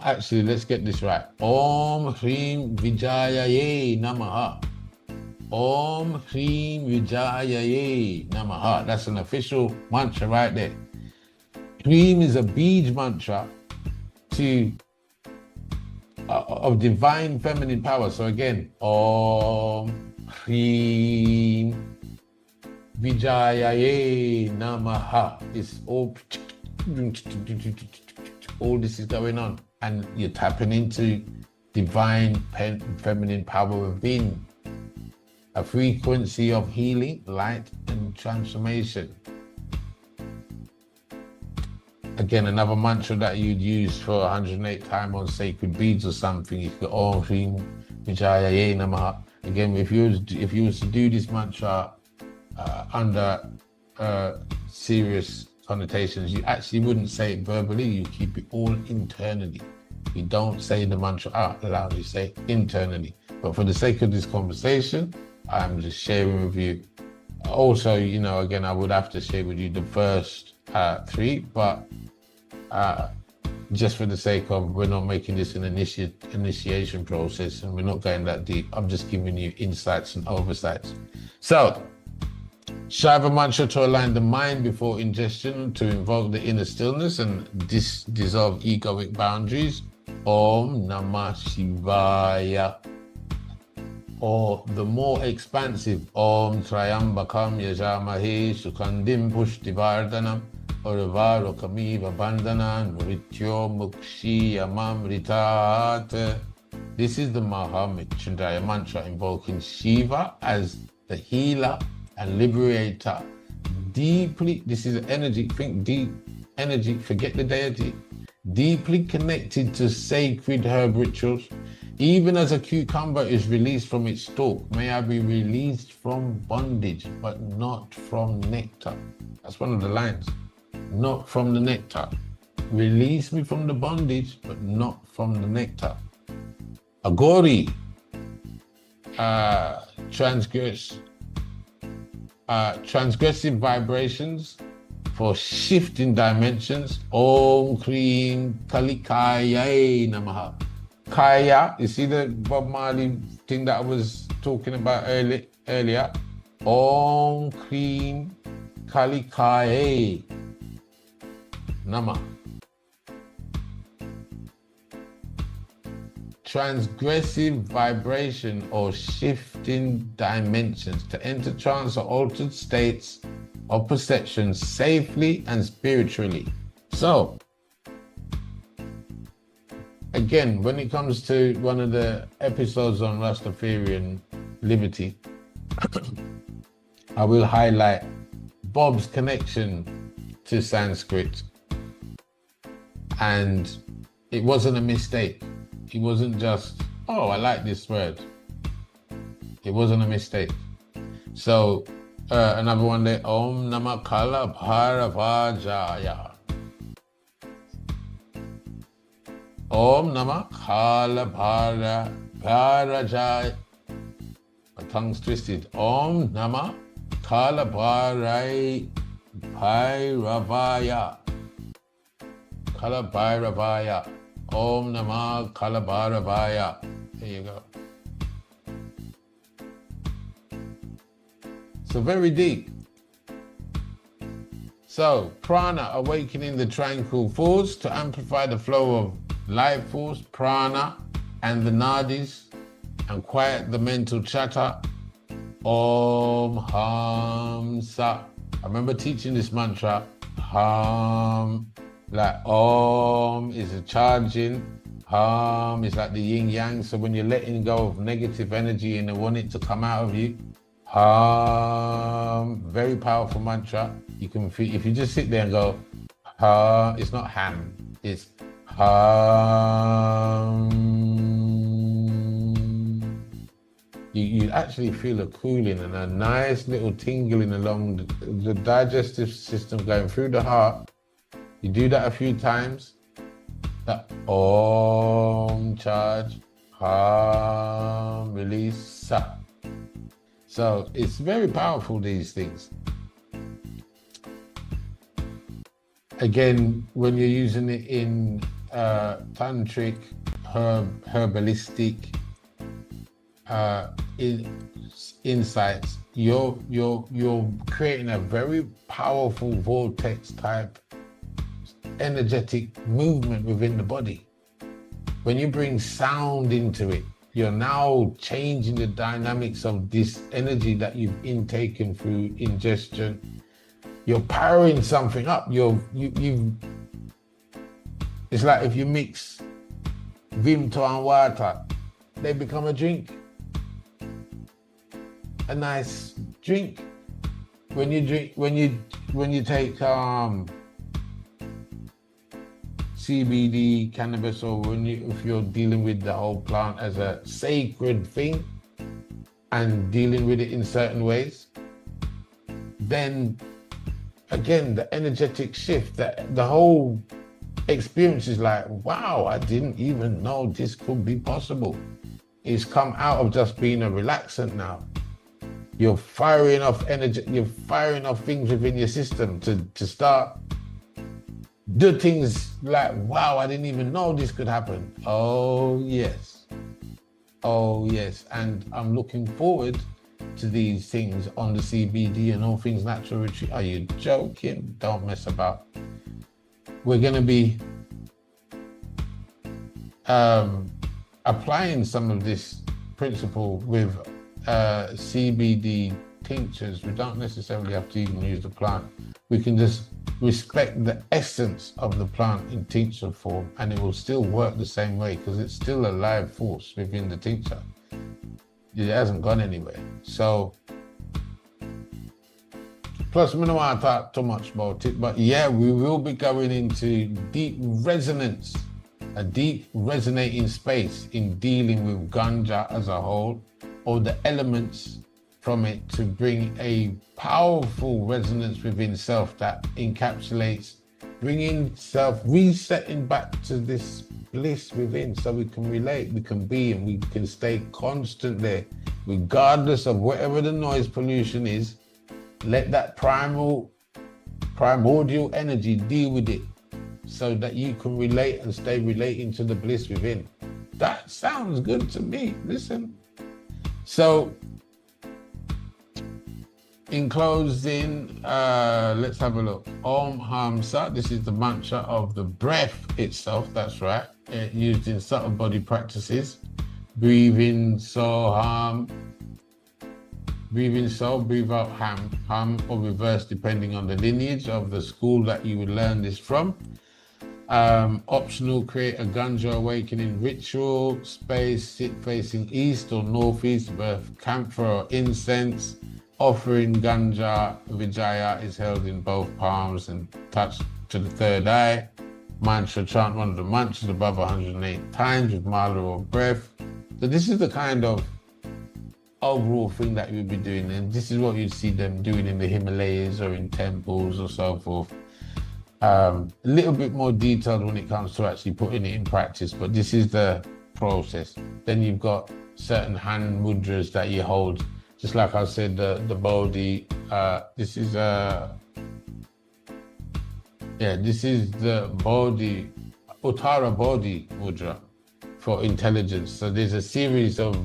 Actually, let's get this right. Om Hrim Vijayā Namaha. Om Hrim Vijayā Namaha. That's an official mantra right there. Hrim is a bead mantra of divine feminine power. So again, Om Hrim Vijayā Namaha. It's all this is going on, and you're tapping into divine feminine power within, a frequency of healing, light, and transformation. Again, another mantra that you'd use for 108 times on sacred beads or something. You could Om Hrim Vijayā Namaha. Again, if you was to do this mantra under serious connotations, you actually wouldn't say it verbally, you keep it all internally. You don't say the mantra out loud, you say it internally. But for the sake of this conversation, I'm just sharing with you. Also, again, I would have to share with you the first three, but just for the sake of, we're not making this an initiation process and we're not going that deep. I'm just giving you insights and oversights. So, Shiva mantra to align the mind before ingestion, to invoke the inner stillness and dissolve egoic boundaries. Om Namah Shivaya. Or the more expansive Om Trayambakam Yajamahe Sukhandim Pushtivardhanam Orvaro Kamiva Bandanan Mrityo Mukshi Amamritat. This is the Mahamrtyunjaya mantra invoking Shiva as the healer and liberator. Deeply, this is energy, think deep energy, forget the deity. Deeply connected to sacred herb rituals. Even as a cucumber is released from its stalk, may I be released from bondage, but not from nectar. That's one of the lines. Not from the nectar. Release me from the bondage, but not from the nectar. Agori, transgressive vibrations for shifting dimensions. Om Krim Kalikaya Namaha. Kaya, you see the Bob Marley thing that I was talking about earlier? Om Krim Kalikaya Namaha. Transgressive vibration or shifting dimensions to enter trance or altered states of perception safely and spiritually. So, again, when it comes to one of the episodes on Rastafarian liberty, I will highlight Bob's connection to Sanskrit. And it wasn't a mistake. It wasn't just, oh, I like this word. It wasn't a mistake. So, another one there, Om Namah Kala Bharavajaya. Om Namah Kala Bharavajaya. My tongue's twisted. Om Namah Kala Bhairavaya. Kala Bhairavaya. Om Namah Kala Bhairavaya. There you go. So very deep. So prana, awakening the tranquil force to amplify the flow of life force, prana, and the nadis, and quiet the mental chatter. Om Hamsa. I remember teaching this mantra. Like Om is a charging. Hum is like the yin yang. So when you're letting go of negative energy and you want it to come out of you, very powerful mantra. You can feel, if you just sit there and go, it's not ham, it's you actually feel a cooling and a nice little tingling along the digestive system going through the heart. You do that a few times. That Om charge, release, sa. So it's very powerful, these things. Again, when you're using it in tantric, herbalistic insights, you're creating a very powerful vortex type energetic movement within the body. When you bring sound into it, you're now changing the dynamics of this energy that you've intaken through ingestion. You're powering something up. It's like if you mix Vimto and water, they become a drink. A nice drink. When you take CBD, cannabis, or if you're dealing with the whole plant as a sacred thing and dealing with it in certain ways, then again, the energetic shift, that the whole experience is like, wow, I didn't even know this could be possible. It's come out of just being a relaxant now. You're firing off energy, you're firing off things within your system to start do things like, wow, I didn't even know this could happen. Oh yes. And I'm looking forward to these things on the CBD and all things natural retreat. Are you joking? Don't mess about. We're going to be applying some of this principle with CBD tinctures. We don't necessarily have to even use the plant. We can just respect the essence of the plant in tincture form, and it will still work the same way because it's still a live force within the tincture. It hasn't gone anywhere. So, plus, we don't want to talk too much about it, but yeah, we will be going into deep resonance, a deep resonating space in dealing with Ganja as a whole, or the elements from it, to bring a powerful resonance within self that encapsulates bringing self, resetting back to this bliss within, so we can relate, we can be, and we can stay constant there, regardless of whatever the noise pollution is. Let that primordial energy deal with it, so that you can relate and stay relating to the bliss within. That sounds good to me. Listen. So, in closing, let's have a look. Om Hamsa. This is the mantra of the breath itself. That's right. Used in subtle body practices. Breathe in, so hum. Breathe in, so, breathe out, hum, or reverse, depending on the lineage of the school that you would learn this from. Optional, create a Ganja awakening ritual. Space, sit facing east or northeast, birth camphor or incense. Offering Ganja Vijayā is held in both palms and touched to the third eye. Mantra, chant one of the mantras above 108 times with mala or breath. So this is the kind of overall thing that you'll be doing, and this is what you'd see them doing in the Himalayas or in temples or so forth. A little bit more detailed when it comes to actually putting it in practice, but this is the process. Then you've got certain hand mudras that you hold. Just like I said, the Bodhi, this is the Bodhi, Uttara Bodhi mudra for intelligence. So there's a series of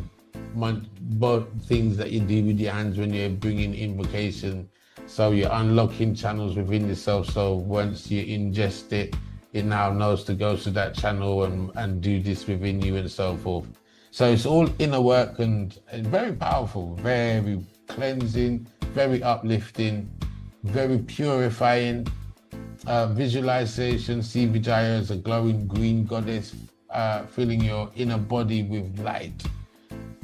things that you do with your hands when you're bringing invocation. So you're unlocking channels within yourself. So once you ingest it, it now knows to go to that channel and do this within you and so forth. So it's all inner work and very powerful, very cleansing, very uplifting, very purifying. Visualization, see Vijayā as a glowing green goddess, filling your inner body with light.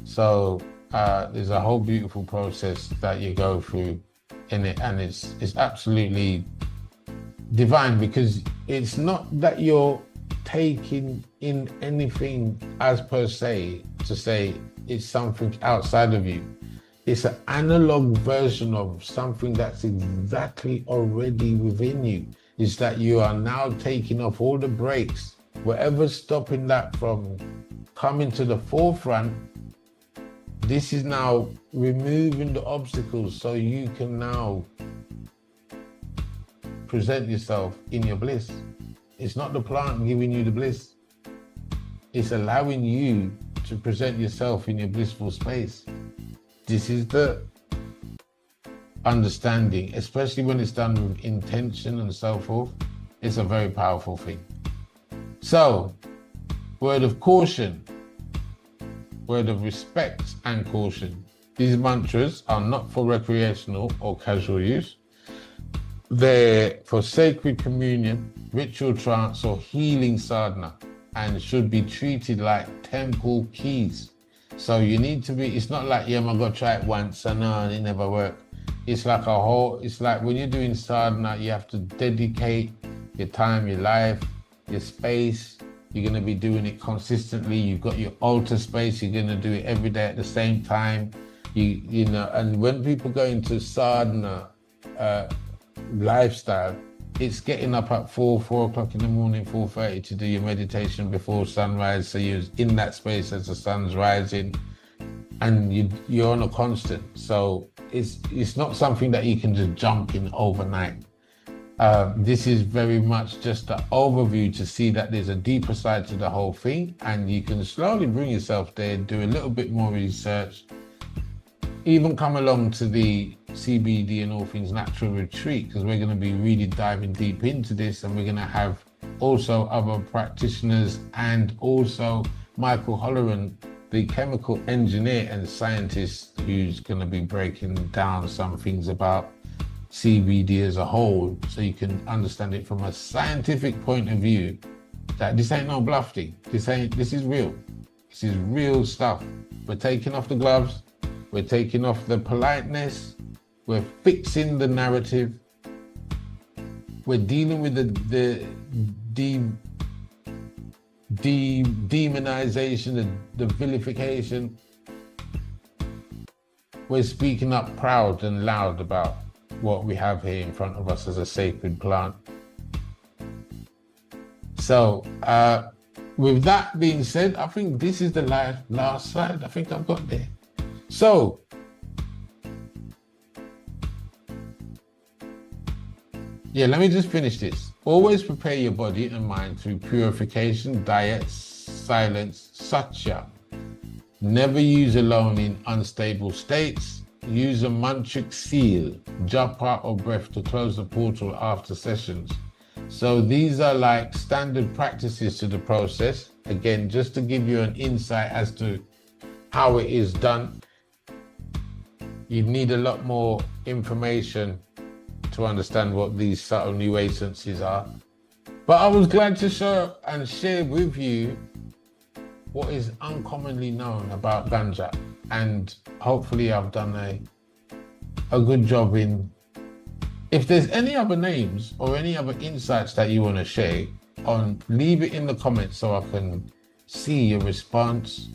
So there's a whole beautiful process that you go through in it, and it's absolutely divine, because it's not that you're taking in anything as per se to say it's something outside of you. It's an analog version of something that's exactly already within you. It's that you are now taking off all the brakes, whatever's stopping that from coming to the forefront. This is now removing the obstacles, so you can now present yourself in your bliss. It's not the plant giving you the bliss. It's allowing you to present yourself in your blissful space. This is the understanding, especially when it's done with intention and so forth. It's a very powerful thing. So, word of caution, word of respect and caution. These mantras are not for recreational or casual use. They're for sacred communion, ritual trance, or healing sadhana, and should be treated like temple keys. So you need to be, it's not like, yeah, I'm gonna try it once and it never worked. It's like it's like when you're doing sadhana, you have to dedicate your time, your life, your space. You're gonna be doing it consistently. You've got your altar space. You're gonna do it every day at the same time. You know, and when people go into sadhana lifestyle, it's getting up at 4 o'clock in the morning, 4:30 to do your meditation before sunrise. So you're in that space as the sun's rising, and you're on a constant. So it's not something that you can just jump in overnight. This is very much just an overview to see that there's a deeper side to the whole thing, and you can slowly bring yourself there, do a little bit more research, even come along to the CBD and all things natural retreat, because we're going to be really diving deep into this, and we're going to have also other practitioners, and also Michael Holloran, the chemical engineer and scientist, who's going to be breaking down some things about CBD as a whole, so you can understand it from a scientific point of view, that this ain't no bluff thing. This is real. This is real stuff. We're taking off the gloves. We're taking off the politeness. We're fixing the narrative. We're dealing with the demonization, the vilification. We're speaking up proud and loud about what we have here in front of us as a sacred plant. So, with that being said, I think this is the last slide. I think I've got there. So, yeah, let me just finish this. Always prepare your body and mind through purification, diet, silence, satya. Never use alone in unstable states. Use a mantric seal, japa or breath to close the portal after sessions. So these are like standard practices to the process. Again, just to give you an insight as to how it is done. You need a lot more information to understand what these subtle new essences are. But I was glad to show and share with you what is uncommonly known about Ganja. And hopefully I've done a good job in, if there's any other names or any other insights that you want to share on, leave it in the comments so I can see your response,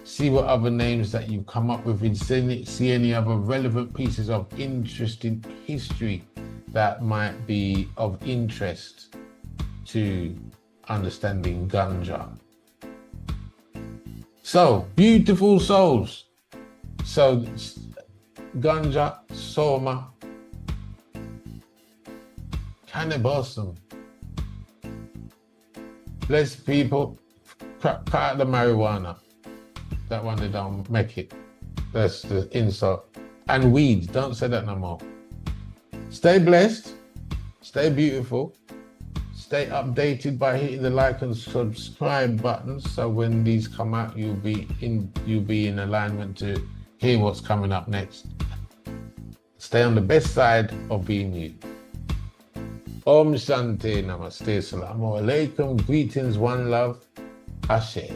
see what other names that you've come up with, and see any other relevant pieces of interesting history that might be of interest to understanding Ganja. So, beautiful souls. So, Ganja, Soma, cannibalism. Blessed people, cut out the marijuana. That one they don't make it. That's the insult. And weed, don't say that no more. Stay blessed, stay beautiful, stay updated by hitting the like and subscribe buttons, so when these come out, you'll be in alignment to hear what's coming up next. Stay on the best side of being you. Om Shanti Namaste Salamu Alaikum. Greetings, one love. Ashe.